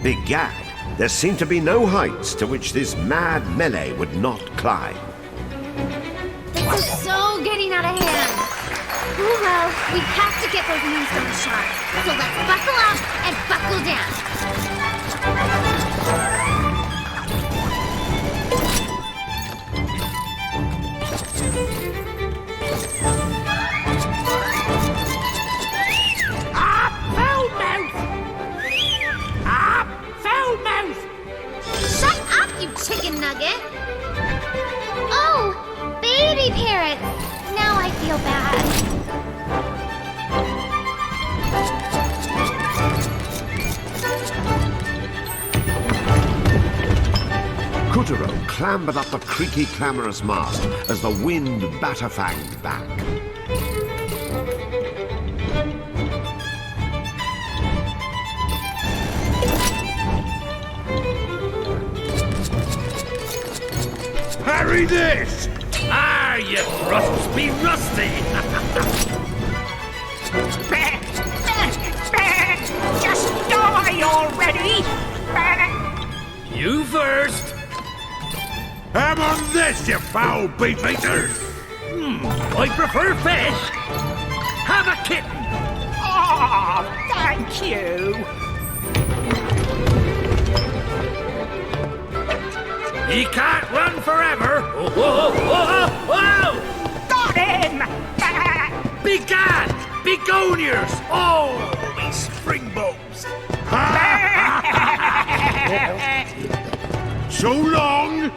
Speaker 1: Begad, there seem to be no heights to which this mad melee would not climb.
Speaker 5: This is so getting out of hand. Oh well, we have to get those moonstone sharks. So let's buckle up and buckle down. Shut up, you chicken nugget! Oh, baby parrots! Now I feel bad.
Speaker 1: Kutaro clambered up the creaky, clamorous mast as the wind batterfanged back.
Speaker 2: Parry this!
Speaker 14: Ah, you crusts be rusty!
Speaker 13: Just die already!
Speaker 14: You first!
Speaker 2: Have on this, you foul beef eaters!
Speaker 14: I prefer fish! Have a kitten!
Speaker 13: Oh, thank you!
Speaker 14: He can't run forever! Whoa, whoa, whoa, whoa!
Speaker 13: Got him!
Speaker 14: Begad! Begonias! Oh, me springbones!
Speaker 2: So long!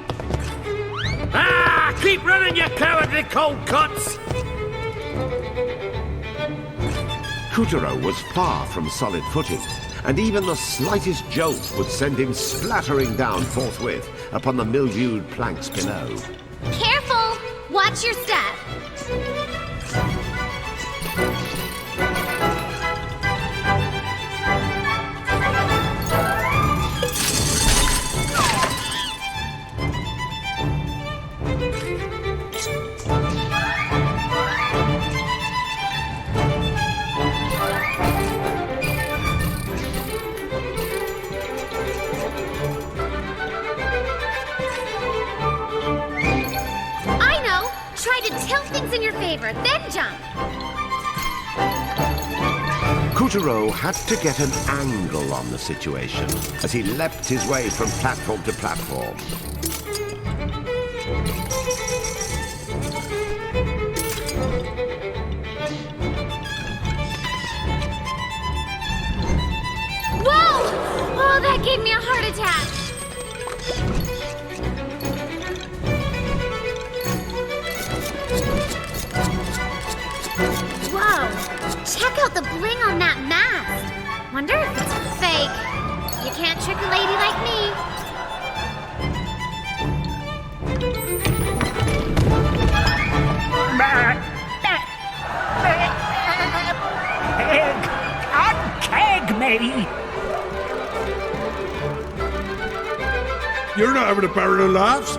Speaker 14: Ah! Keep running, you cowardly cold cuts!
Speaker 1: Kuturo was far from solid footing, and even the slightest jolt would send him splattering down forthwith upon the mildewed planks below.
Speaker 5: Careful! Watch your step. Then jump!
Speaker 1: Kuturo had to get an angle on the situation as he leapt his way from platform to platform.
Speaker 5: Whoa! Oh, that gave me a heart attack! Check out the bling on that mask. Wonder if it's fake. You can't trick a lady like me.
Speaker 13: Pig! Unkeg me!
Speaker 2: You're not having a barrel of laughs?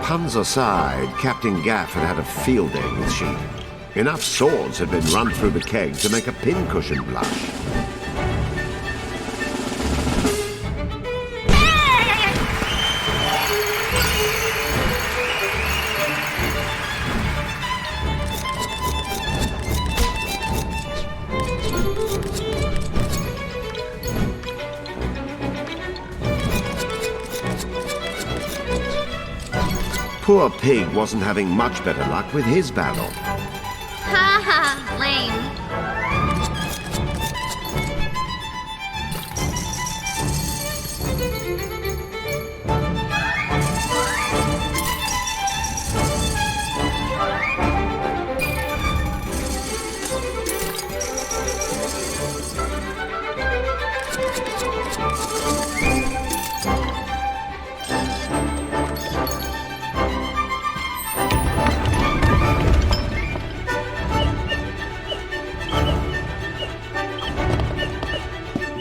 Speaker 1: Puns aside, Captain Gaff had had a field day with sheep. Enough swords had been run through the keg to make a pincushion blush. Poor Pig wasn't having much better luck with his battle.
Speaker 5: Ha ha, lame.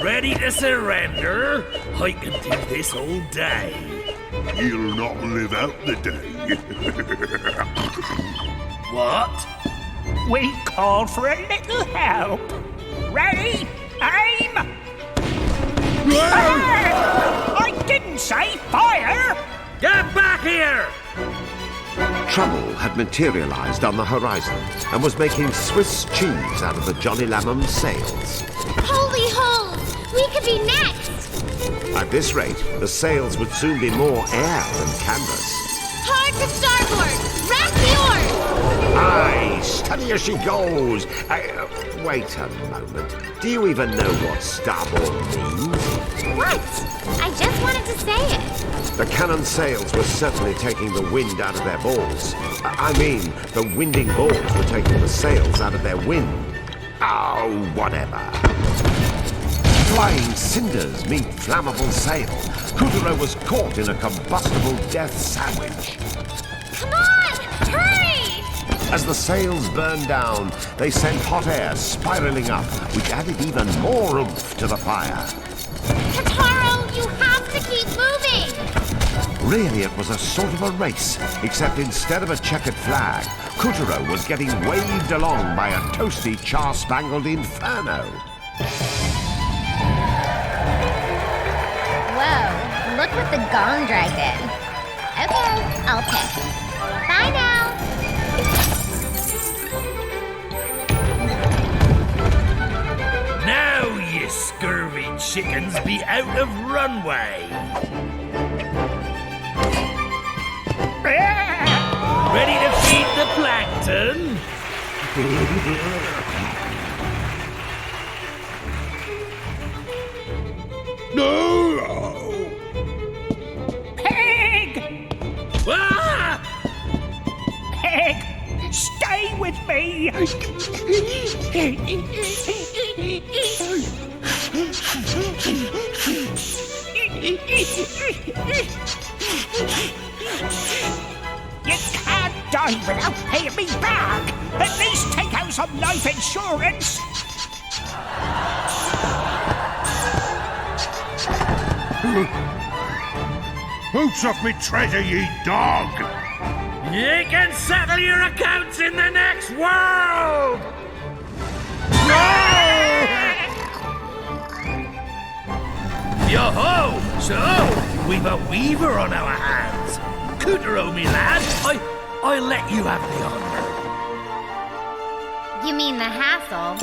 Speaker 14: Ready to surrender? I can do this all day.
Speaker 2: You'll not live out the day.
Speaker 14: What?
Speaker 13: We called for a little help. Ready? Aim! Fire! I didn't say fire!
Speaker 14: Get back here!
Speaker 1: Trouble had materialized on the horizon and was making Swiss cheese out of the Johnny Lammum's sails.
Speaker 5: Holy holes! We could be next!
Speaker 1: At this rate, the sails would soon be more air than canvas.
Speaker 5: Hard to starboard! Rack the oars!
Speaker 1: Aye, steady as she goes. Wait a moment. Do you even know what starboard means?
Speaker 5: What? I just wanted to say it.
Speaker 1: The cannon sails were certainly taking the wind out of their balls. I mean, the winding balls were taking the sails out of their wind. Oh, whatever. Flying cinders meet flammable sail. Kuturo was caught in a combustible death sandwich.
Speaker 5: Come on! Hurry!
Speaker 1: As the sails burned down, they sent hot air spiraling up, which added even more oomph to the fire.
Speaker 5: Kataro, you have to keep moving!
Speaker 1: Really, it was a sort of a race, except instead of a checkered flag, Kuturo was getting waved along by a toasty, char-spangled inferno.
Speaker 5: Whoa, look what the gong dragged in. Okay, I'll pick. Bye now!
Speaker 14: Now, you scurvy chickens, be out of runway. Ready to feed the plankton?
Speaker 2: No!
Speaker 13: Pig!
Speaker 14: Ah!
Speaker 13: Pig! Stay with me! You can't die without paying me back! At least take out some life insurance!
Speaker 2: Boots off me treasure, ye dog!
Speaker 14: You can settle your accounts in the next world! Yo-ho! So, we've a weaver on our hands. Cootero, me lad, I'll let you have the honor.
Speaker 5: You mean the hassle?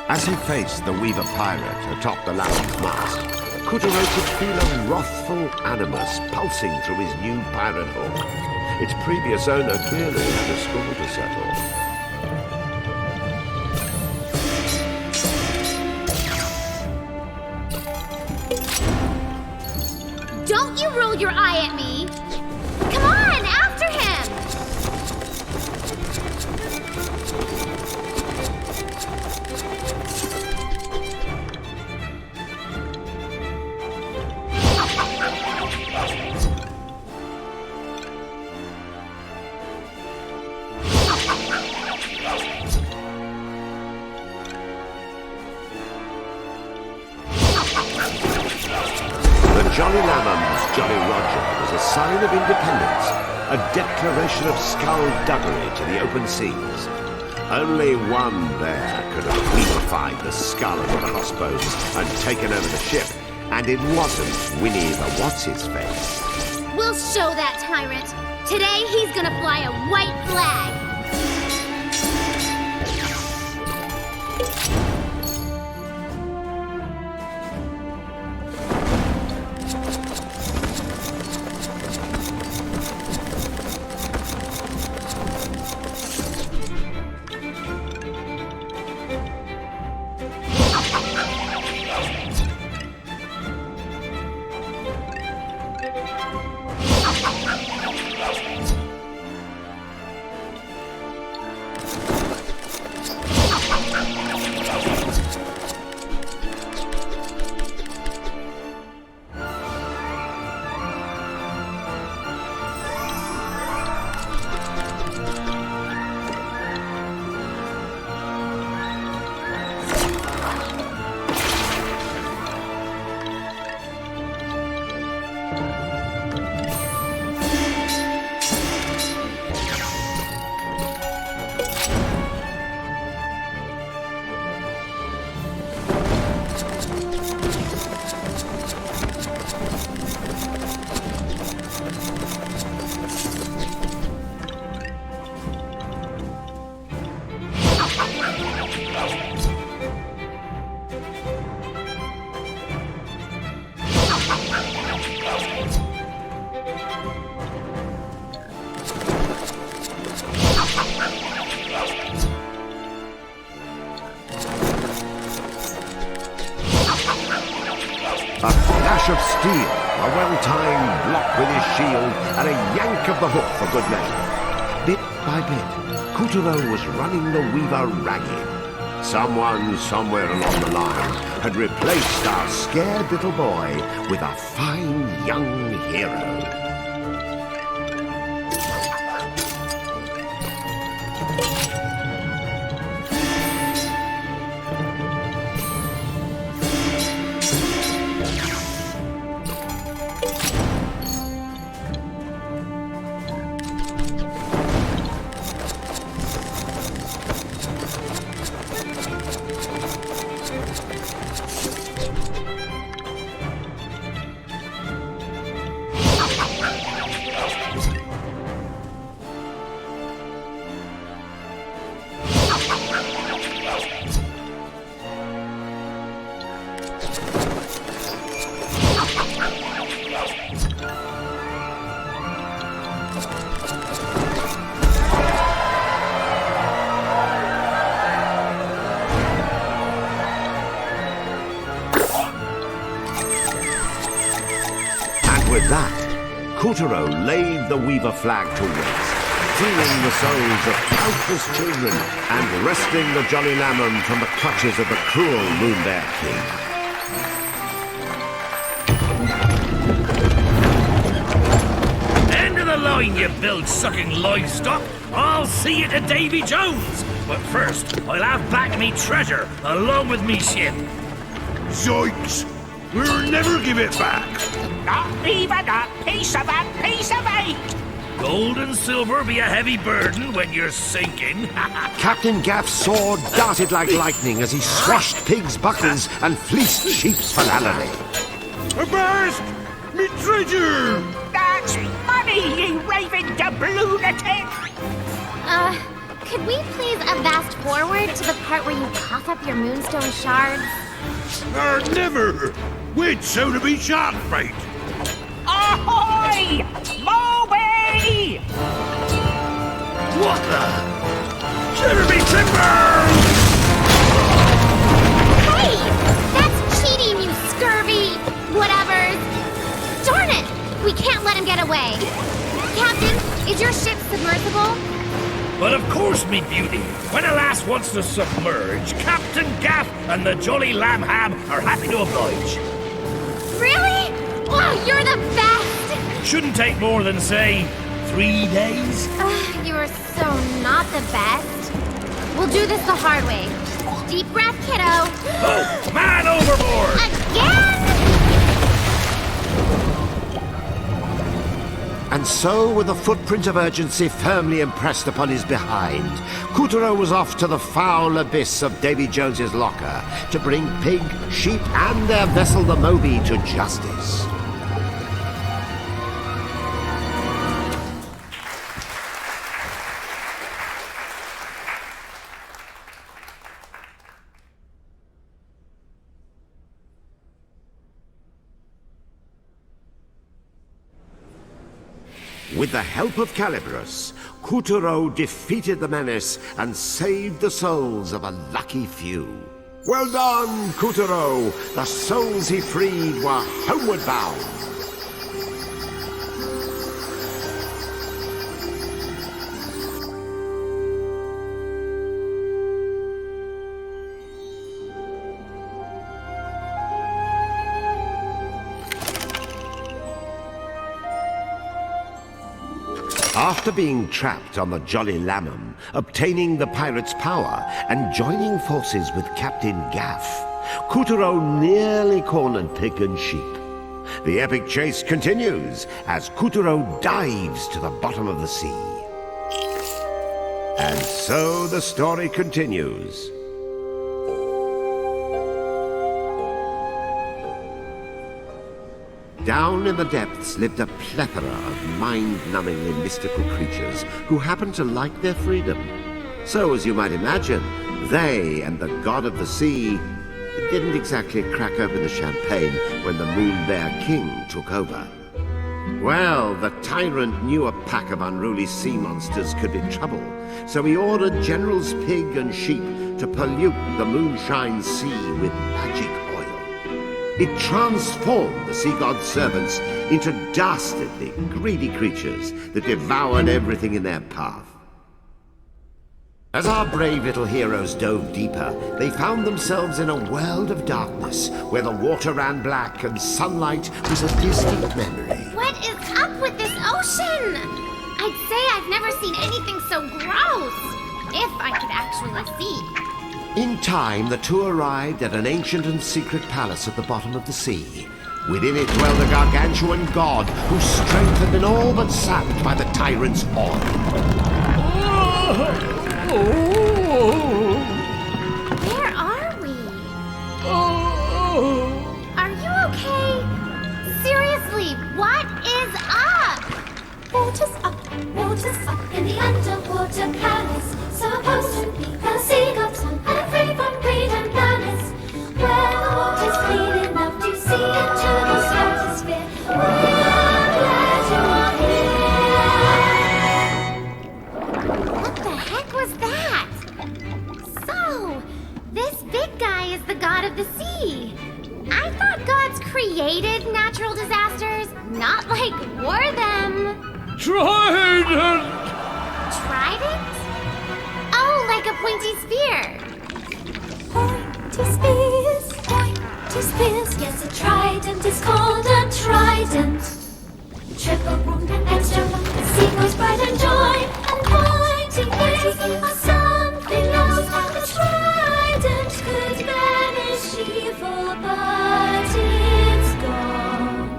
Speaker 1: As he faced the weaver pirate atop the lantern's mast, Cootero could feel a wrathful animus pulsing through his new pirate hook. Its previous owner clearly had a score to settle.
Speaker 5: Don't you roll your eye at me! Come on, after him!
Speaker 1: The Jolly Lambham's Jolly Roger was a sign of independence, a declaration of skullduggery to the open seas. Only one bear could have weavified the skull and crossbones and taken over the ship, and it wasn't Winnie the What's-His-Face.
Speaker 5: We'll show that tyrant. Today he's gonna fly a white flag.
Speaker 1: A flash of steel, a well-timed block with his shield, and a yank of the hook for good measure. Bit by bit, Cootero was running the weaver ragged. Someone, somewhere along the line, had replaced our scared little boy with a fine young hero. With that, Cootero laid the weaver flag to rest, freeing the souls of countless children and wresting the Jolly Lamb from the clutches of the cruel Moon Bear King.
Speaker 14: End of the line, you bilge-sucking livestock! I'll see you to Davy Jones! But first, I'll have back me treasure, along with me ship.
Speaker 2: Zoinks! We'll never give it back!
Speaker 13: Not even a piece of eight!
Speaker 14: Gold and silver be a heavy burden when you're sinking.
Speaker 1: Captain Gaff's sword darted like lightning as he swashed pigs' buckles and fleeced sheep's finality.
Speaker 2: Avast! Me treasure!
Speaker 13: That's money, you raving lunatic!
Speaker 5: Could we please avast forward to the part where you cough up your moonstone shards?
Speaker 2: Never! We'd sooner be shark bait!
Speaker 13: Ahoy! Moby!
Speaker 14: What the? Shiver me timbers!
Speaker 5: Hey! That's cheating, you scurvy whatevers! Darn it! We can't let him get away. Captain, is your ship submersible?
Speaker 14: But of course, me beauty. When a lass wants to submerge, Captain Gaff and the Jolly Lamb Ham are happy to oblige.
Speaker 5: Really? Wow, you're the best!
Speaker 14: Shouldn't take more than, say, 3 days.
Speaker 5: You are so not the best. We'll do this the hard way. Deep breath, kiddo.
Speaker 14: Oh, man overboard!
Speaker 5: Again?
Speaker 1: And so, with the footprint of urgency firmly impressed upon his behind, Couturier was off to the foul abyss of Davy Jones's locker to bring pig, sheep, and their vessel the Moby to justice. With the help of Calibros, Couturier defeated the menace and saved the souls of a lucky few. Well done, Couturier! The souls he freed were homeward bound. After being trapped on the Jolly Lamb, obtaining the pirate's power, and joining forces with Captain Gaff, Couturier nearly cornered pig and sheep. The epic chase continues as Couturier dives to the bottom of the sea. And so the story continues. Down in the depths lived a plethora of mind-numbingly mystical creatures who happened to like their freedom. So, as you might imagine, they and the god of the sea didn't exactly crack open the champagne when the Moon Bear King took over. Well, the tyrant knew a pack of unruly sea monsters could be trouble, so he ordered Generals Pig and Sheep to pollute the moonshine sea with magic oil. It transformed the sea god's servants into dastardly, greedy creatures that devoured everything in their path. As our brave little heroes dove deeper, they found themselves in a world of darkness, where the water ran black and sunlight was a distant memory.
Speaker 5: What is up with this ocean? I'd say I've never seen anything so gross. If I could actually see.
Speaker 1: In time, the two arrived at an ancient and secret palace at the bottom of the sea. Within it dwelled a gargantuan god whose strength had been all but sapped by the tyrant's oil.
Speaker 5: Where are we? Are you okay? Seriously, what is up?
Speaker 9: Water's up in the underwater palace. Supposed to be the sea god's son and free from greed and malice. Where the water's clean enough to see into the stratosphere. We're glad you are here.
Speaker 5: What the heck was that? So, this big guy is the god of the sea. I thought gods created natural disasters, not like war them.
Speaker 10: Trident!
Speaker 5: pointy spear.
Speaker 9: Pointy spears. Yes, a trident is called a trident. Triple wound and extra long, sequels pride and joy. And pointy ears are something else. A trident could banish evil, but it's gone.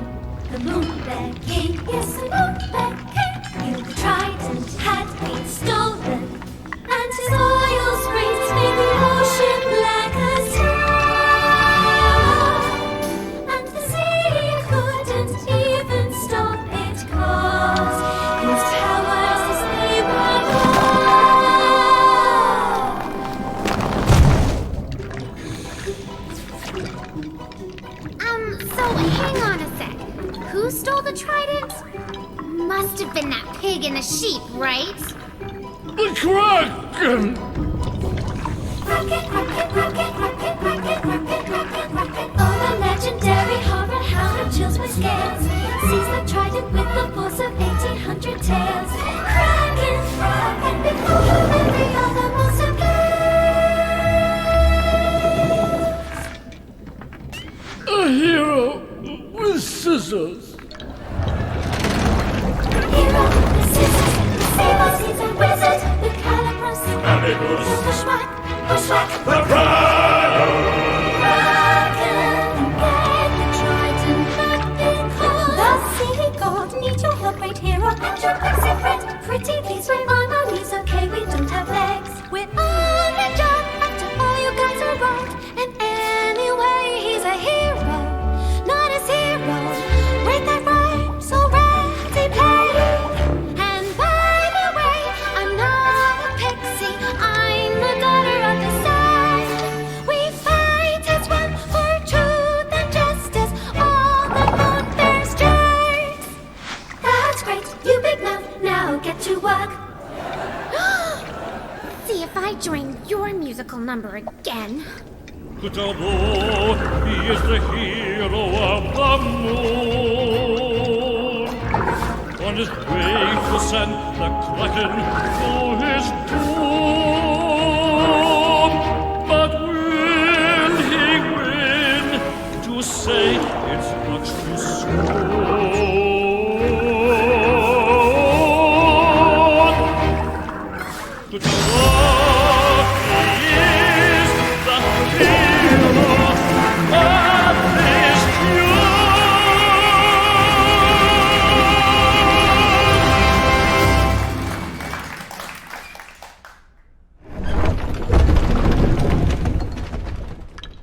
Speaker 9: The moon bear king, yes, the moon bear king. Knew the trident had been stolen, and his oil springs made the ocean black as tar. And the sea couldn't even stop it, 'cause his powers as they were
Speaker 5: gone. So hang on a sec. Who stole the trident? Must have been that pig and the sheep, right?
Speaker 14: The Kraken!
Speaker 9: Oh, the legendary horror hound chills my scales. Sees the trident with the force of 1800 tales. Kraken, before every other monster plays.
Speaker 14: A hero with scissors.
Speaker 9: Hero with scissors, save us, he's a wizard. The Calibros, Bushwhack,
Speaker 14: The Kraken!
Speaker 9: Need your help, great hero, and your pixie friend. Pretty please, we're on our knees, okay, we don't have legs. We're on the job, after all you guys are wrong. And anyway, he's a hero, not a zero. Rate that rhyme, so ready, play. And by the way, I'm not a pixie, I'm the daughter of the sun. We fight as one for truth and justice, all the moon bears jerks. That's great, you big mouth, now get to work.
Speaker 5: See if I join your musical number again.
Speaker 14: Kutaro, he is the hero of the moon. On his way to send the Kraken to his doom. But will he win? To say it's much too soon. Kutaro, he is the hero of this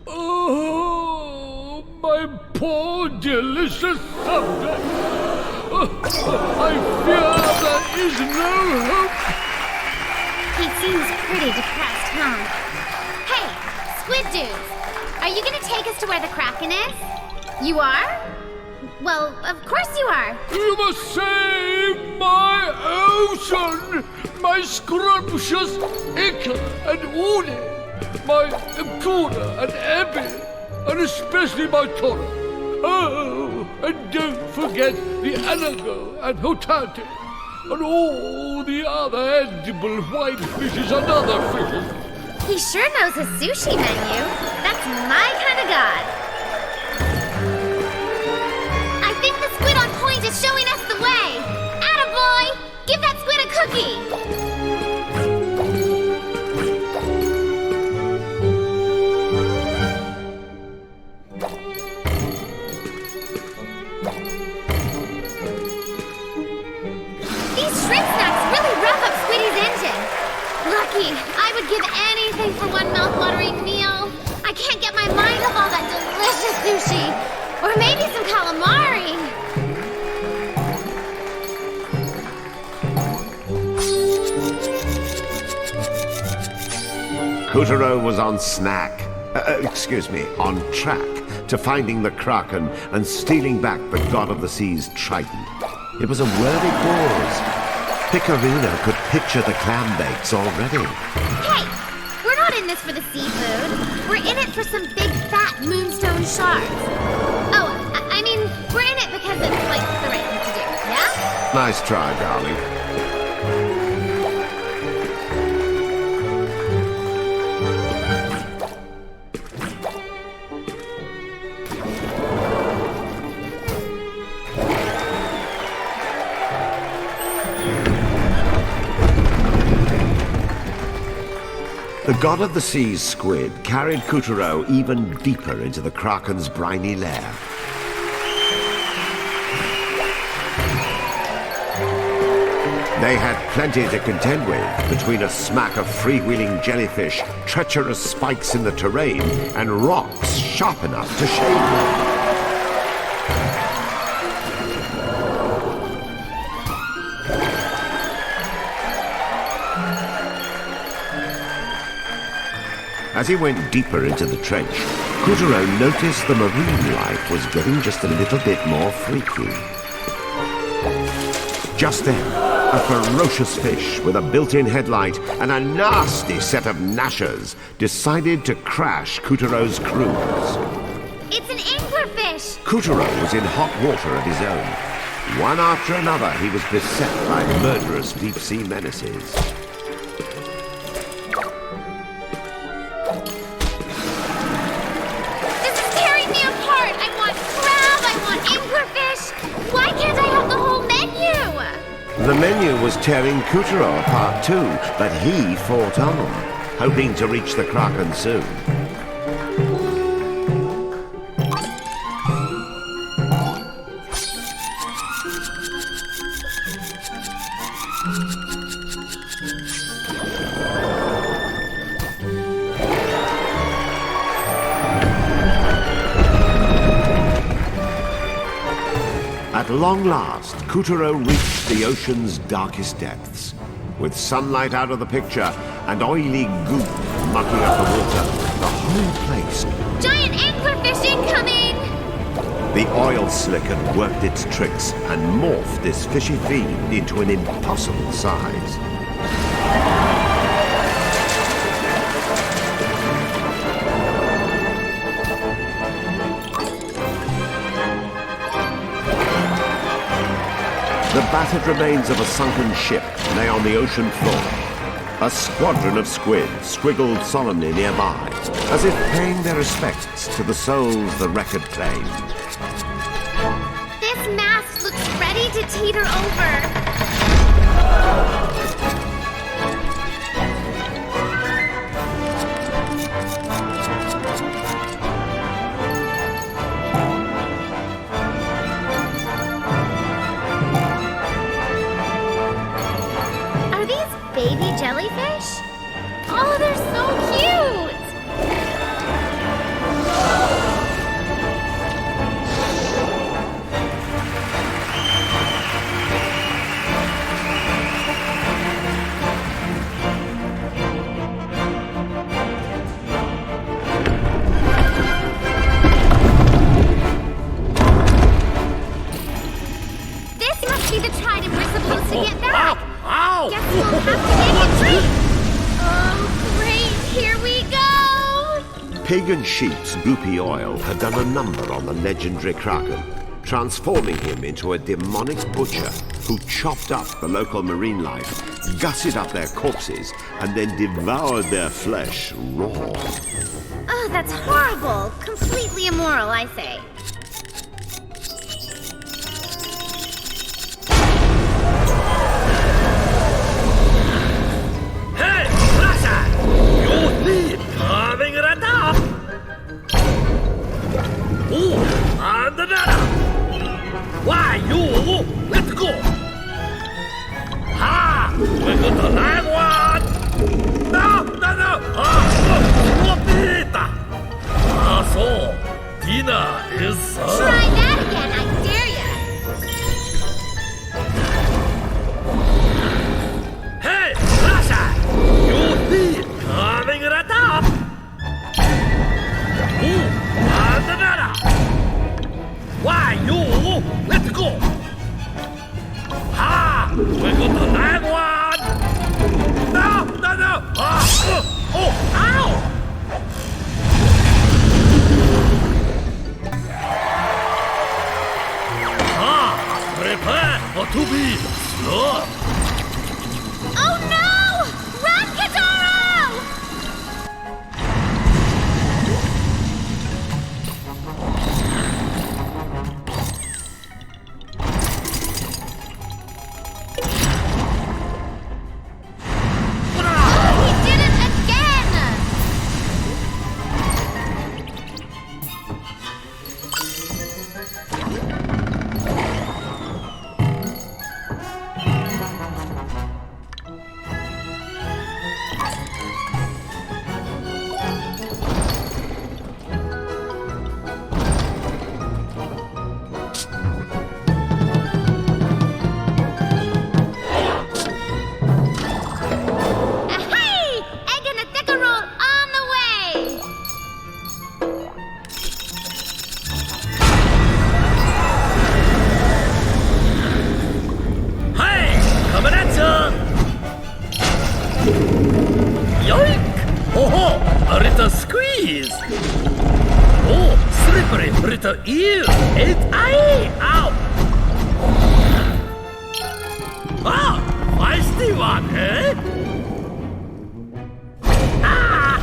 Speaker 14: Oh, my poor delicious subject. I fear there is no hope.
Speaker 5: He seems pretty depressed, huh? Hey, Squid Dudes! Are you gonna take us to where the Kraken is? You are? Well, of course you are.
Speaker 14: You must save my ocean! My scrumptious Ica and Uni! My Kuna and Abby! And especially my Tora! Oh, and don't forget the Anago and Hotati! And all the other edible white fishes and other fishes.
Speaker 5: He sure knows his sushi menu. That's my kind of god. I think the squid on point is showing us the way. Attaboy! Give that squid a cookie! Shrimp snacks really rev up Squiddy's engine. Lucky, I would give anything for one mouth-watering meal. I can't get my mind off all that delicious sushi. Or maybe some calamari.
Speaker 1: Kutaro was on track to finding the Kraken and stealing back the god of the sea's trident. It was a worthy cause. Picarina could picture the clam bakes already.
Speaker 5: Hey, we're not in this for the seafood. We're in it for some big fat moonstone shards. Oh, I mean, we're in it because it's like the right thing to do, yeah?
Speaker 1: Nice try, darling. The god of the sea's squid carried Kuturo even deeper into the Kraken's briny lair. They had plenty to contend with between a smack of freewheeling jellyfish, treacherous spikes in the terrain, and rocks sharp enough to shave them. As he went deeper into the trench, Kuturo noticed the marine life was getting just a little bit more freaky. Just then, a ferocious fish with a built-in headlight and a nasty set of gnashers decided to crash Kuturo's cruise.
Speaker 5: It's an anglerfish!
Speaker 1: Kuturo was in hot water of his own. One after another, he was beset by murderous deep-sea menaces.
Speaker 5: This is tearing me apart! I want crab, I want anglerfish! Why can't I have the whole menu?
Speaker 1: The menu was tearing Kuturo apart too, but he fought on, hoping to reach the Kraken soon. At long last, Kuturo reached the ocean's darkest depths. With sunlight out of the picture and oily goop mucking up the water, the whole place...
Speaker 5: Giant anglerfish incoming!
Speaker 1: The oil slick had worked its tricks and morphed this fishy fiend into an impossible size. The battered remains of a sunken ship lay on the ocean floor. A squadron of squid squiggled solemnly nearby, as if paying their respects to the souls the wreck had claimed.
Speaker 5: This mast looks ready to teeter over. Baby jellyfish? Oh, they're so cute! This must be the trident we're supposed to get back!
Speaker 2: Ow!
Speaker 5: Guess we'll have to make a drink! Oh, great! Here we go!
Speaker 1: Pagan Sheep's goopy oil had done a number on the legendary Kraken, transforming him into a demonic butcher who chopped up the local marine life, gutted up their corpses, and then devoured their flesh raw.
Speaker 5: Oh, that's horrible! Completely immoral, I say.
Speaker 2: Carving it up! Oh, and another! Why, you? Let's go! Ha! We're going to land one! No! Ah, so, dinner is
Speaker 14: Yoink! Ho-ho! A little squeeze! Oh, slippery little eel! And aye! Ow! Ah! Feisty one, eh? Ah!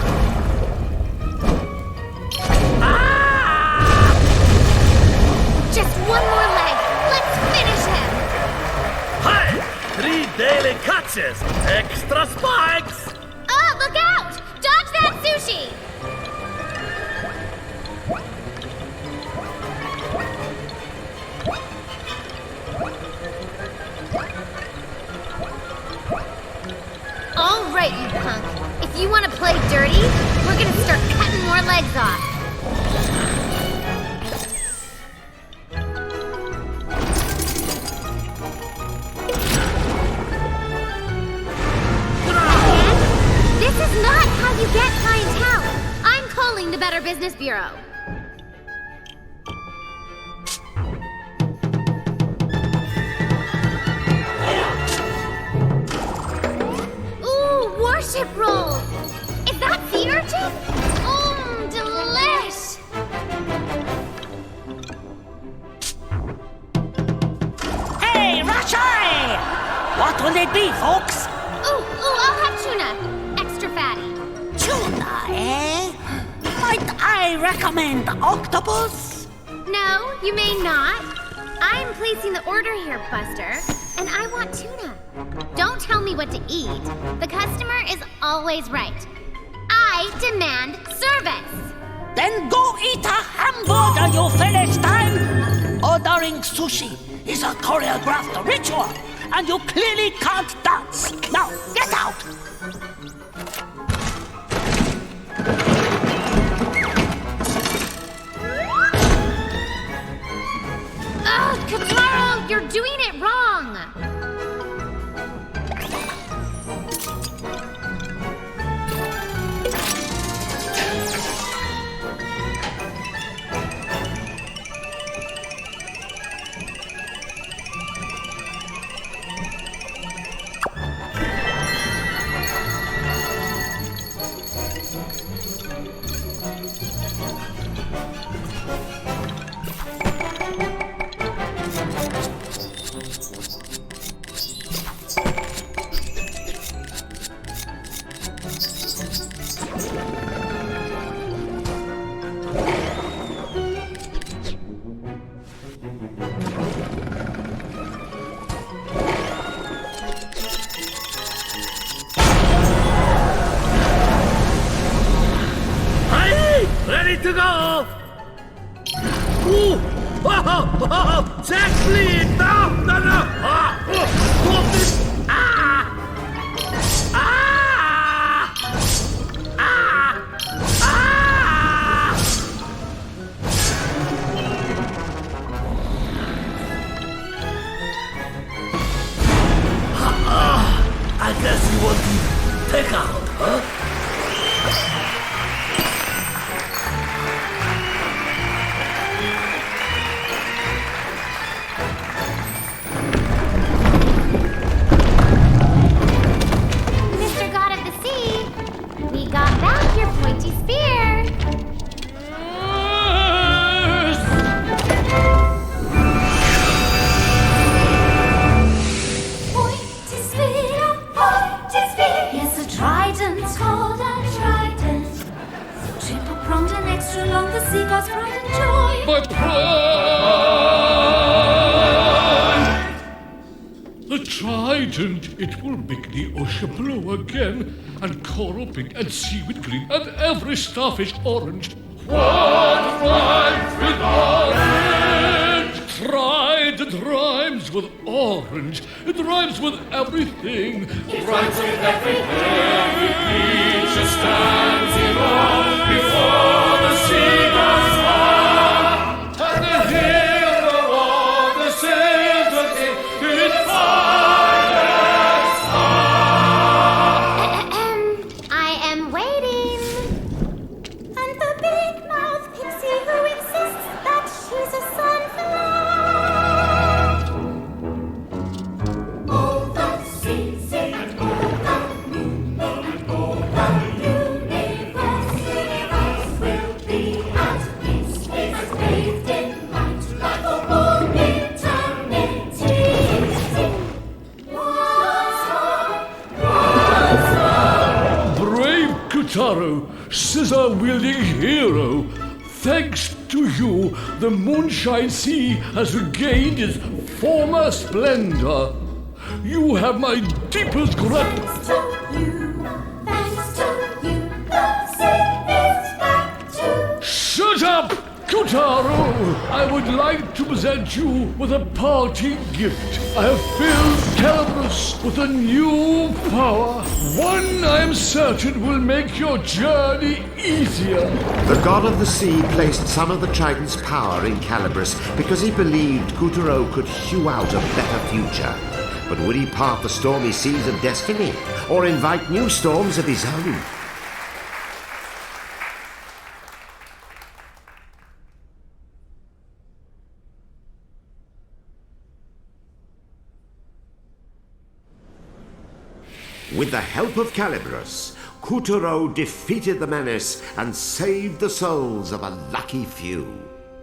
Speaker 14: Ah!
Speaker 5: Just one more leg. Let's finish him.
Speaker 14: Hi! 3 daily catches! Extra spikes!
Speaker 5: Oh, look out! Dodge that sushi! All right, you punk. If you want to play dirty, we're gonna start cutting more legs off. This is not how you get clientele. I'm calling the Better Business Bureau. Ooh, worship roll. Is that sea urchin? Delish.
Speaker 15: Hey, Rashai! What will it be, folks?
Speaker 5: Ooh, I'll have tuna. Extra fatty.
Speaker 15: Tuna, eh? Might I recommend octopus?
Speaker 5: No, you may not. I'm placing the order here, Buster, and I want tuna. Don't tell me what to eat. The customer is always right. I demand service.
Speaker 15: Then go eat a hamburger, you Philistine! Ordering sushi is a choreographed ritual, and you clearly can't dance. Now, get out!
Speaker 5: Ugh, Kataro, you're doing it wrong.
Speaker 14: Ready to go! Ooh! Oh! Jack, please! No! Stop this! Ah! I guess you want to take out, huh? It will make the ocean blue again, and coral pink, and seaweed green, and every starfish orange. What rhymes with orange? Tried, it rhymes with orange. It rhymes with everything.
Speaker 9: It rhymes with everything. Each stands in awe before the seagulls fly. And the hero of the sailors in fire.
Speaker 14: Kutaro, scissor-wielding hero. Thanks to you, the Moonshine Sea has regained its former splendor. You have my deepest gratitude. Shut up, Kutaro! I would like to present you with a parting gift. I have filled Calabrus with a new power. One I am certain will make your journey easier.
Speaker 1: The god of the sea placed some of the Trident's power in Calabrus because he believed Kutaro could hew out a better future. But would he part the stormy seas of destiny, or invite new storms of his own? With the help of Calabrus, Kutaro defeated the menace and saved the souls of a lucky few.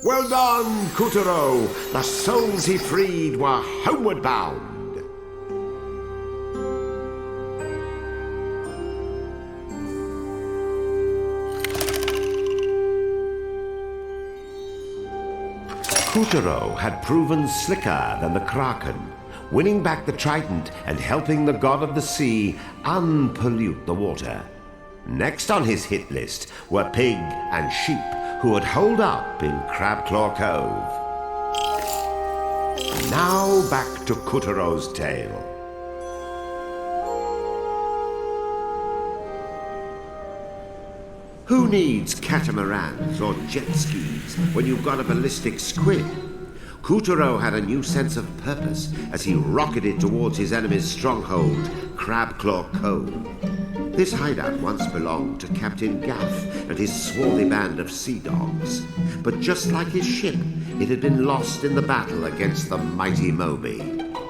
Speaker 1: Well done, Kutaro! The souls he freed were homeward bound. Kutaro had proven slicker than the Kraken, winning back the Trident and helping the god of the sea unpollute the water. Next on his hit list were pig and sheep who would hold up in Crabclaw Cove. Now back to Kutaro's tale. Who needs catamarans or jet skis when you've got a ballistic squid? Kutaro had a new sense of purpose as he rocketed towards his enemy's stronghold, Crabclaw Cove. This hideout once belonged to Captain Gaff and his swarthy band of sea dogs. But just like his ship, it had been lost in the battle against the mighty Moby.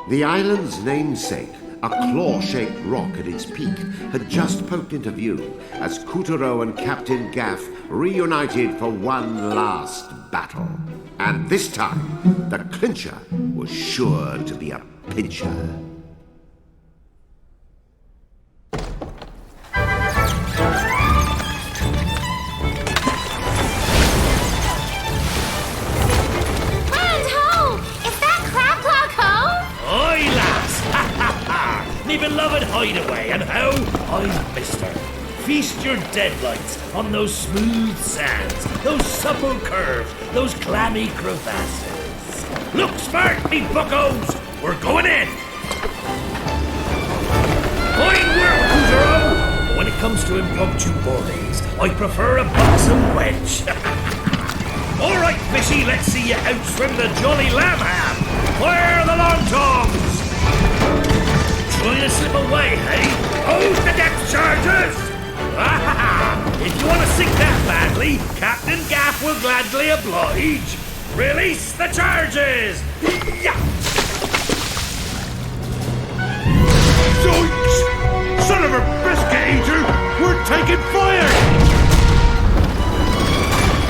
Speaker 1: The island's namesake, a claw-shaped rock at its peak, had just poked into view as Kutaro and Captain Gaff reunited for one last battle. And this time, the clincher was sure to be a pincher.
Speaker 16: Me beloved hideaway, and how I missed her. Feast your deadlights on those smooth sands, those supple curves, those clammy crevasses. Look smart, me buckos! We're going in! Fine work, Kutaro! But when it comes to impromptu boardings, I prefer a buxom wench. All right, fishy, let's see you outswim the jolly lamb ham. Fire the long tongs! Trying to slip away, hey? Hold the depth charges! If you want to sink that badly, Captain Gaff will gladly oblige. Release the charges! Yeah.
Speaker 2: Zoinks! Son of a biscuit eater! We're taking fire!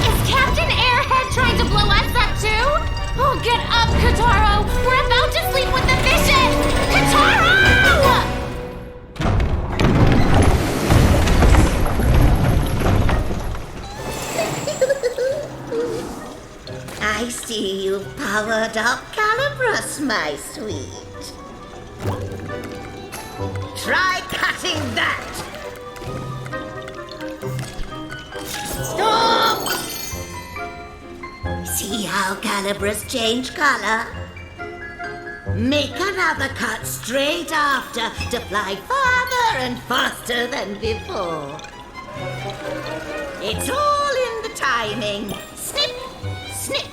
Speaker 5: Is Captain Airhead trying to blow us up too? Oh, get up, Kutaro! We're about to sleep with the fishes! Kutaro!
Speaker 8: I see you've powered up Calabrus, my sweet. Try cutting that! Stop! See how Calabrus changed color? Make another cut straight after to fly farther and faster than before. It's all in the timing. Snip, snip.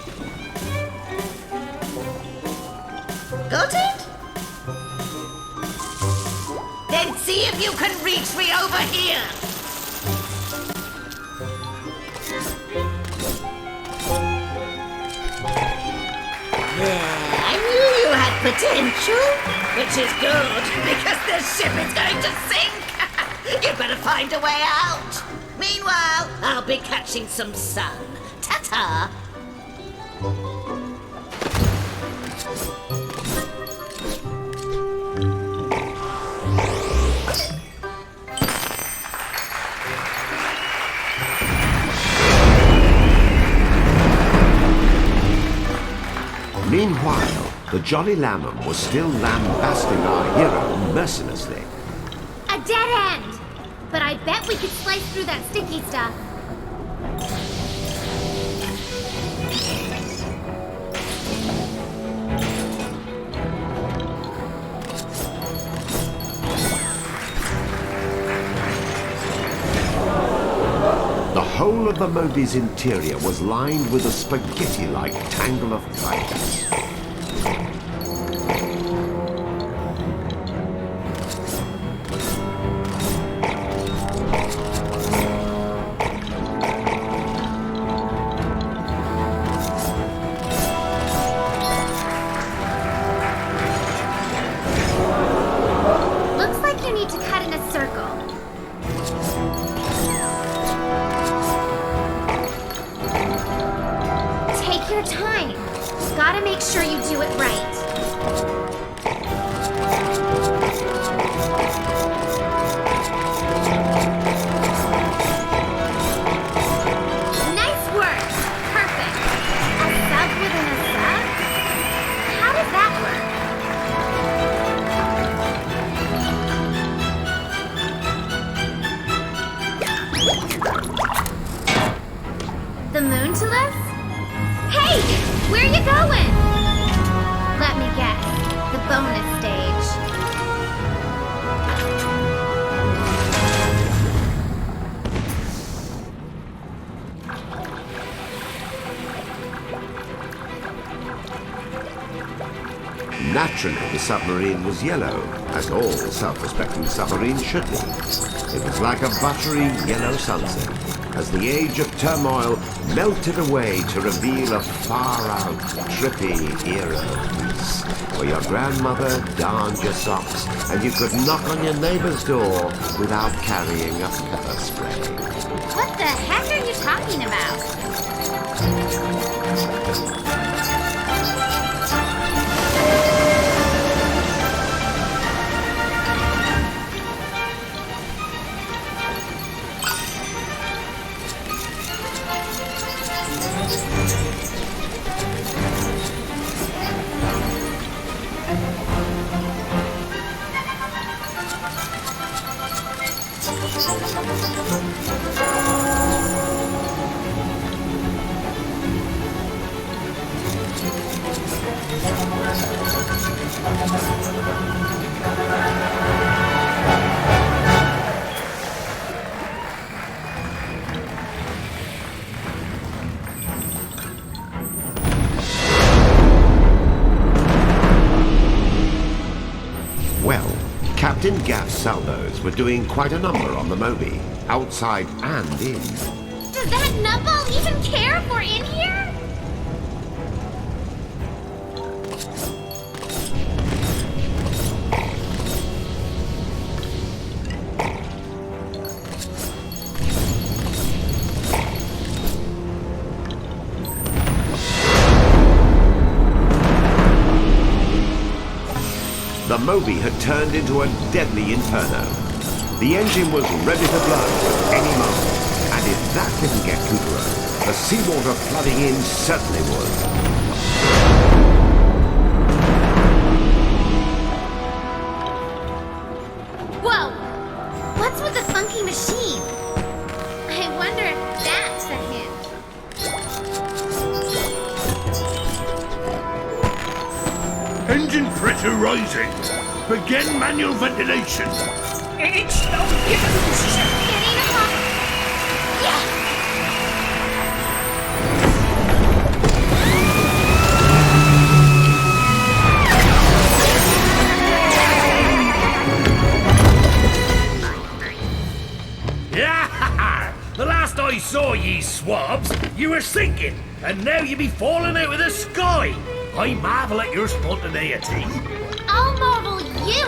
Speaker 8: Got it? Then see if you can reach me over here. There, I knew you had potential, which is good because the ship is going to sink. You'd better find a way out. Meanwhile, I'll be catching some sun. Ta-ta!
Speaker 1: the Jolly Lamb was still lambasting our hero mercilessly.
Speaker 5: A dead end! But I bet we could slice through that sticky stuff.
Speaker 1: The whole of the Moby's interior was lined with a spaghetti-like tangle of pipes.
Speaker 5: Looks like you need to cut in a circle. Take your time. Gotta make sure you do it right. Nice work. Perfect. A sub within a sub? How does that work? The moon to us? Hey! Where you going? Let me guess. The bonus stage.
Speaker 1: Naturally, the submarine was yellow, as all self-respecting submarines should be. It was like a buttery yellow sunset, as the age of turmoil melted away to reveal a far-out, trippy era of peace, where your grandmother darned your socks and you could knock on your neighbor's door without carrying a pepper spray.
Speaker 5: What the heck are you talking about?
Speaker 1: Well, Captain Gaff's salvos were doing quite a number on the Moby, outside and in.
Speaker 5: Does that nutball even care if we're in here?
Speaker 1: The Moby had turned into a deadly inferno. The engine was ready to blow at any moment, and if that didn't get Kutaro, the seawater flooding in certainly would.
Speaker 5: Whoa! What's with the funky machine? I wonder if that's a hint.
Speaker 2: Engine pressure rising. Begin manual ventilation.
Speaker 15: It's no use.
Speaker 5: Getting up. Yeah.
Speaker 16: Yeah! The last I saw ye swabs, you were sinking, and now you be falling out of the sky. I marvel at your spontaneity.
Speaker 5: I'll marvel you,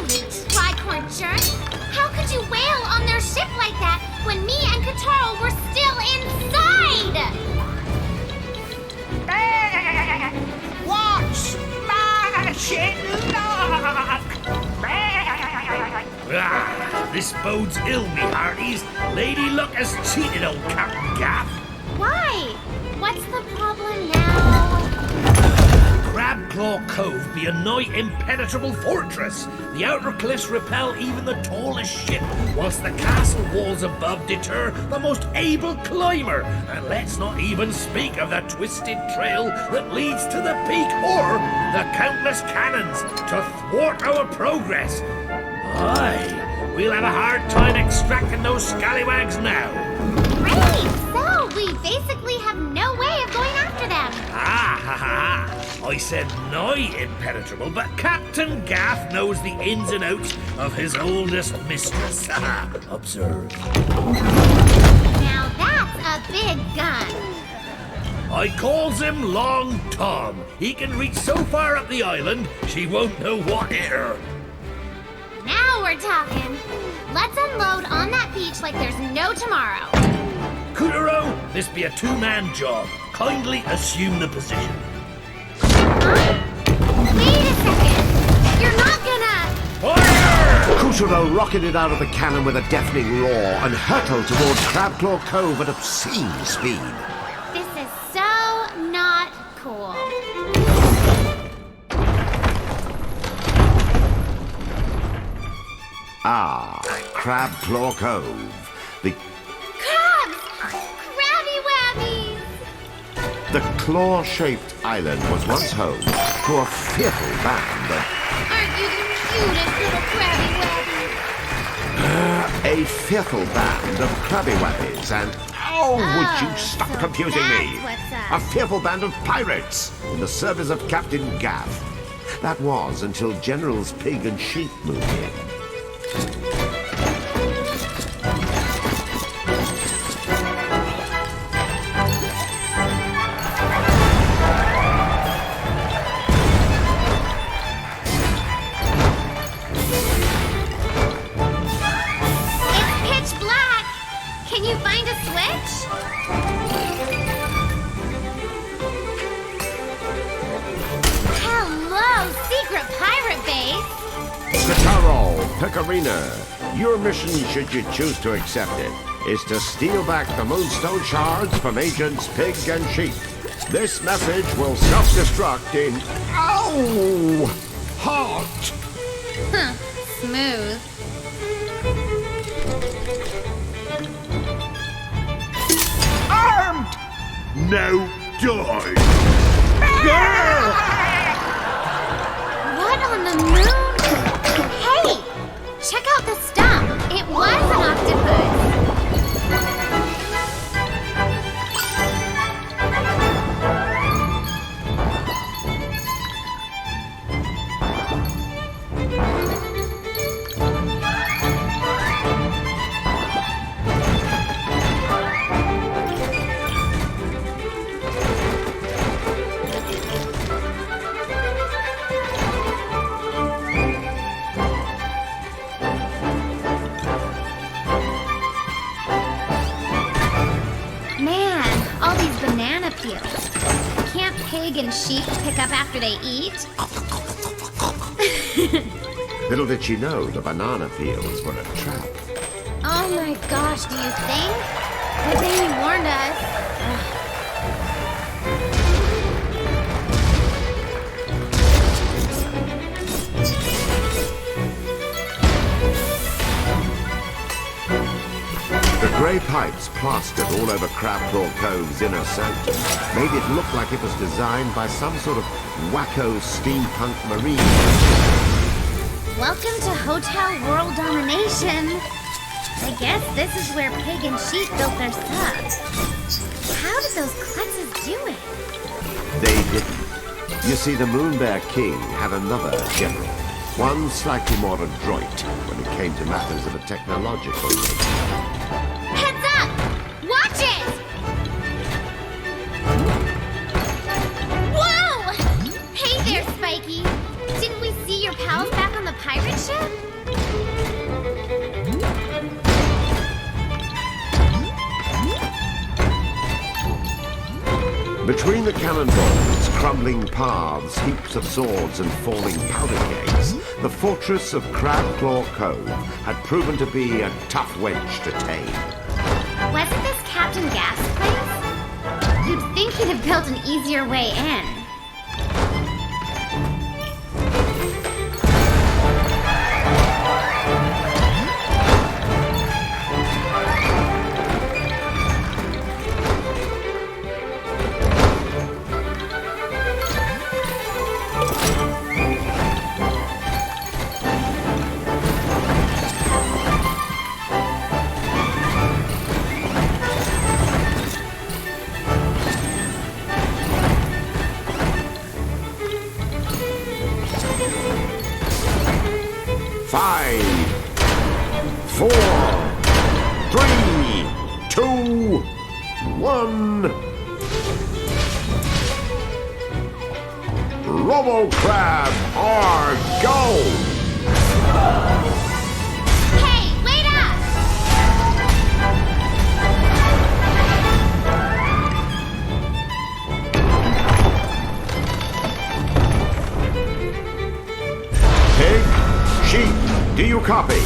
Speaker 5: tricorn jerk. How could you wail on their ship like that when me and Kataro were still inside?
Speaker 15: What's mashing luck?
Speaker 16: Ah, this bodes ill, me hearties. Lady Luck has cheated old Captain Gaff.
Speaker 5: Why? What's the problem now?
Speaker 16: Crabclaw Cove be a nigh impenetrable fortress. The outer cliffs repel even the tallest ship, whilst the castle walls above deter the most able climber. And let's not even speak of the twisted trail that leads to the peak, or the countless cannons to thwart our progress. Aye, we'll have a hard time extracting those scallywags now.
Speaker 5: Great! So, we basically have no way of going after them.
Speaker 16: Ah, ha, ha. I said nigh impenetrable, but Captain Gaff knows the ins and outs of his oldest mistress. Observe.
Speaker 5: Now that's a big gun.
Speaker 16: I calls him Long Tom. He can reach so far up the island, she won't know what hit her.
Speaker 5: Now we're talking. Let's unload on that beach like there's no tomorrow.
Speaker 16: Couturo, this be a two-man job. Kindly assume the position.
Speaker 5: Wait a second. You're not gonna...
Speaker 16: Fire!
Speaker 1: Couturo rocketed out of the cannon with a deafening roar and hurtled towards Crabclaw Cove at obscene speed.
Speaker 5: This is so not cool.
Speaker 1: Ah, Crabclaw Cove. The
Speaker 5: Crabs! Crabby wabbies!
Speaker 1: The claw-shaped island was once home to a fearful band of...
Speaker 5: Aren't you the cutest little crabby wabbies?
Speaker 1: A fearful band of crabby wabbies and... Oh, would you stop
Speaker 5: so
Speaker 1: confusing
Speaker 5: that's
Speaker 1: me?
Speaker 5: what's up.
Speaker 1: A fearful band of pirates in the service of Captain Gaff. That was until Generals Pig and Sheep moved in. Pecorina, your mission, should you choose to accept it, is to steal back the Moonstone shards from Agents Pig and Sheep. This message will self-destruct in... Ow! Heart!
Speaker 5: Huh. Smooth.
Speaker 2: Armed! Now die!
Speaker 5: What on the moon? Hey! Check out the stump. It was an octopus. Can't Pig and Sheep pick up after they eat?
Speaker 1: Little did she know the banana peels were a trap.
Speaker 5: Oh my gosh, do you think? Good thing you warned us.
Speaker 1: The grey pipes plastered all over Crabclaw Cove's inner sanctum made it look like it was designed by some sort of wacko steampunk marine.
Speaker 5: Welcome to Hotel World Domination. I guess this is where Pig and Sheep built their subs. How did those klutzes do it?
Speaker 1: They didn't. You see, the Moonbear King had another general, one slightly more adroit when it came to matters of a technological nature.
Speaker 5: Heads up! Watch it! Whoa! Hey there, Spiky. Didn't we see your pals back on the pirate ship?
Speaker 1: Between the cannonballs, crumbling paths, heaps of swords, and falling powder kegs, the fortress of Crabclaw Cove had proven to be a tough wench to tame.
Speaker 5: Wasn't this Captain Gaff's place? You'd think he'd have built an easier way in.
Speaker 1: 1. Robo-Crab or go!
Speaker 5: Hey, wait up!
Speaker 1: Pig, sheep, do you copy?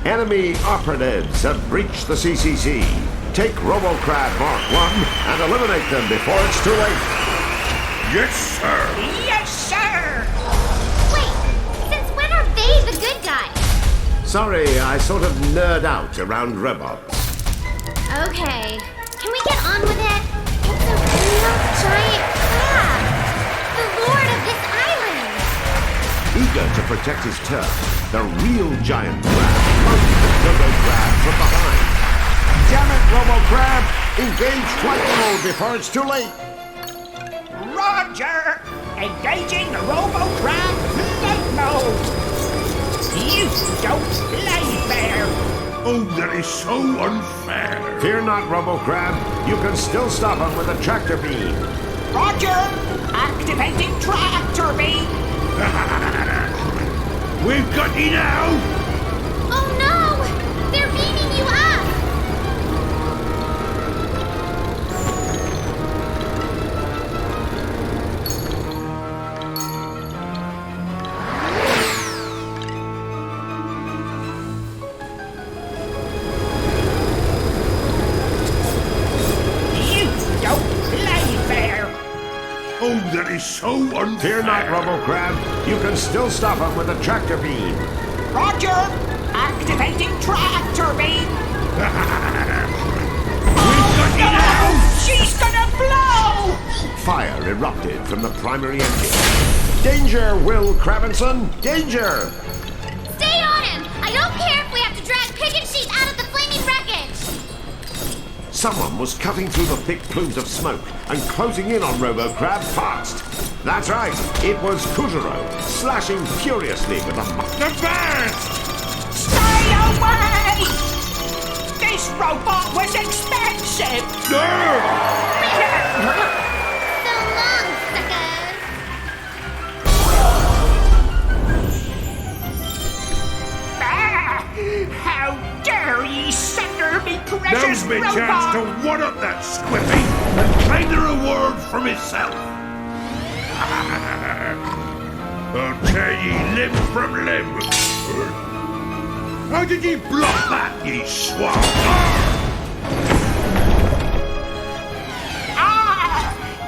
Speaker 1: Enemy operatives have breached the CCC. Take Robo-Crab Mark 1 and eliminate them before it's too late.
Speaker 2: Yes, sir.
Speaker 13: Yes, sir.
Speaker 5: Wait, since when are they the good guys?
Speaker 1: Sorry, I sort of nerd out around robots.
Speaker 5: Okay, can we get on with it? It's a real giant crab. The lord of this island.
Speaker 1: Eager to protect his turf, the real giant crab punches the Robo-Crab from behind. Damn it, Robo-Crab! Engage flight mode before it's too late.
Speaker 13: Roger! Engaging the Robo-Crab flight mode! You don't play fair!
Speaker 2: Oh, that is so unfair.
Speaker 1: Fear not, Robo-Crab. You can still stop him with a tractor beam.
Speaker 13: Roger! Activating tractor beam!
Speaker 2: We've got you now!
Speaker 5: Oh no! They're beaming you up!
Speaker 2: Oh, that is so unfair.
Speaker 1: Fear not, Robo-Crab. You can still stop him with a tractor beam.
Speaker 13: Roger! Activating tractor beam!
Speaker 2: We've got you now!
Speaker 13: She's gonna blow!
Speaker 1: Fire erupted from the primary engine. Danger, Will Cravenson! Danger!
Speaker 5: Stay on him! I don't care if we have to drag Pig and Sheep out of the flaming wreckage!
Speaker 1: Someone was cutting through the thick plumes of smoke and closing in on Robo-Crab fast. That's right, it was Kuturo, slashing furiously with a
Speaker 2: Advance!
Speaker 13: Stay away! This robot was expensive!
Speaker 5: So long, suckers!
Speaker 13: How dare ye sunder me precious
Speaker 2: Now's my
Speaker 13: robot!
Speaker 2: chance to one-up that squiffy and claim the reward for myself. I'll tear ye limb from limb. How did ye block that, ye swab?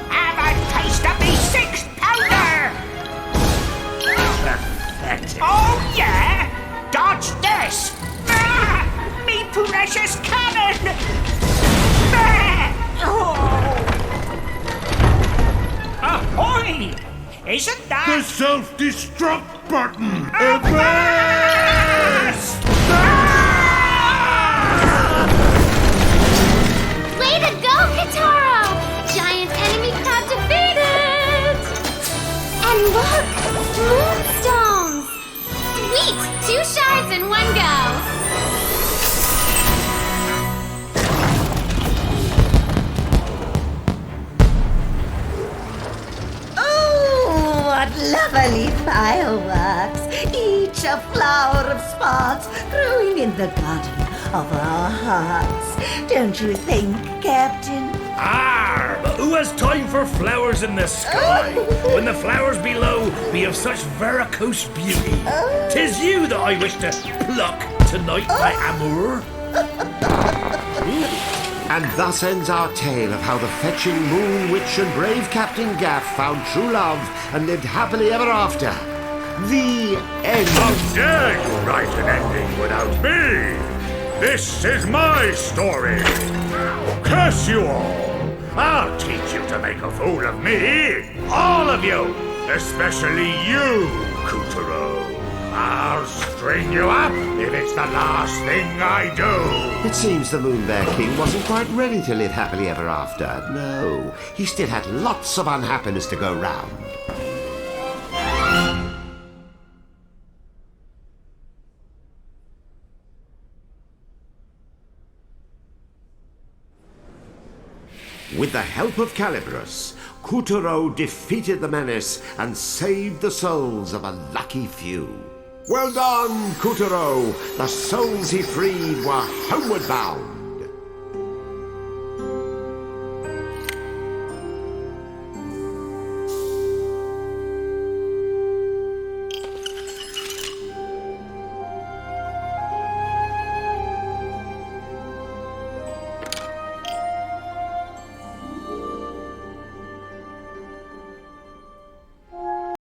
Speaker 13: Have a taste of me 6-pounder!
Speaker 2: Pathetic.
Speaker 13: Oh yeah! Dodge this! Me precious cannon! Ahoy! Isn't that...
Speaker 2: The self-destruct button!
Speaker 13: Avast!
Speaker 5: Way to go, Kataro! Giant enemy crab defeated! And look! Moonstones! Sweet! 2 shards in one go!
Speaker 3: Oh, what lovely fireworks! Each a flower of sparks growing in the garden of our hearts. Don't you think, Captain?
Speaker 16: Ah, but who has time for flowers in the sky? When the flowers below be of such varicose beauty. 'Tis you that I wish to pluck tonight, my amour.
Speaker 1: And thus ends our tale of how the fetching moon witch and brave Captain Gaff found true love and lived happily ever after. The end.
Speaker 2: How dare you write an ending without me? This is my story. Curse you all. I'll teach you to make a fool of me. All of you. Especially you, Kuturo. I'll string you up if it's the last thing I do.
Speaker 1: It seems the Moon Bear King wasn't quite ready to live happily ever after. No, he still had lots of unhappiness to go round. With the help of Calibros, Couturier defeated the menace and saved the souls of a lucky few. Well done, Couturier! The souls he freed were homeward bound.